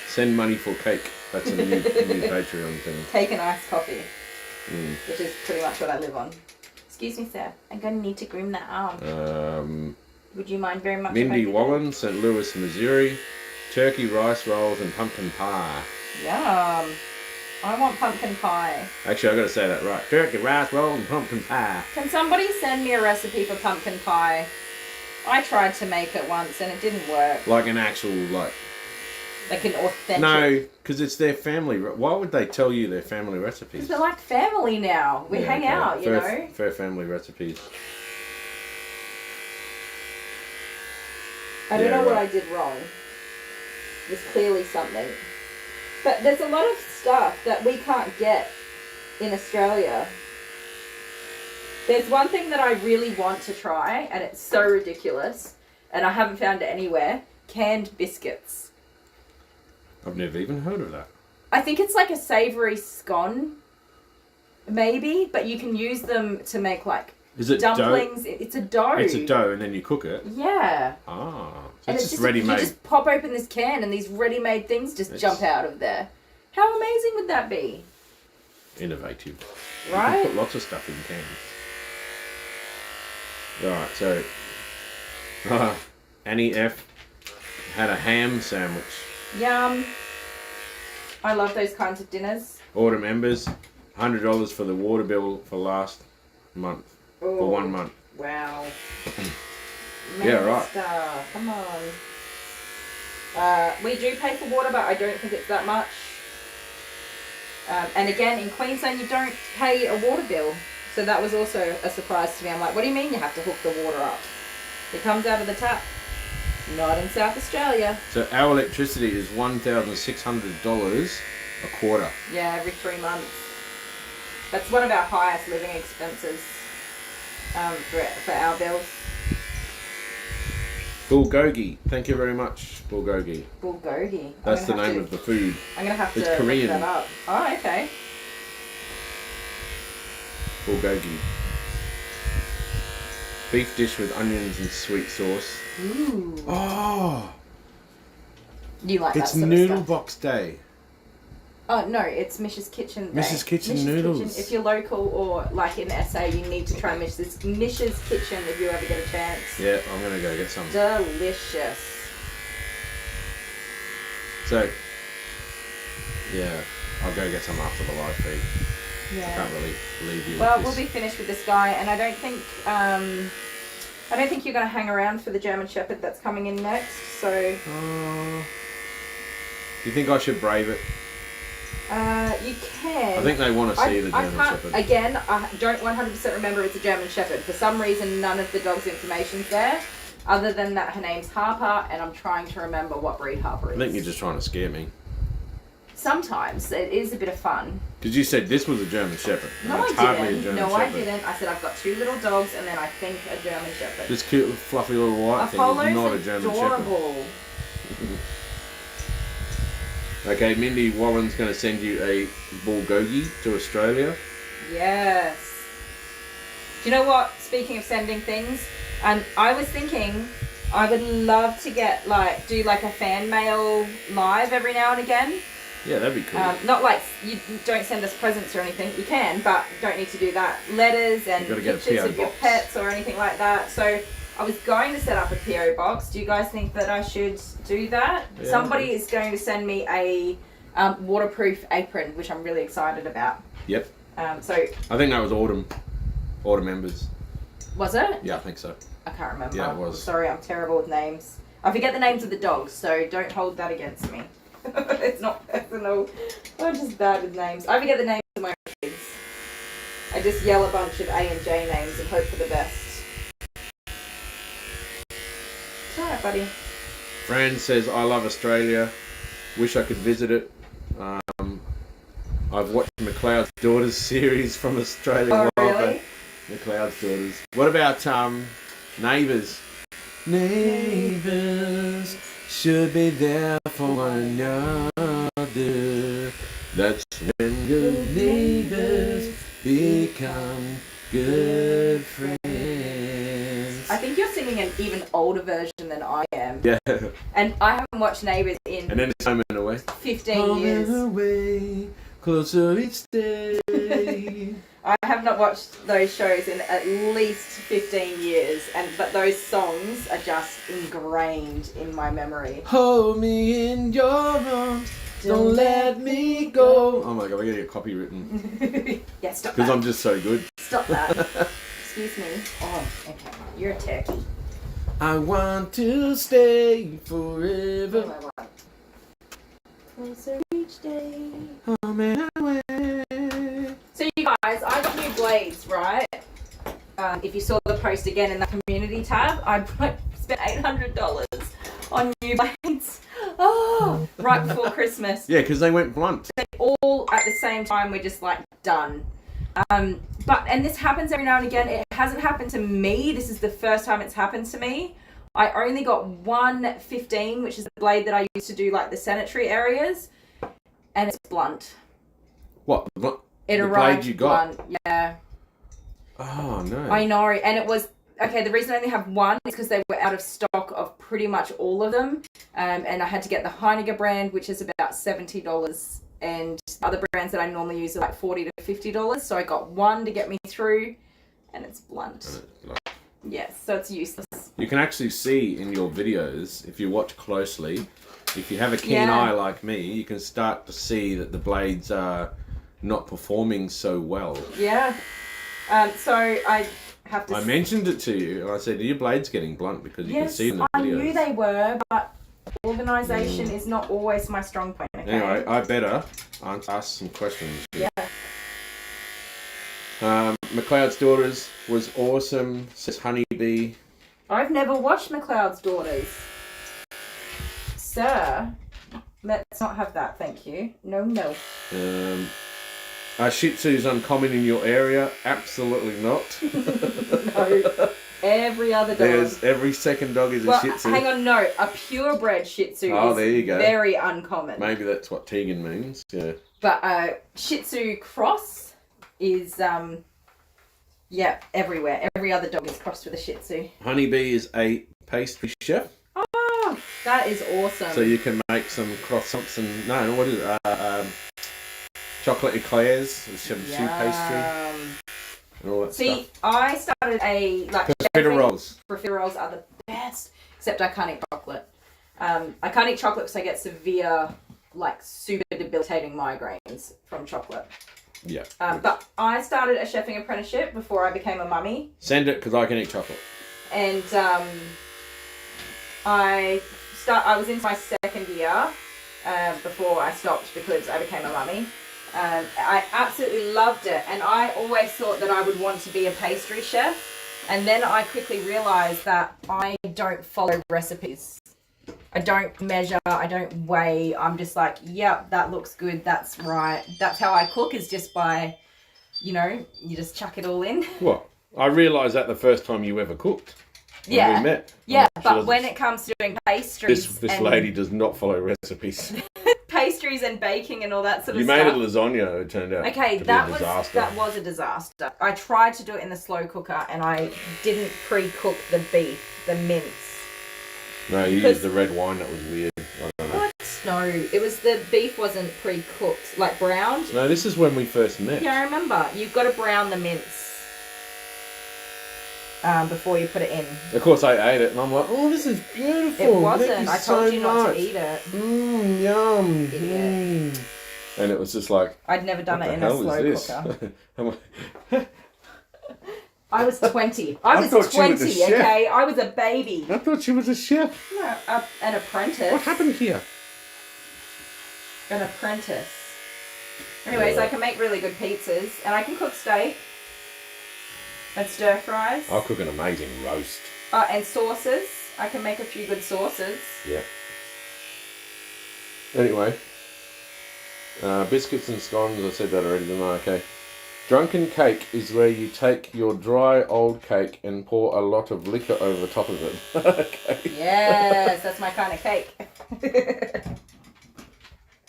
Send money for cake. That's a new Patreon thing. Cake and iced coffee. Mm. Which is pretty much what I live on. Excuse me, sir. I'm going to need to groom that arm. Would you mind very much? Mindy Wallen, St. Louis, Missouri. Turkey, rice rolls and pumpkin pie. Yum. I want pumpkin pie. Actually, I've got to say that right. Turkey, rice roll and pumpkin pie. Can somebody send me a recipe for pumpkin pie? I tried to make it once and it didn't work. Like an actual, like an authentic... No, because it's their family. Why would they tell you their family recipes? Because we're like family now. We hang out, you know. Fair family recipes. I don't know what I did wrong. There's clearly something. But there's a lot of stuff that we can't get in Australia. There's one thing that I really want to try, and it's so ridiculous, and I haven't found it anywhere. Canned biscuits. I've never even heard of that. I think it's like a savoury scone, maybe, but you can use them to make like Is it dumplings. dough? It's a dough. It's a dough and then you cook it? Yeah. Ah. So And it's just ready-made. You just pop open this can and these ready-made things just jump out of there. How amazing would that be? Innovative. Right? You can put lots of stuff in cans. Alright, so Annie F had a ham sandwich. Yum. I love those kinds of dinners. Order members, $100 for the water bill for last month. Ooh. For 1 month. Wow. Yeah, right. Monster. Come on. We do pay for water, but I don't think it's that much. And again, in Queensland, you don't pay a water bill. So that was also a surprise to me. I'm like, what do you mean you have to hook the water up? It comes out of the tap. Not in South Australia. So our electricity is $1,600 a quarter. Yeah, every 3 months. That's one of our highest living expenses for our bills. Bulgogi. Thank you very much, Bulgogi. Bulgogi. That's the name of the food. I'm going to have to It's Korean. look that up. Oh, okay. Bulgogi. Beef dish with onions and sweet sauce. Ooh. Oh, You like it's that sort of noodle stuff. box day. Oh, no, it's Mish's Kitchen Day. Mish's Kitchen Mish's noodles. Kitchen. If you're local or like in SA, you need to try Mish's Kitchen if you ever get a chance. Yeah, I'm gonna go get some. Delicious. So, yeah, I'll go get some after the live feed. I Yeah. can't really leave you Well, with we'll this. be finished with this guy, and I don't think you're going to hang around for the German Shepherd that's coming in next. So, Do you think I should brave it? you can. I think they want to see the German can't, Shepherd. Again, I don't 100% remember it's a German Shepherd. For some reason, none of the dog's information's there. Other than that, her name's Harper, and I'm trying to remember what breed Harper is. I think you're just trying to scare me. Sometimes it is a bit of fun. Because you said this was a German Shepherd. and No, it's I hardly a didn't. German No, Shepherd. I didn't. I said I've got 2 little dogs, and then I think a German Shepherd. This cute, fluffy little white Apollo's thing is not a German Shepherd. adorable. Okay, Mindy Wallen's going to send you a bulgogi to Australia. Yes. Do you know what? Speaking of sending things, I was thinking I would love to get do a fan mail live every now and again. Yeah, that'd be cool. Not like you don't send us presents or anything. You can, but don't need to do that. Letters and You've got to get a pictures PO of your box. pets or anything like that. So I was going to set up a PO box. Do you guys think that I should do that? Yeah, Somebody okay. is going to send me a waterproof apron, which I'm really excited about. Yep. So I think that was Order members. was it? Yeah, I think so. I can't remember. Yeah, it was. Sorry, I'm terrible with names. I forget the names of the dogs, so don't hold that against me. It's not personal. I'm just bad with names. I forget the names of my kids. I just yell a bunch of A and J names and hope for the best. It's alright, buddy. Fran says, I love Australia. Wish I could visit it. I've watched McLeod's Daughters series from Australia. Oh, Wild, really? McLeod's Daughters. What about Neighbours? Neighbours should be there for one another. That's when good neighbours become good friends. I think you're singing an even older version than I am. Yeah. And I haven't watched Neighbours in And then it's Home and Away. 15 years. Away, closer each day. I have not watched those shows in at least 15 years, but those songs are just ingrained in my memory. Hold me in your arms, don't let me go. Oh my god, we're gonna get copywritten. Yeah, stop Because that. I'm just so good. Stop that. Excuse me. Oh, okay. You're a turkey. I want to stay Oh, forever. my God. Closer each day. Home and away. So you guys, I got new blades, right? If you saw the post again in the community tab, I spent $800 on new blades. Oh, right before Christmas. Yeah, because they went blunt. All at the same time, we're just like done. And this happens every now and again. It hasn't happened to me. This is the first time it's happened to me. I only got 115, which is the blade that I used to do like the sanitary areas, and it's blunt. What? The It blade arrived you got? blunt. Yeah. Oh no. I know, and it was okay. The reason I only have one is because they were out of stock of pretty much all of them, and I had to get the Heineken brand, which is about $70, and other brands that I normally use are like $40 to $50. So I got one to get me through, and it's blunt. Yes, so it's useless. You can actually see in your videos, if you watch closely, if you have a keen Yeah. eye like me, you can start to see that the blades are not performing so well. Yeah. So I have to... I mentioned it to you, and I said, are your blades getting blunt? Because you can see in the I videos. knew they were, but organisation is not always my strong point, okay? Anyway, I better ask some questions. Yeah. McLeod's Daughters was awesome, says Honeybee. I've never watched McLeod's Daughters. Sir, let's not have that, thank you. No, no. Are Shih Tzus uncommon in your area? Absolutely not. No. Every other dog. Every second dog is a Shih Tzu. Hang on, no. A purebred Shih Tzu is there you go. very uncommon. Maybe that's what Tegan means, yeah. But Shih Tzu cross is, everywhere. Every other dog is crossed with a Shih Tzu. Honeybee is a pastry chef. Oh, that is awesome. So you can make some croissants and, what is it? Chocolate eclairs, some choux pastry. And all that stuff. I started a Fritter rolls. Fritter rolls are the best, except I can't eat chocolate. I can't eat chocolate because I get severe, super debilitating migraines from chocolate. Yeah. But I started a chefing apprenticeship before I became a mummy, Send it because I can eat chocolate. and I was in my second year before I stopped because I became a mummy. I absolutely loved it, and I always thought that I would want to be a pastry chef, and then I quickly realised that I don't follow recipes. I don't measure, I don't weigh, I'm just like, yep, that looks good, that's right. That's how I cook, is just by, you just chuck it all in. What? I realised that the first time you ever cooked. When we met. Yeah, but when it comes to doing pastries... This lady does not follow recipes. Pastries and baking and all that sort of You stuff. made a lasagna, it turned out Okay, to that be a disaster. was a disaster. I tried to do it in the slow cooker and I didn't pre-cook the beef, the mince. No, you used the red wine, that was weird. I don't know. What? No, it was the beef wasn't pre-cooked, browned. No, this is when we first met. Yeah, I remember. You've got to brown the mince before you put it in. Of course, I ate it and I'm like, oh, this is beautiful. It wasn't. Thank you I told so you not much. to eat it. Mmm, yum. Idiot. Mm. And it was just like, I'd never done what it in the a hell slow is cooker. this? I was 20. I was thought she was a 20, chef. okay? I was a baby. I thought she was a chef. No, an apprentice. What happened here? An apprentice. Anyways, I can make really good pizzas, and I can cook steak and stir fries. I'll cook an amazing roast. And sauces. I can make a few good sauces. Yeah. Anyway, biscuits and scones, I said that already, didn't I? Okay. Drunken cake is where you take your dry old cake and pour a lot of liquor over the top of it. Okay. Yes, that's my kind of cake.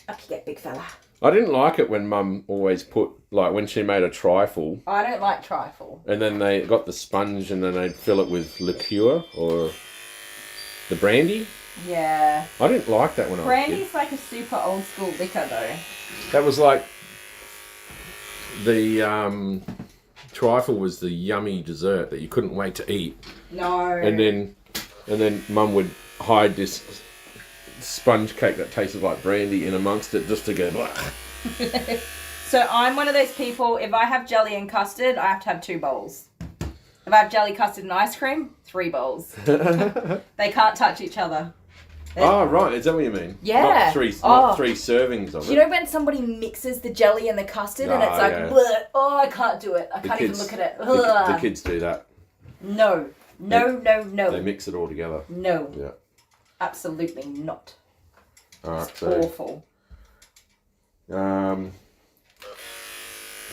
Up you get, big fella. I didn't like it when Mum always put, when she made a trifle, I don't like trifle. and then they got the sponge and then they'd fill it with liqueur or the brandy. Yeah. I didn't like that when I was a kid. Brandy's like a super old school liquor, though. That was like the trifle was the yummy dessert that you couldn't wait to eat. No. And then Mum would hide this sponge cake that tasted like brandy in amongst it just to go blah. So I'm one of those people, if I have jelly and custard, I have to have 2 bowls. If I have jelly, custard and ice cream, 3 bowls. They can't touch each other. Oh, right. Is that what you mean? Yeah. Not three servings of it. You know when somebody mixes the jelly and the custard and it's like, yeah. bleh, oh, I can't do it. I can't even look at it. The kids do that. No. No. They mix it all together. No. Yeah. Absolutely not. Alright, It's so awful.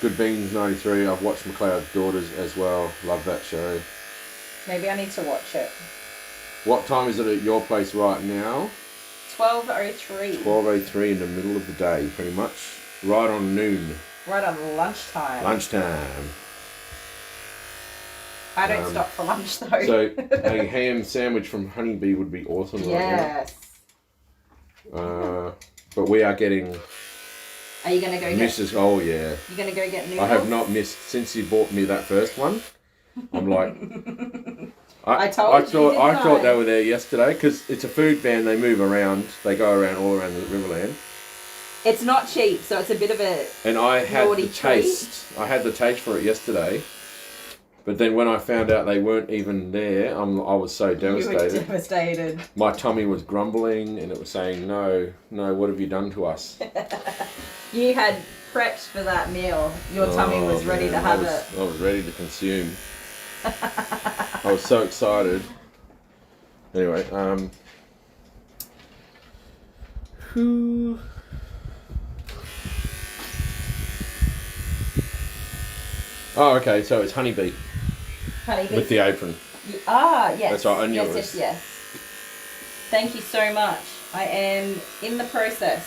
Good Beans 93. I've watched McLeod's Daughters as well. Love that show. Maybe I need to watch it. What time is it at your place right now? 12:03. 12:03 in the middle of the day, pretty much. Right on noon. Right on lunchtime. Lunchtime. I don't stop for lunch though. So a ham sandwich from Honeybee would be awesome right yes. now. But we are getting Are you gonna go get? Mrs. Oh yeah. You gonna go get noodles? I have not missed since you bought me that first one. I'm like, I thought they were there yesterday because it's a food van. They move around. They go around all around the Riverland. It's not cheap, so it's a bit of a And I had naughty the taste. I had the taste for it yesterday. But then when I found out they weren't even there, I was so devastated. You were devastated. My tummy was grumbling and it was saying, no, what have you done to us? You had prepped for that meal. Your tummy was ready to have it. I was ready to consume. I was so excited. Anyway, Oh, okay, so it's honeybee. Honeybee. With the apron. Yes. That's right, I knew it was. Yes. Thank you so much. I am in the process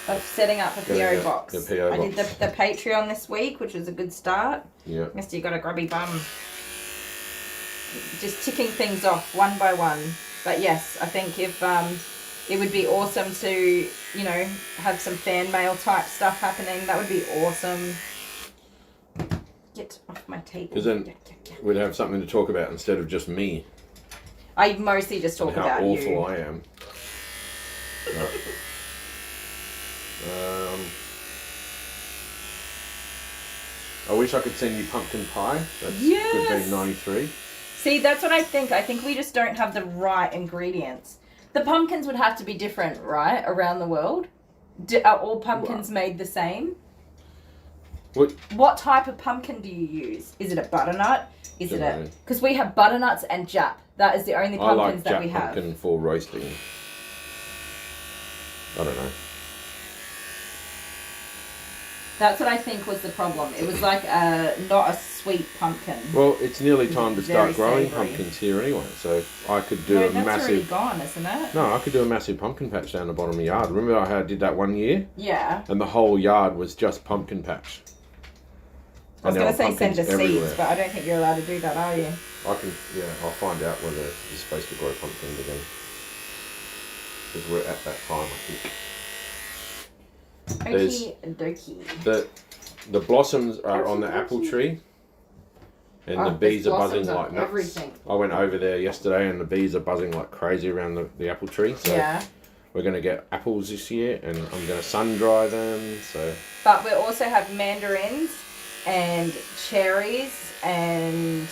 of setting up a PO box. The PO box. I did the Patreon this week, which was a good start. Yeah. Guess you got a grubby bum. Just ticking things off one by one. But yes, I think if it would be awesome to, have some fan mail type stuff happening. That would be awesome. Get off my table. Because then we'd have something to talk about instead of just me. I mostly just talk about you. How awful I am. Right. I wish I could send you pumpkin pie. That's could be 93. See, that's what I think. I think we just don't have the right ingredients. The pumpkins would have to be different, right, around the world? Are all pumpkins made the same? What type of pumpkin do you use? Is it a butternut? Is it a... Because we have butternuts and Jap. That is the only pumpkins that we have. I like Jap pumpkin for roasting. I don't know. That's what I think was the problem. It was like not a sweet pumpkin. Well, it's nearly time to start growing pumpkins here anyway, so I could do a massive... That's already gone, isn't it? No, I could do a massive pumpkin patch down the bottom of the yard. Remember how I did that one year? Yeah. And the whole yard was just pumpkin patch. I was going to say send us seeds, but I don't think you're allowed to do that, are you? I'll find out whether you're supposed to grow pumpkins again. Because we're at that time, I think. Okie dokie. The blossoms are on the apple tree. And the bees are buzzing like nuts. Everything. I went over there yesterday and the bees are buzzing like crazy around the apple tree. So we're going to get apples this year and I'm going to sun dry them. So. But we also have mandarins and cherries and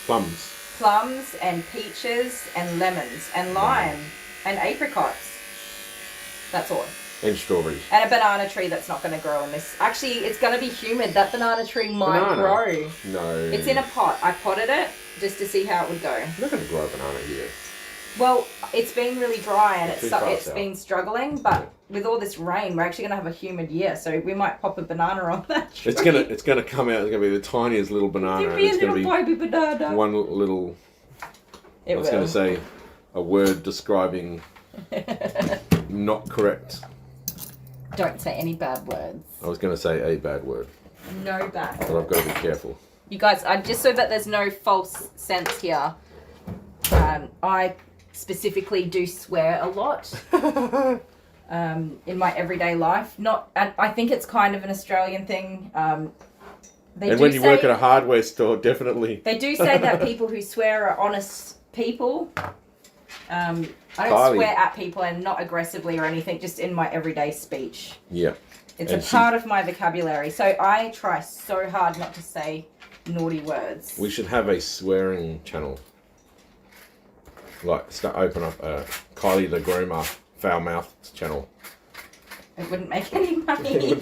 plums and peaches and lemons and lime and apricots. That's all. And strawberries. And a banana tree that's not going to grow in this. Actually, it's going to be humid. That banana tree might grow. No. It's in a pot. I potted it just to see how it would go. You're not going to grow a banana here. Well, it's been really dry and it's been struggling, but with all this rain, we're actually going to have a humid year, so we might pop a banana on that tree. It's gonna come out. It's gonna be the tiniest little banana. It'll be a little baby banana. One little. I was going to say a word describing not correct. Don't say any bad words. I was going to say a bad word. No bad words. But I've got to be careful. You guys, just so that there's no false sense here, I specifically do swear a lot in my everyday life. And I think it's kind of an Australian thing. And when you work at a hardware store, definitely. They do say that people who swear are honest people. I don't swear at people and not aggressively or anything, just in my everyday speech. Yeah. It's a part of my vocabulary. So I try so hard not to say naughty words. We should have a swearing channel. Like, open up a Kylie the Groomer foul mouth channel. It wouldn't make any money.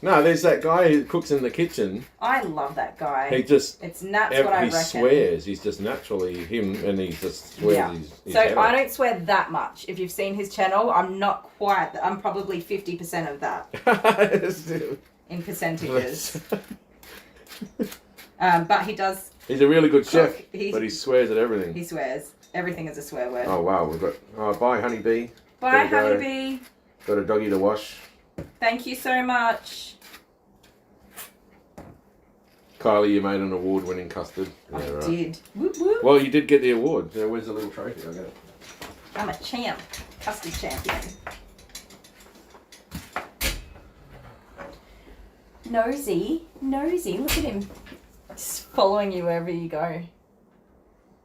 No, there's that guy who cooks in the kitchen. I love that guy. It's nuts what I reckon. He swears. He's just naturally him, and he just swears. So I don't swear that much. If you've seen his channel, I'm not quite. I'm probably 50% of that in percentages. But he does. He's a really good chef, but he swears at everything. He swears. Everything is a swear word. Oh wow, we've got. Oh, bye, honeybee. Bye, honeybee. Got a doggy to wash. Thank you so much. Kylie, you made an award-winning custard. I did. Whoop, whoop. Well, you did get the award. Where's the little trophy? I got it. I'm a champ. Custard champion. Nosy. Look at him. Just following you wherever you go.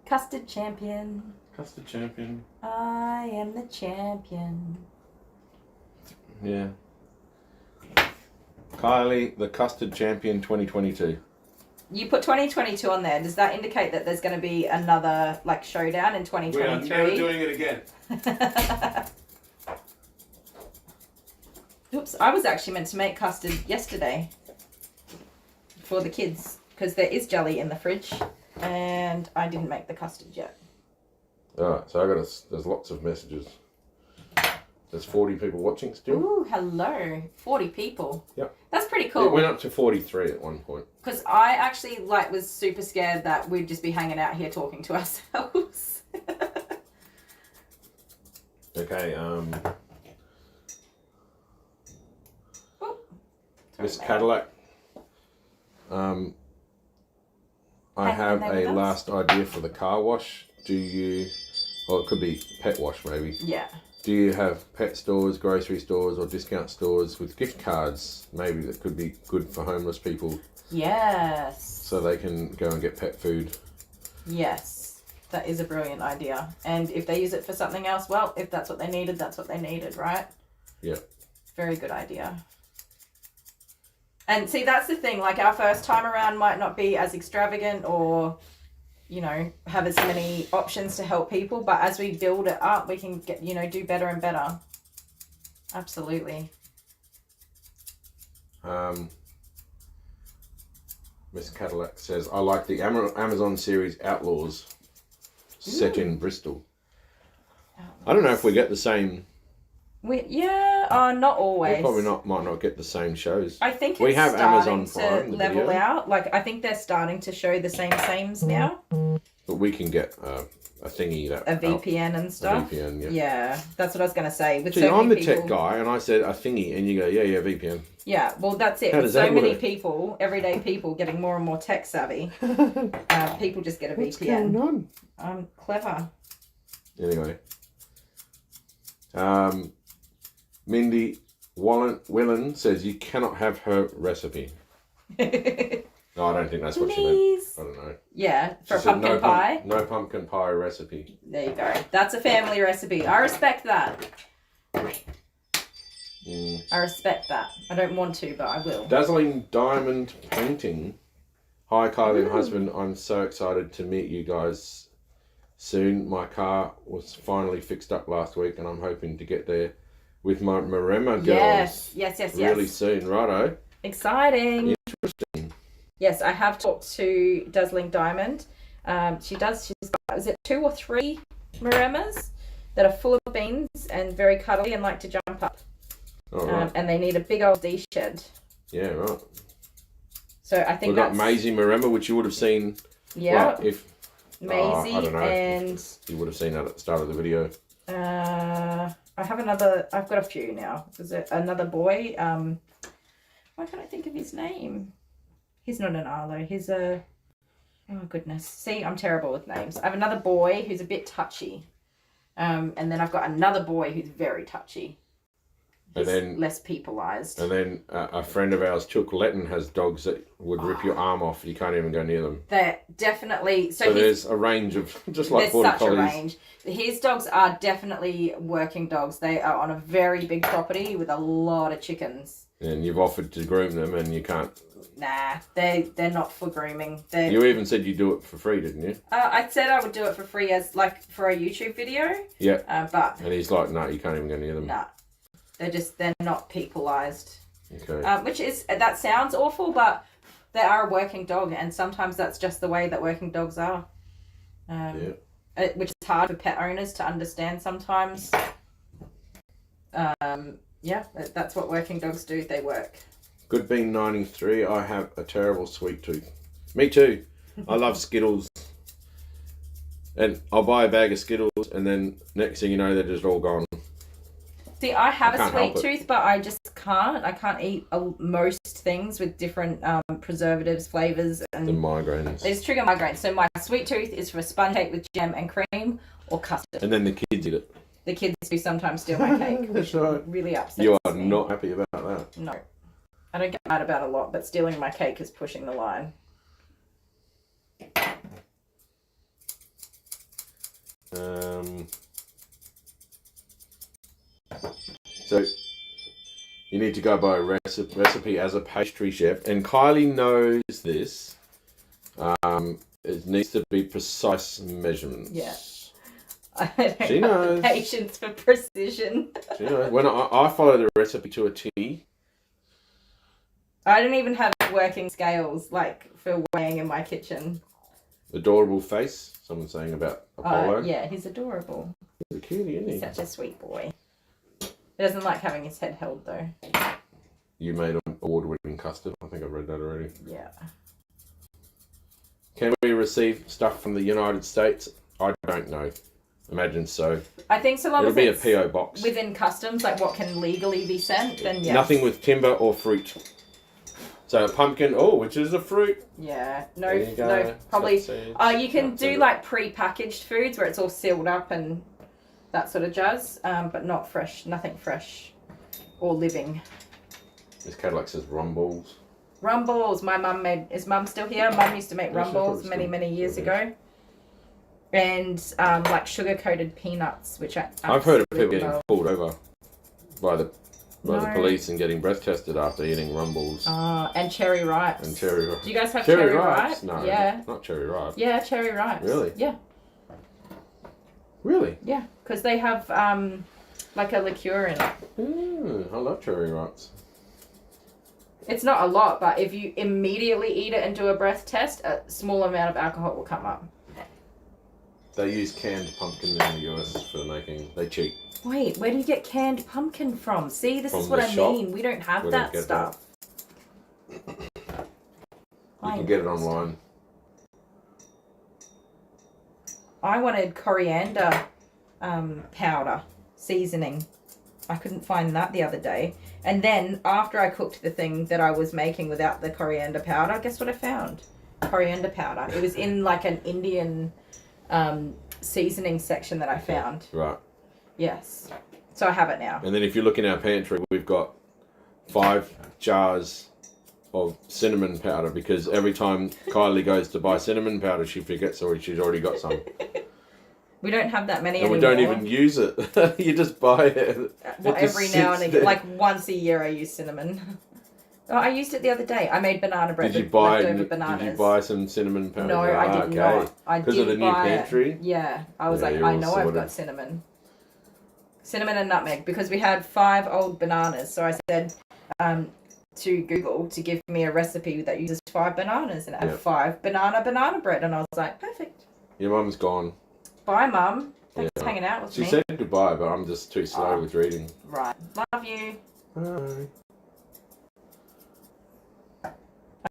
Custard champion. Custard champion. I am the champion. Yeah. Kylie, the custard champion 2022. You put 2022 on there. Does that indicate that there's going to be another like showdown in 2023? We are never doing it again. Oops, I was actually meant to make custard yesterday for the kids because there is jelly in the fridge and I didn't make the custard yet. Alright, so there's lots of messages. There's 40 people watching still. Ooh, hello. 40 people. Yep. That's pretty cool. It went up to 43 at one point. Because I actually was super scared that we'd just be hanging out here talking to ourselves. Okay, Oh, Miss sorry, Cadillac. I have Hang on there a with us. last idea for the car wash. Do you, well, it could be pet wash maybe. Yeah. Do you have pet stores, grocery stores, or discount stores with gift cards? Maybe that could be good for homeless people Yes. so they can go and get pet food. Yes. That is a brilliant idea. And if they use it for something else, well, if that's what they needed, that's what they needed, right? Yeah. Very good idea. And see, that's the thing. Like, our first time around might not be as extravagant or, you know, have as many options to help people. But as we build it up, we can get, you know, do better and better. Absolutely. Miss Cadillac says, I like the Amazon series Outlaws set in Bristol. I don't know if we get the same. Not always. We probably might not get the same shows. I think we it's have starting Amazon Prime, to the level video. out. Like, I think they're starting to show the same sames now. But we can get a thingy that A VPN and stuff. A VPN, yeah. Yeah, that's what I was going to say. With See, so I'm many the people, tech guy, and I said a thingy, and you go, yeah, VPN. Yeah, well, that's it. How With does so that many work? people, everyday people, getting more and more tech savvy, people just get a What's VPN. going on? I'm clever. Anyway. Mindy Willen says you cannot have her recipe. No, I don't think that's what she meant. Please. I don't know. Yeah, for She a said pumpkin pie. No pumpkin pie recipe. There you go. That's a family recipe. I respect that. I respect that. I don't want to, but I will. Dazzling Diamond Painting. Hi, Kylie and husband. I'm so excited to meet you guys soon. My car was finally fixed up last week, and I'm hoping to get there with my Maremma girls. Yes. Really soon, righto. Exciting. Interesting. Yes, I have talked to Dazzling Diamond. She's got, is it 2 or 3 Maremmas that are full of beans and very cuddly and like to jump up. All right. And they need a big old D shed. Yeah, right. So I think We've got Maisie Maremma, which you would have seen. Yeah. Well, if Maisie I don't know. and You would have seen that at the start of the video. I've got a few now. Is it another boy? Why can't I think of his name? He's not an Arlo. He's a... Oh, goodness. See, I'm terrible with names. I have another boy who's a bit touchy. And then I've got another boy who's very touchy. He's less peopleized. And then a friend of ours, Chook Letton, has dogs that would rip your arm off. You can't even go near them. They're definitely... So there's a range of... Just like there's Border such Collies. a range. His dogs are definitely working dogs. They are on a very big property with a lot of chickens. And you've offered to groom them and you can't... Nah, they're not for grooming. You even said you'd do it for free, didn't you? I said I would do it for free as like for a YouTube video. Yeah. But And he's like, no, you can't even go near them. nah, they're not peopleized. Okay. Which is, that sounds awful, but they are a working dog, and sometimes that's just the way that working dogs are. Which is hard for pet owners to understand sometimes. Yeah, that's what working dogs do. They work. Good being 93, I have a terrible sweet tooth. Me too. I love Skittles. And I'll buy a bag of Skittles and then next thing you know, they're just all gone. See, I have a can't sweet help it. tooth, but I just can't. I can't eat most things with different preservatives, flavours, The and migraines. they just trigger migraines. So my sweet tooth is for sponge cake with jam and cream or custard. And then the kids eat it. The kids do sometimes steal my cake, which That's right. really upsets You are me. not happy about that. No. I don't get mad about a lot, but stealing my cake is pushing the line. So you need to go by a recipe as a pastry chef, and Kylie knows this. It needs to be precise measurements. Yeah. I don't She have knows. the patience for precision. She knows. When I follow the recipe to a T. I don't even have working scales like for weighing in my kitchen. Adorable face. Someone's saying about Apollo. Yeah, he's adorable. He's a cutie, isn't he? He's such a sweet boy. He doesn't like having his head held though. You made an award-winning custard. I think I've read that already. Yeah. Can we receive stuff from the United States? I don't know. Imagine so. I think so long It'll as be a it's PO box. within customs, like what can legally be sent, then yes. Nothing with timber or fruit. So a pumpkin, which is a fruit. Yeah. There you go. No, probably. Seeds, You can do like pre-packaged foods where it's all sealed up and that sort of jazz, but not fresh, nothing fresh or living. This Cadillac says rumbles. Rumbles. My mum made. Is mum still here? Mum used to make Yeah, she's rumbles probably many years still ago. And like sugar-coated peanuts, which I've heard of people absolutely getting love. pulled over by the No. police and getting breath tested after eating rumbles And cherry ripes. and cherry ripe. Do you guys have cherry ripe? ripes? No, Yeah. not cherry ripe. Yeah, cherry ripes. Really? Yeah. Really? Yeah, because they have like a liqueur in it. I love cherry ripes. It's not a lot, but if you immediately eat it and do a breath test, a small amount of alcohol will come up. They use canned pumpkin in the US for making. They cheat. Wait, where do you get canned pumpkin from? See, this is From what the I shop. mean. We don't have We don't that get stuff. You can get it online. I wanted coriander powder seasoning. I couldn't find that the other day. And then after I cooked the thing that I was making without the coriander powder, guess what I found? Coriander powder. It was in like an Indian seasoning section that I found. Right. Yes. So I have it now. And then if you look in our pantry, we've got 5 jars of cinnamon powder, because every time Kylie goes to buy cinnamon powder, she forgets she's already got some. We don't have that many And anymore. we don't even use it. You just buy it. Well, It just every now and sits again, there. like once a year, I use cinnamon. Oh, I used it the other day. I made banana bread Did you with buy? leftover bananas. Did you buy some cinnamon powder? No, I did not. I Because did of the new buy pantry. It. Yeah, I was Yeah, like, you're I all know I've sorted. got cinnamon and nutmeg, because we had 5 old bananas. So I said to Google to give me a recipe that uses 5 bananas and add 5 banana bread, and I was like, perfect. Your mum's gone. Bye, Mum. Thanks Yeah. for hanging out with She me. said goodbye, but I'm just too slow with reading. Right, love you. Bye.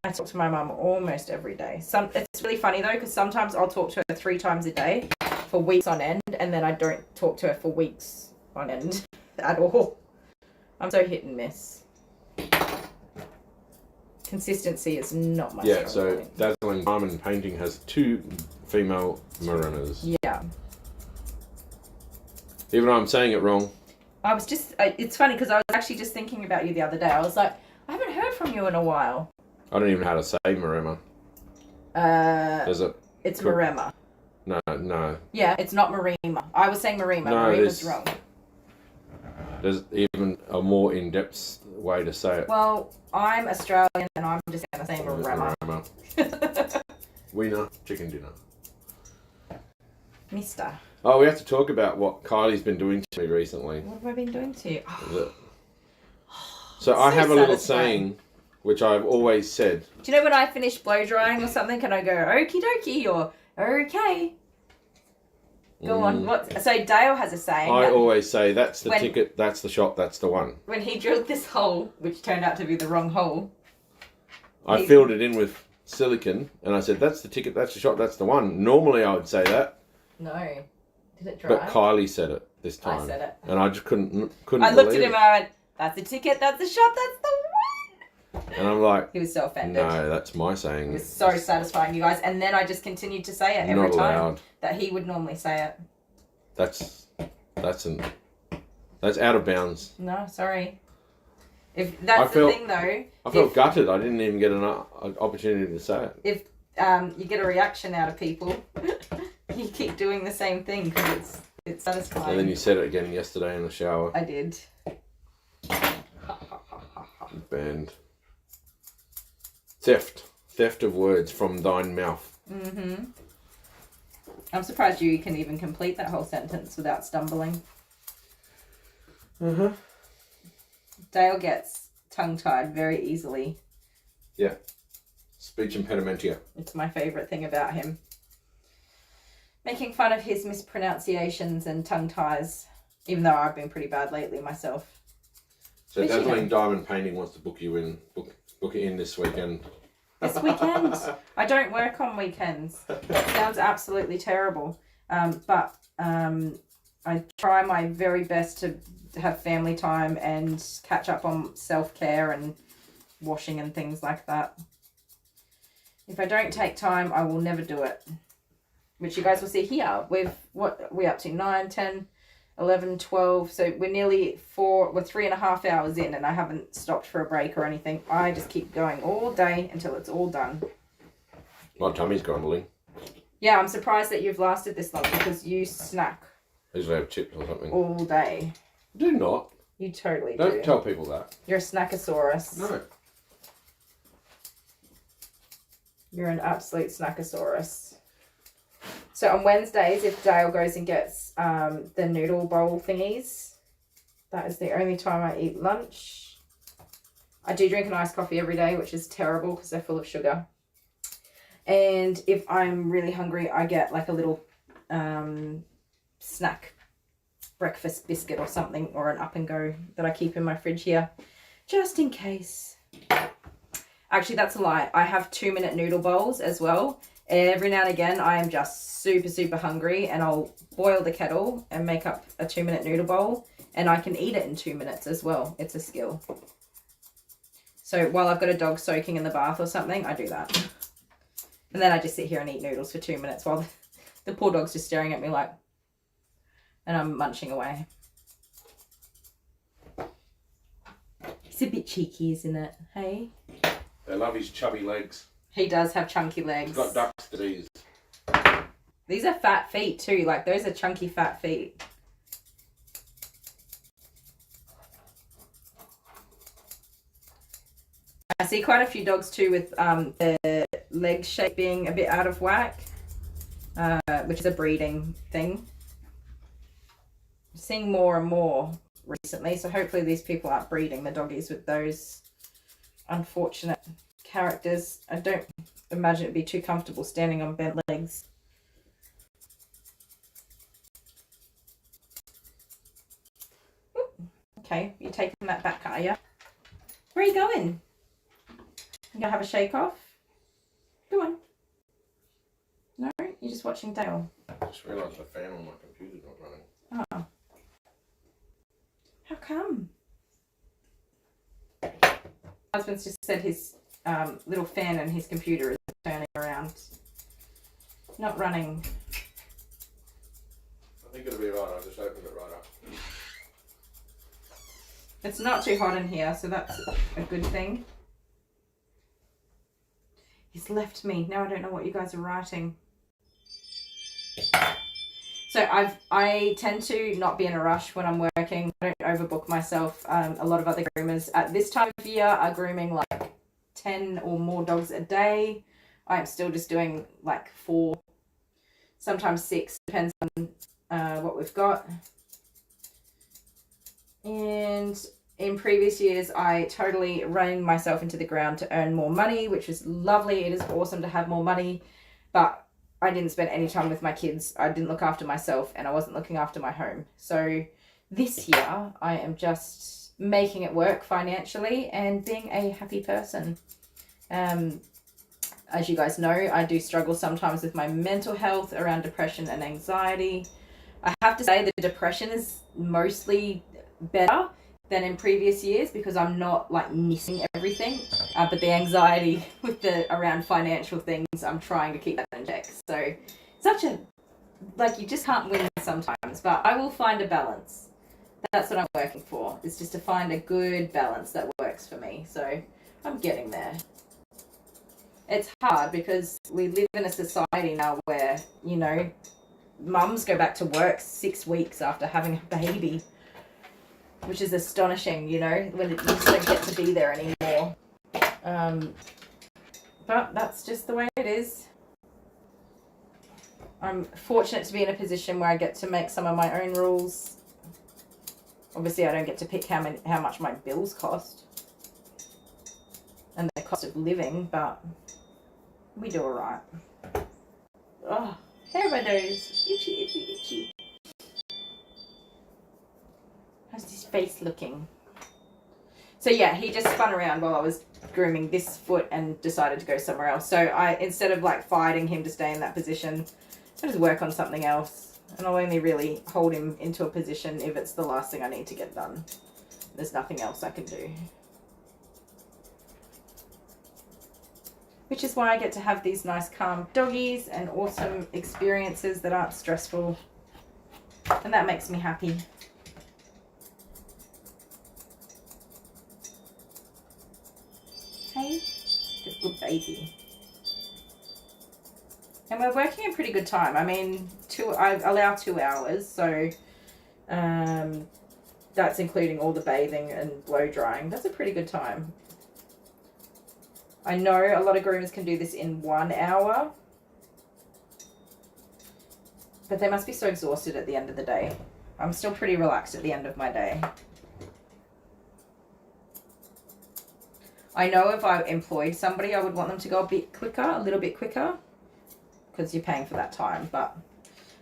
I talk to my mum almost every day. It's really funny though, because sometimes I'll talk to her 3 times a day for weeks on end, and then I don't talk to her for weeks on end at all. I'm so hit and miss. Consistency is not my Yeah, strong so point. Dazzling Diamond Painting has 2 female mariners. Yeah. Even though I'm saying it wrong. I was just, it's funny because I was actually just thinking about you the other day. I was like, I haven't heard from you in a while. I don't even know how to say Marema. There's a... It's Cool. Marema. No. Yeah, it's not Marema. I was saying Marema. No, Marema's there's- wrong. There's even a more in-depth way to say it. Well, I'm Australian and I'm just going to say Marema. Marema. Wiener, chicken dinner. Mister. Oh, we have to talk about what Kylie's been doing to me recently. What have I been doing to you? So I So have a little satisfying. saying, which I've always said. Do you know when I finish blow drying or something, can I go okie dokie or okay? Go on. What? So Dale has a saying. I that always say, that's the when- ticket, that's the shot, that's the one. when he drilled this hole, which turned out to be the wrong hole. I filled it in with silicon, and I said, that's the ticket, that's the shot, that's the one. Normally I would say that, No. Did it dry? but Kylie said it this time. I said it. And I just couldn't I looked at believe him and I went, that's the ticket, that's the shot, that's the one. And I'm like, He was so offended. no, that's my saying. It was so satisfying, you guys. And then I just continued to say it every Not time allowed. that he would normally say it. That's out of bounds. No, sorry. If that's felt- the thing, though. I felt gutted. I didn't even get an opportunity to say it. If you get a reaction out of people, you keep doing the same thing because it's satisfying. And then you said it again yesterday in the shower. I did. Banned. Theft of words from thine mouth. Mm-hmm. I'm surprised you can even complete that whole sentence without stumbling. Uh-huh. Dale gets tongue-tied very easily. Yeah. Speech impedimentia. It's my favourite thing about him. Making fun of his mispronunciations and tongue ties, even though I've been pretty bad lately myself. So But Dazzling Diamond Painting wants to book you in, book it in this weekend. This weekend? I don't work on weekends. That sounds absolutely terrible. But I try my very best to have family time and catch up on self-care and washing and things like that. If I don't take time, I will never do it. Which you guys will see here. What are we up to? 9, 10, 11, 12. So we're nearly we're 3.5 hours in and I haven't stopped for a break or anything. I just keep going all day until it's all done. My tummy's grumbling. Yeah, I'm surprised that you've lasted this long because you snack I usually have chips or something. all day. Do not. You totally do. Don't tell people that. You're a snackosaurus. No. You're an absolute snackosaurus. So on Wednesdays, if Dale goes and gets the noodle bowl thingies, that is the only time I eat lunch. I do drink an iced coffee every day, which is terrible because they're full of sugar. And if I'm really hungry, I get like a little snack breakfast biscuit or something, or an up and go that I keep in my fridge here, just in case. Actually, that's a lie. I have 2-minute noodle bowls as well. Every now and again, I am just super, super hungry and I'll boil the kettle and make up a 2-minute noodle bowl and I can eat it in 2 minutes as well. It's a skill. So while I've got a dog soaking in the bath or something, I do that. And then I just sit here and eat noodles for 2 minutes while the poor dog's just staring at me like, and I'm munching away. It's a bit cheeky, isn't it? Hey? They love his chubby legs. He does have chunky legs. He's got ducks to these. These are fat feet too. Like those are chunky fat feet. I see quite a few dogs too with their leg shape being a bit out of whack, which is a breeding thing. I'm seeing more and more recently, so hopefully these people aren't breeding the doggies with those unfortunate characters. I don't imagine it'd be too comfortable standing on bent legs. Ooh, okay, you're taking that back, are you? Where are you going? You gonna have a shake off? Go on. No, you're just watching Dale. I just realised the fan on my computer's not running. Oh. How come? Husband's just said his little fan and his computer is turning around. Not running. I think it'll be right. I just opened it right up. It's not too hot in here, so that's a good thing. He's left me. Now I don't know what you guys are writing. So I tend to not be in a rush when I'm working. I don't overbook myself. A lot of other groomers at this time of year are grooming like 10 or more dogs a day. I'm still just doing like 4, sometimes 6, depends on what we've got. And in previous years, I totally ran myself into the ground to earn more money, which is lovely. It is awesome to have more money, but I didn't spend any time with my kids. I didn't look after myself and I wasn't looking after my home. So this year I am just making it work financially and being a happy person. As you guys know, I do struggle sometimes with my mental health around depression and anxiety. I have to say the depression is mostly better than in previous years because I'm not like missing everything, but the anxiety with around financial things, I'm trying to keep that in check. So you just can't win sometimes, but I will find a balance. That's what I'm working for, is just to find a good balance that works for me. So I'm getting there. It's hard because we live in a society now where, you know, mums go back to work 6 weeks after having a baby, which is astonishing, you know, when you just don't get to be there anymore. But that's just the way it is. I'm fortunate to be in a position where I get to make some of my own rules. Obviously, I don't get to pick how much my bills cost and the cost of living, but we do all right. Oh, hair my nose. Itchy, itchy, itchy. How's his face looking? So yeah, he just spun around while I was grooming this foot and decided to go somewhere else. So instead of like fighting him to stay in that position, I just work on something else. And I'll only really hold him into a position if it's the last thing I need to get done. There's nothing else I can do. Which is why I get to have these nice calm doggies and awesome experiences that aren't stressful. And that makes me happy. Hey, just good baby. And we're working a pretty good time. I mean, I allow 2 hours, so that's including all the bathing and blow drying. That's a pretty good time. I know a lot of groomers can do this in 1 hour, but they must be so exhausted at the end of the day. I'm still pretty relaxed at the end of my day. I know if I employed somebody, I would want them to go a little bit quicker, because you're paying for that time. But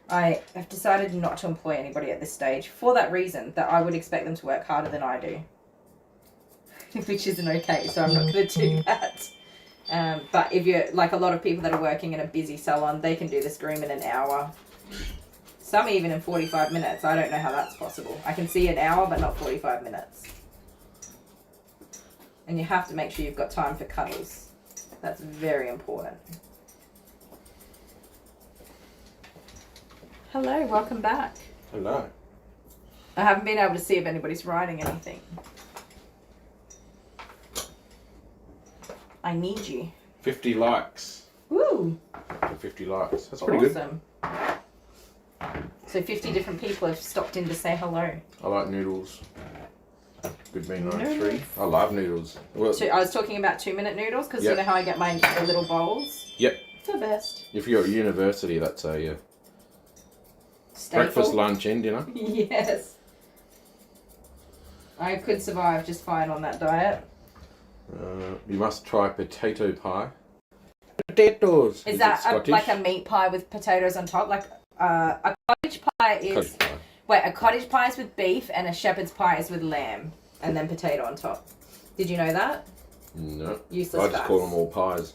I have decided not to employ anybody at this stage for that reason, that I would expect them to work harder than I do, which isn't okay. So I'm not going to do that. But if you're like a lot of people that are working in a busy salon, they can do this groom in an hour. Some even in 45 minutes. I don't know how that's possible. I can see an hour, but not 45 minutes. And you have to make sure you've got time for cuddles. That's very important. Hello, welcome back. Hello. I haven't been able to see if anybody's writing anything. I need you. 50 likes. Woo! 50 likes. That's pretty good. Awesome. So 50 different people have stopped in to say hello. I like noodles. Good bean 93. I love noodles. Well, So I was talking about 2-minute noodles, because you know how I get my little bowls? Yep. It's the best. If you're at university, that's a Staple. breakfast, lunch, and dinner. Yes. I could survive just fine on that diet. You must try potato pie. Potatoes. Is that like a meat pie with potatoes on top? Like a cottage pie is... Cottage pie. Wait, a cottage pie is with beef and a shepherd's pie is with lamb and then potato on top. Did you know that? No. Useless I just facts. call them all pies.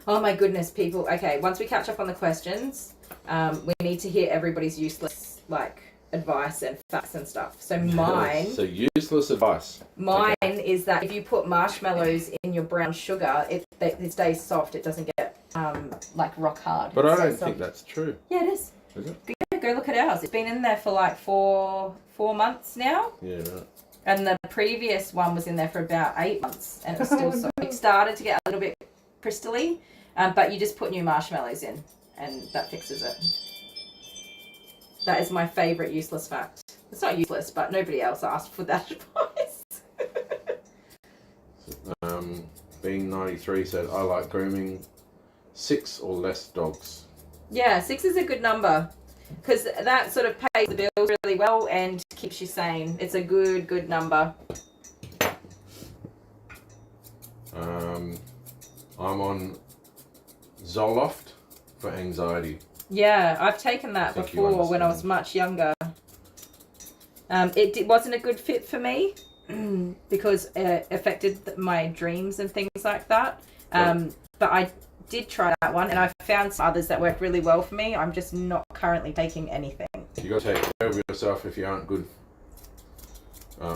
Oh my goodness, people. Okay, once we catch up on the questions, we need to hear everybody's useless, like, advice and facts and stuff. So mine... So useless advice. Mine is that if you put marshmallows in your brown sugar, it stays soft. It doesn't get, like, rock hard. But I don't think that's true. Yeah, it is. Is it? Go look at ours. It's been in there for like four months now. Yeah, right. And the previous one was in there for about 8 months, and it was still so it started to get a little bit crystally, but you just put new marshmallows in, and that fixes it. That is my favourite useless fact. It's not useless, but nobody else asked for that advice. Being 93 said, I like grooming 6 or less dogs. Yeah, 6 is a good number, because that sort of pays the bills really well and keeps you sane. It's a good number. I'm on Zoloft for anxiety. Yeah, I've taken that before when I was much younger. It wasn't a good fit for me because it affected my dreams and things like that. But I did try that one, and I found some others that work really well for me. I'm just not currently taking anything. You got to take care of yourself if you aren't good.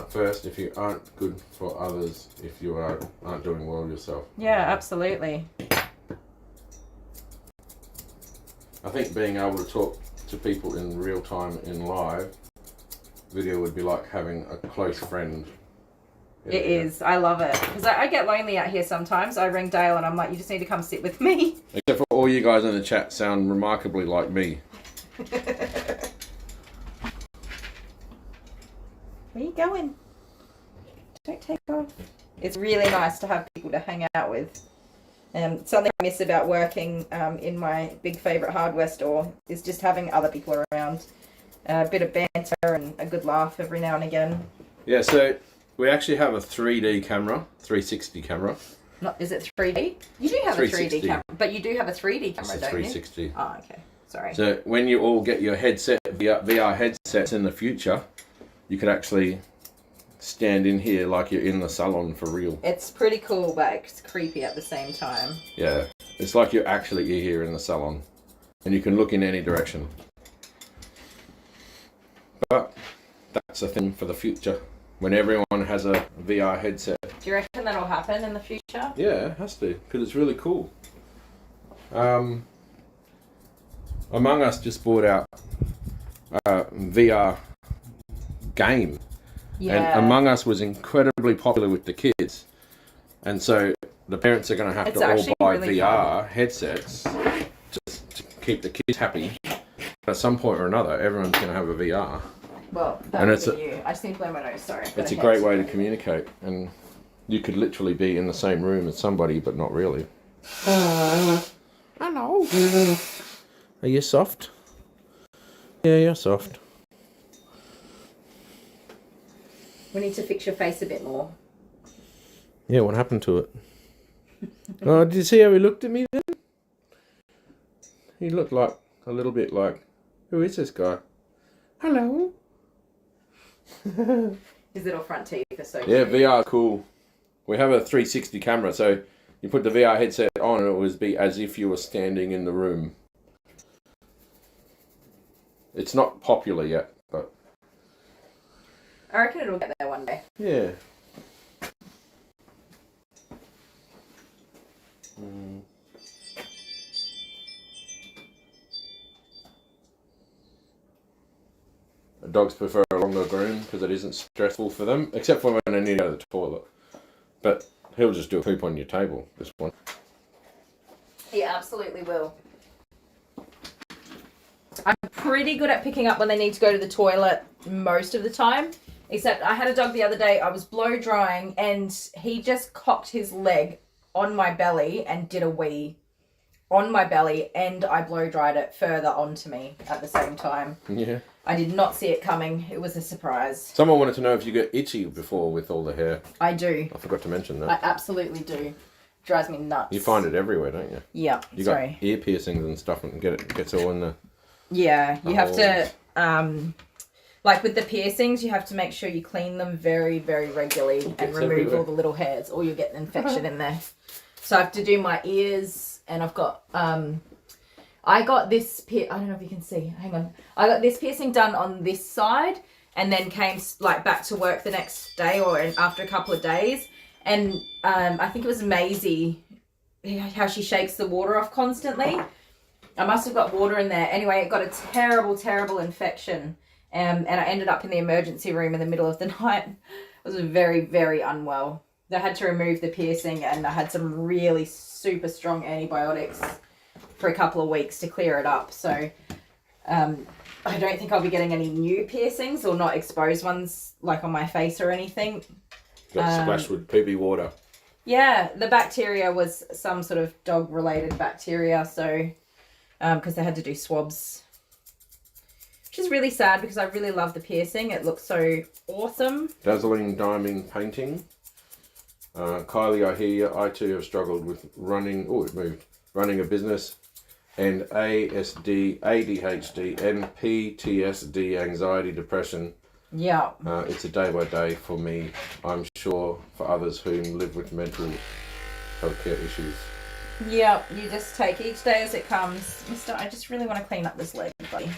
First, if you aren't good for others, if you aren't doing well yourself. Yeah, absolutely. I think being able to talk to people in real time in live video would be like having a close friend. It is. I love it. Because I get lonely out here sometimes. I ring Dale and I'm like, you just need to come sit with me. Except for all you guys in the chat sound remarkably like me. going. Don't take off. It's really nice to have people to hang out with. Something I miss about working in my big favourite hardware store is just having other people around. A bit of banter and a good laugh every now and again. Yeah, so we actually have a 3D camera, 360 camera. Is it 3D? You do have a 3D camera, but you do have a 3D camera, It's a don't 360. you? Oh, okay. Sorry. So when you all get your headset, VR headsets in the future, you could actually stand in here like you're in the salon for real. It's pretty cool, but it's creepy at the same time. Yeah, it's like you're here in the salon, and you can look in any direction. But that's a thing for the future, when everyone has a VR headset. Do you reckon that'll happen in the future? Yeah, it has to, because it's really cool. Among Us just brought out a VR game. Yeah. And Among Us was incredibly popular with the kids. And so the parents are going to have to all buy really VR headsets just to keep the kids happy. At some point or another, everyone's going to have a VR. Well, that's you. I just need to blow my nose, sorry. It's a great way to communicate. And you could literally be in the same room as somebody, but not really. I know. Are you soft? Yeah, you're soft. We need to fix your face a bit more. Yeah, what happened to it? Oh, did you see how he looked at me then? He looked like a little bit like, who is this guy? Hello. His little front teeth are so Yeah, cute. VR cool. We have a 360 camera, so you put the VR headset on and it would be as if you were standing in the room. It's not popular yet, but... I reckon it'll get there one day. Yeah. Dogs prefer a longer groom because it isn't stressful for them, except for when they need to go to the toilet. But he'll just do a poop on your table, this one. He absolutely will. I'm pretty good at picking up when they need to go to the toilet most of the time. Except I had a dog the other day, I was blow drying and he just cocked his leg on my belly and did a wee on my belly, and I blow dried it further onto me at the same time. Yeah. I did not see it coming. It was a surprise. Someone wanted to know if you get itchy before with all the hair. I do. I forgot to mention that. I absolutely do. Drives me nuts. You find it everywhere, don't you? Yeah. You got ear piercings and stuff and gets all in the... Yeah, you have to, like with the piercings, you have to make sure you clean them very, very regularly and remove all the little hairs or you'll get an infection in there. So I have to do my ears, and I've got, I got this, I don't know if you can see, hang on. I got this piercing done on this side and then came like back to work the next day or after a couple of days. And I think it was Maisie, how she shakes the water off constantly. I must have got water in there. Anyway, it got a terrible, terrible infection. And I ended up in the emergency room in the middle of the night. I was very, very unwell. They had to remove the piercing and I had some really super strong antibiotics for a couple of weeks to clear it up. So I don't think I'll be getting any new piercings or not exposed ones like on my face or anything. Got splashed with poopy water. Yeah, the bacteria was some sort of dog-related bacteria, so... because they had to do swabs, which is really sad because I really love the piercing. It looks so awesome. Dazzling diamond painting. Kylie, I hear you. I too have struggled with running a business, and ASD, ADHD, and PTSD, anxiety, depression. Yeah. It's a day by day for me. I'm sure for others who live with mental health care issues. Yeah, you just take each day as it comes. Mister, I just really want to clean up this leg, buddy.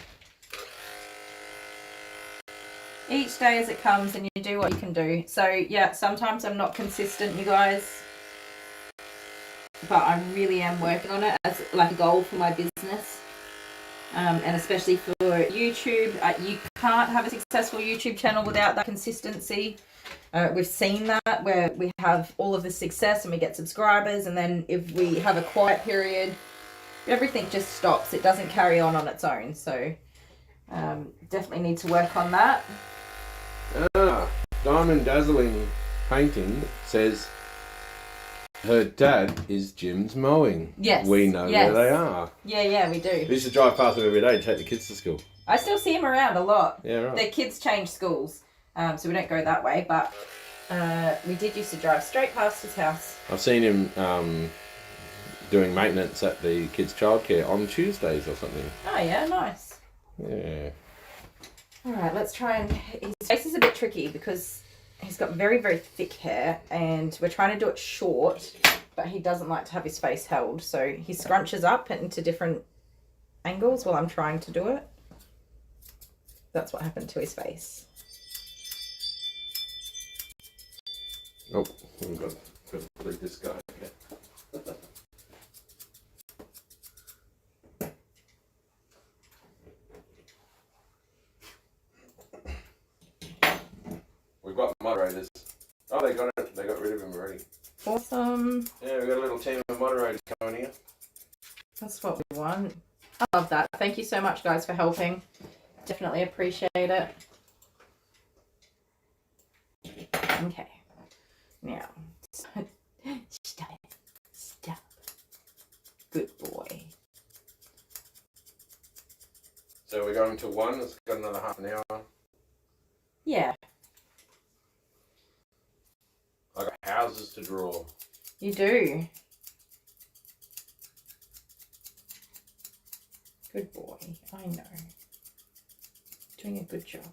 Each day as it comes and you do what you can do. So, yeah, sometimes I'm not consistent, you guys. But I really am working on it as like a goal for my business. And especially for YouTube. You can't have a successful YouTube channel without that consistency. We've seen that where we have all of the success and we get subscribers, and then if we have a quiet period, everything just stops. It doesn't carry on its own. So definitely need to work on that. Diamond Dazzling Painting says her dad is Jim's Mowing. Yes. We know where they are. Yeah, we do. We used to drive past them every day to take the kids to school. I still see him around a lot. Yeah, right. Their kids change schools, so we don't go that way, but we did used to drive straight past his house. I've seen him doing maintenance at the kids' childcare on Tuesdays or something. Oh yeah, nice. Yeah. Alright, let's try and... His face is a bit tricky because he's got very, very thick hair and we're trying to do it short, but he doesn't like to have his face held, so he scrunches up into different angles while I'm trying to do it. That's what happened to his face. Oh, we've got to leave this guy again. We've got moderators. Oh, they got it. They got rid of him already. Awesome. Yeah, we've got a little team of moderators coming here. That's what we want. I love that. Thank you so much, guys, for helping. Definitely appreciate it. Okay. Now, stop. Good boy. So we're going to 1. It's got another half an hour. Yeah, I got houses to draw. you do. Good boy. I know. Doing a good job.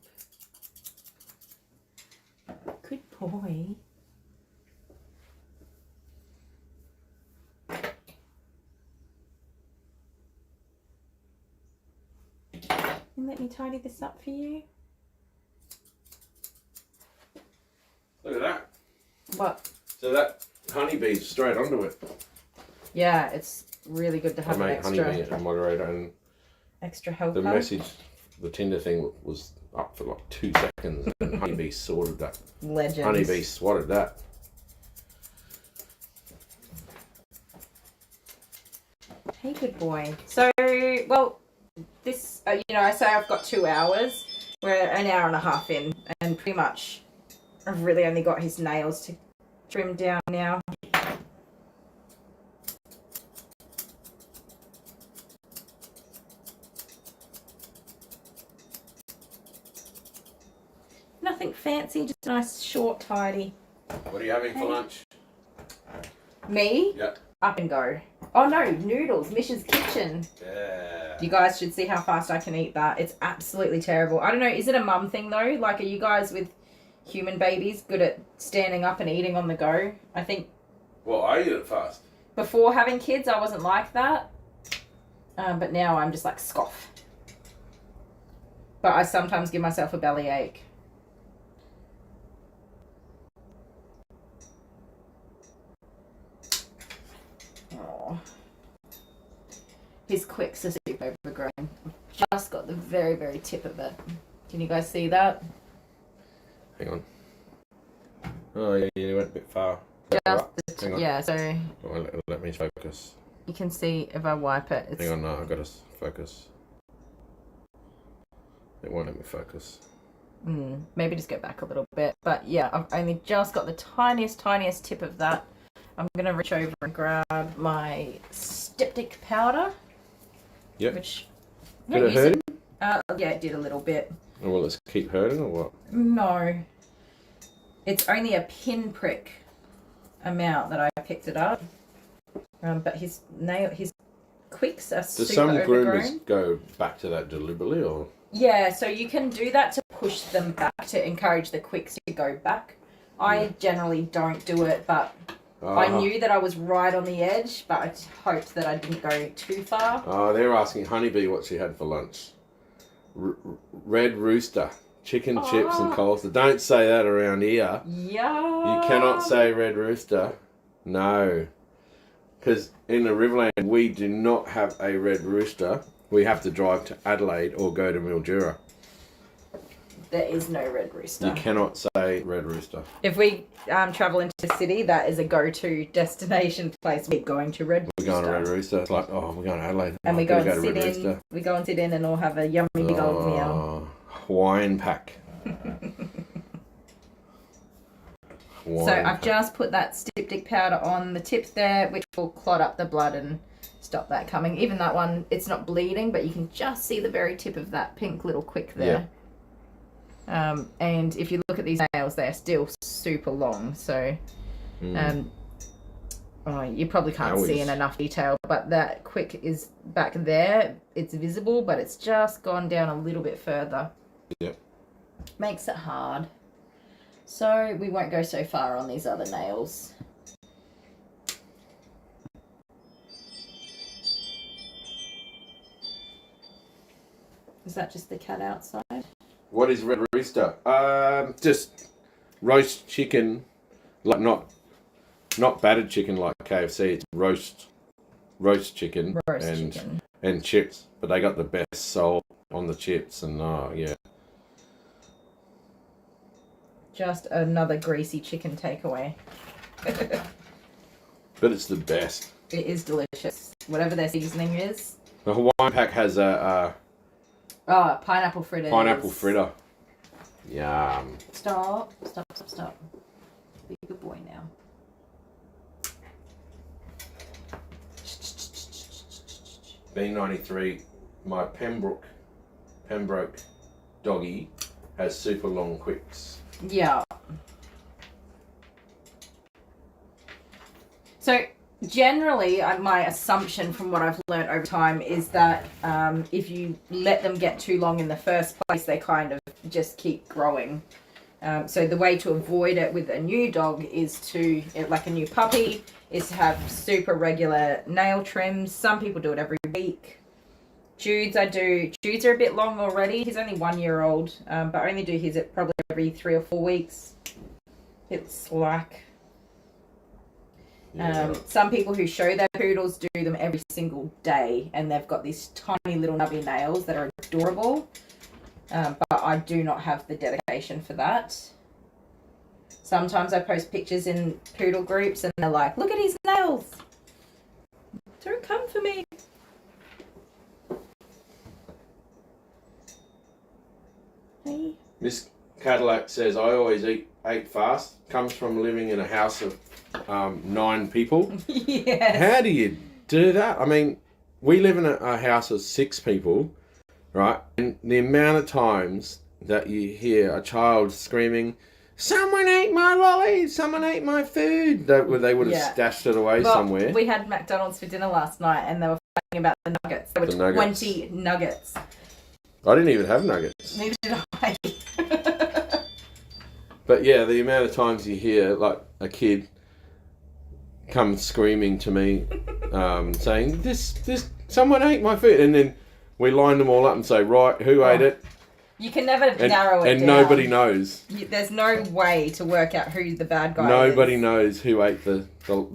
Good boy. And let me tidy this up for you. Look at that. What? So that honeybee's straight onto it. Yeah, it's really good to I have an made honeybee extra a moderator, and helper. the message, the Tinder thing was up for like 2 seconds, and honeybee sorted that. Legends. Honeybee swatted that. Hey, good boy. So, well, this, I say I've got 2 hours. We're an hour and a half in, and pretty much I've really only got his nails to trim down now. Nothing fancy, just a nice short tidy. What are you having for lunch? Me? Yeah. Up and go. Oh no, noodles, Mish's Kitchen. Yeah. You guys should see how fast I can eat that. It's absolutely terrible. I don't know, is it a mum thing though? Like, are you guys with human babies good at standing up and eating on the go? I think Well, I eat it fast. before having kids I wasn't like that. But now I'm just like scoff. But I sometimes give myself a bellyache. Oh. His quicks are super overgrown. Just got the very, very tip of it. Can you guys see that? Hang on. Oh, yeah, you went a bit far. Just Hang on. yeah, so Oh, let me focus. you can see if I wipe it. It's Hang on, no, I've got to focus. It won't let me focus. maybe just go back a little bit. But yeah, I've only just got the tiniest tip of that. I'm going to reach over and grab my styptic powder. Yep. Which Did it hurt him? yeah, it did a little bit. Or will it keep hurting or what? No. It's only a pinprick amount that I picked it up. But his quicks are Do super some overgrown. groomers go back to that deliberately or? Yeah, so you can do that to push them back, to encourage the quicks to go back. I generally don't do it, but I knew that I was right on the edge, but I hoped that I didn't go too far. Oh, they're asking Honeybee what she had for lunch. Red rooster, chicken chips and coleslaw. Don't say that around here. Yeah. You cannot say red rooster. No. Because in the Riverland, we do not have a red rooster. We have to drive to Adelaide or go to Mildura. There is no red rooster. You cannot say red rooster. If we travel into the city, that is a go-to destination place. We're going to Red We're Rooster. going to Red Rooster. It's like, oh, we're going to Adelaide. And Oh, we go gotta and to Red sit in. Rooster. We go and sit in and all have a yummy big old meal. Hawaiian pack. So I've just put that styptic powder on the tips there, which will clot up the blood and stop that coming. Even that one, it's not bleeding, but you can just see the very tip of that pink little quick there. Yeah. And if you look at these nails, they're still super long. So you probably can't see in enough detail, but that quick is back there. It's visible, but it's just gone down a little bit further. Yep. Makes it hard. So we won't go so far on these other nails. Is that just the cat outside? What is Red Rooster? Just roast chicken, like not battered chicken like KFC. It's roast chicken and chips. But they got the best salt on the chips, and yeah. Just another greasy chicken takeaway. But it's the best. It is delicious. Whatever their seasoning is. The Hawaiian pack has a pineapple fritters. Pineapple fritter. Yum. Stop. Be a good boy now. B93, my Pembroke doggy has super long quicks. Yeah. So generally, my assumption from what I've learned over time is that if you let them get too long in the first place, they kind of just keep growing. So the way to avoid it with a new dog is to, like a new puppy, is to have super regular nail trims. Some people do it every week. Jude's I do. Jude's are a bit long already. He's only 1 year old, but I only do his at probably every 3 or 4 weeks. It's slack. Yeah. Some people who show their poodles do them every single day, and they've got these tiny little nubby nails that are adorable. But I do not have the dedication for that. Sometimes I post pictures in poodle groups and they're like, look at his nails. Don't come for me. Hey. Miss Cadillac says, I always ate fast. Comes from living in a house of 9 people. Yes. How do you do that? I mean, we live in a house of 6 people, right? And the amount of times that you hear a child screaming, someone ate my lolly, someone ate my food. They would have stashed it away somewhere. We had McDonald's for dinner last night and they were fighting about the nuggets. There were 20 nuggets. I didn't even have nuggets. Neither did I. But yeah, the amount of times you hear like a kid come screaming to me, saying, this someone ate my food, and then we line them all up and say, right, who ate it? You can never narrow it down. And nobody knows. There's no way to work out who the bad guy is. Nobody knows who ate the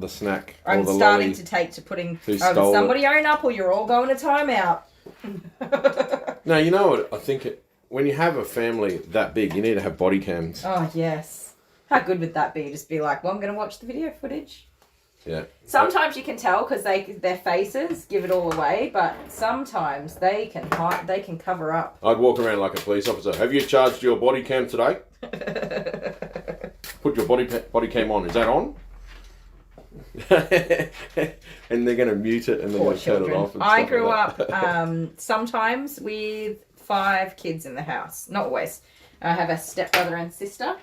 snack or I'm the starting lolly. to take to putting, stole somebody own up or you're all going to timeout. No, you know what? I think when you have a family that big, you need to have body cams. Oh, yes. How good would that be? Just be like, well, I'm going to watch the video footage. Yeah. Sometimes you can tell because their faces give it all away, but sometimes they can hide, they can cover up. I'd walk around like a police officer. Have you charged your body cam today? Put your body cam on. Is that on? And they're going to mute it and then they'll turn it off. And I grew up sometimes with 5 kids in the house. Not always. I have a stepbrother and sister.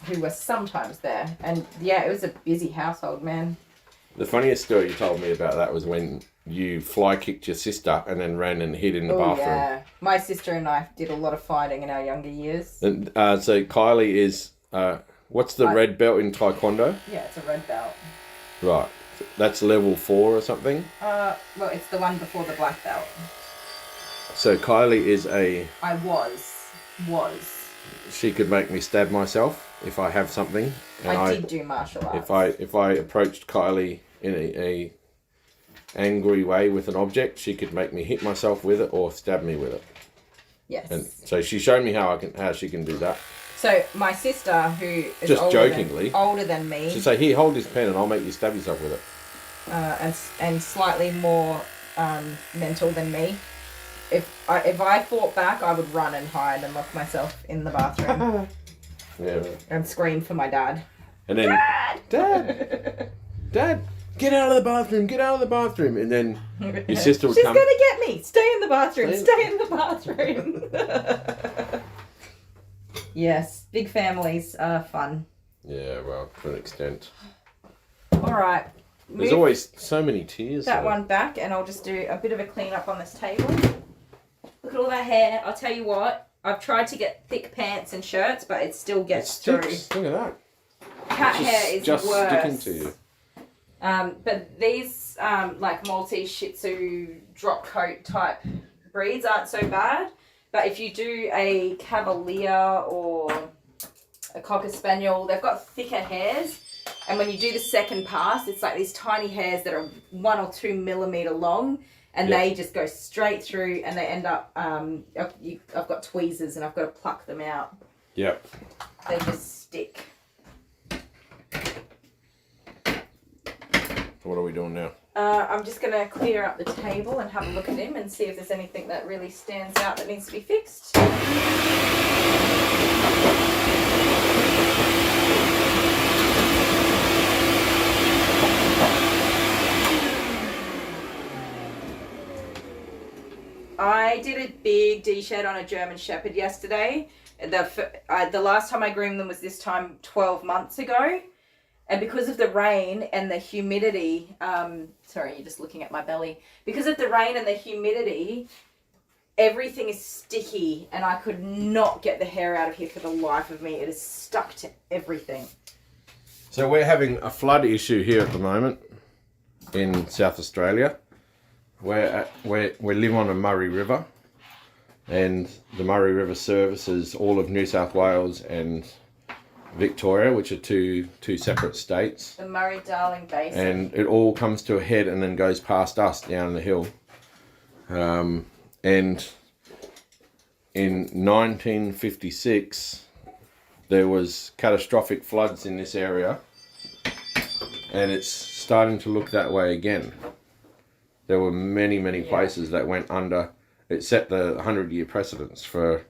Who were sometimes there. And yeah, it was a busy household, man. The funniest story you told me about that was when you fly kicked your sister and then ran and hid in the bathroom. Yeah. My sister and I did a lot of fighting in our younger years. And so Kylie is, what's the red belt in Taekwondo? Yeah, it's a red belt. Right. That's level 4 or something? Well, it's the one before the black belt. So Kylie is I was. She could make me stab myself if I have something. And I did do martial arts. If I approached Kylie in a angry way with an object, she could make me hit myself with it or stab me with it. Yes. And so she showed me how she can do that. So my sister, who is just jokingly older than me, she'd say, "Here, hold this pen, and I'll make you stab yourself with it." And slightly more mental than me. If I fought back, I would run and hide and lock myself in the bathroom. Yeah. And scream for my dad. And then, Dad, get out of the bathroom, get out of the bathroom. And then your sister would She's come. gonna get me. Stay in the bathroom. Stay in the bathroom. Yes, big families are fun. Yeah, well, to an extent. All right. There's always so many tears. That one back, and I'll just do a bit of a clean up on this table. Look at all that hair. I'll tell you what. I've tried to get thick pants and shirts, but it still gets through. Look at that. Cat hair is just worse. sticking to you. But these like Maltese Shih Tzu drop coat type breeds aren't so bad. But if you do a Cavalier or a Cocker Spaniel, they've got thicker hairs. And when you do the second pass, it's like these tiny hairs that are 1 or 2 millimeter long. And they just go straight through and they end up, I've got tweezers and I've got to pluck them out. Yep. They just stick. So what are we doing now? I'm just going to clear up the table and have a look at him and see if there's anything that really stands out that needs to be fixed. I did a big D-shed on a German Shepherd yesterday. The last time I groomed them was this time 12 months ago. And because of the rain and the humidity, sorry, you're just looking at my belly. Because of the rain and the humidity, everything is sticky and I could not get the hair out of here for the life of me. It is stuck to everything. So we're having a flood issue here at the moment in South Australia. We live on a Murray River, and the Murray River services all of New South Wales and Victoria, which are two separate states. The Murray-Darling Basin. And it all comes to a head and then goes past us down the hill. And in 1956, there was catastrophic floods in this area, and it's starting to look that way again. There were many places that went under. It set the 100-year precedence for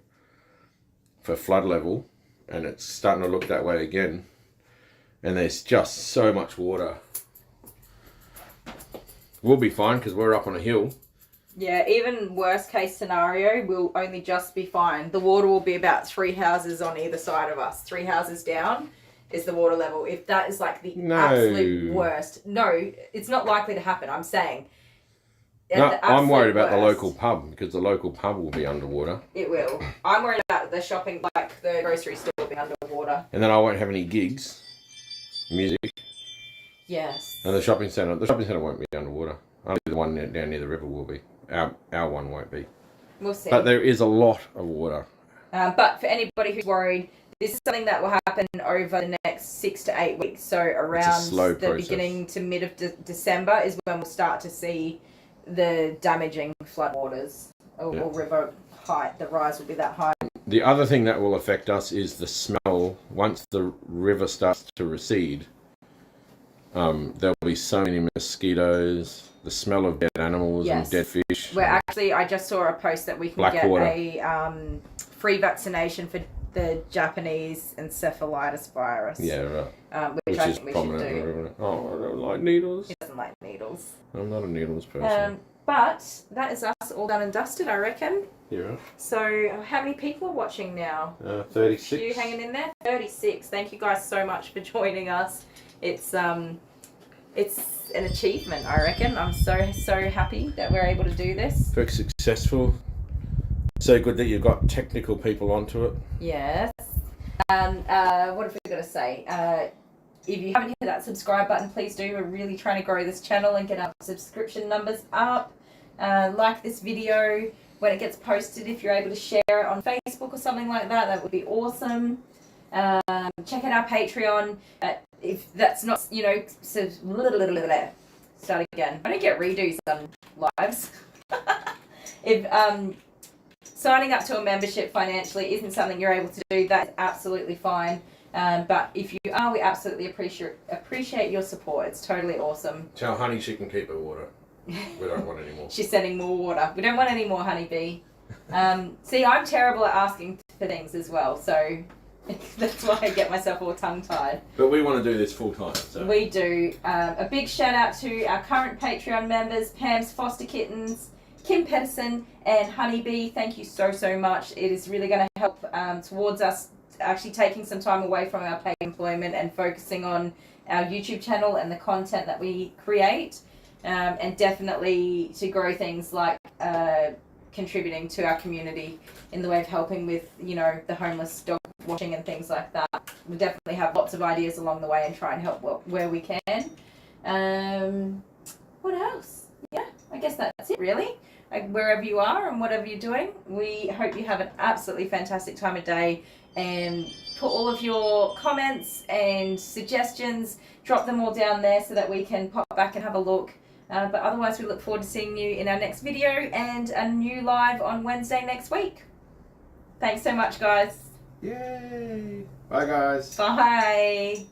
flood level, and it's starting to look that way again. And there's just so much water. We'll be fine because we're up on a hill. Yeah, even worst case scenario, we'll only just be fine. The water will be about 3 houses on either side of us. 3 houses down is the water level. If that is like the absolute worst. No, it's not likely to happen, I'm saying. No, I'm worried about the local pub, because the local pub will be underwater. It will. I'm worried about the shopping, like the grocery store being underwater. And then I won't have any gigs, music. Yes. And the shopping centre won't be underwater. Only the one down near the river will be. Our one won't be. We'll see. But there is a lot of water. But for anybody who's worried, this is something that will happen over the next 6 to 8 weeks. So around the beginning to mid of December is when we'll start to see the damaging floodwaters or river height. The rise will be that high. The other thing that will affect us is the smell. Once the river starts to recede, there'll be so many mosquitoes, the smell of dead animals and dead fish. I just saw a post that we can get a free vaccination for the Japanese encephalitis virus. Yeah, right. Which I think we should do. Oh, I don't like needles. He doesn't like needles. I'm not a needles person. But that is us all done and dusted, I reckon. Yeah. So how many people are watching now? 36. Are you hanging in there? 36. Thank you guys so much for joining us. It's an achievement, I reckon. I'm so happy that we're able to do this. Very successful. So good that you've got technical people onto it. Yes. What have we got to say? If you haven't hit that subscribe button, please do. We're really trying to grow this channel and get our subscription numbers up. Like this video when it gets posted. If you're able to share it on Facebook or something like that, that would be awesome. Check out our Patreon. If that's not, start again. I don't get redos on lives. If signing up to a membership financially isn't something you're able to do, that's absolutely fine. But if you are, we absolutely appreciate your support. It's totally awesome. Tell Honey she can keep her water. We don't want any more. She's sending more water. We don't want any more, Honeybee. See, I'm terrible at asking for things as well. So That's why I get myself all tongue-tied. But we want to do this full time. So. We do. A big shout out to our current Patreon members, Pam's Foster Kittens, Kim Pedersen, and Honeybee. Thank you so much. It is really going to help towards us actually taking some time away from our paid employment and focusing on our YouTube channel and the content that we create, and definitely to grow things like contributing to our community in the way of helping with, you know, the homeless dog washing and things like that. We definitely have lots of ideas along the way and try and help where we can. What else? Yeah, I guess that's it really. Like, wherever you are and whatever you're doing, we hope you have an absolutely fantastic time of day, and put all of your comments and suggestions, drop them all down there so that we can pop back and have a look. But otherwise, we look forward to seeing you in our next video and a new live on Wednesday next week. Thanks so much, guys. Yay! Bye, guys. Bye.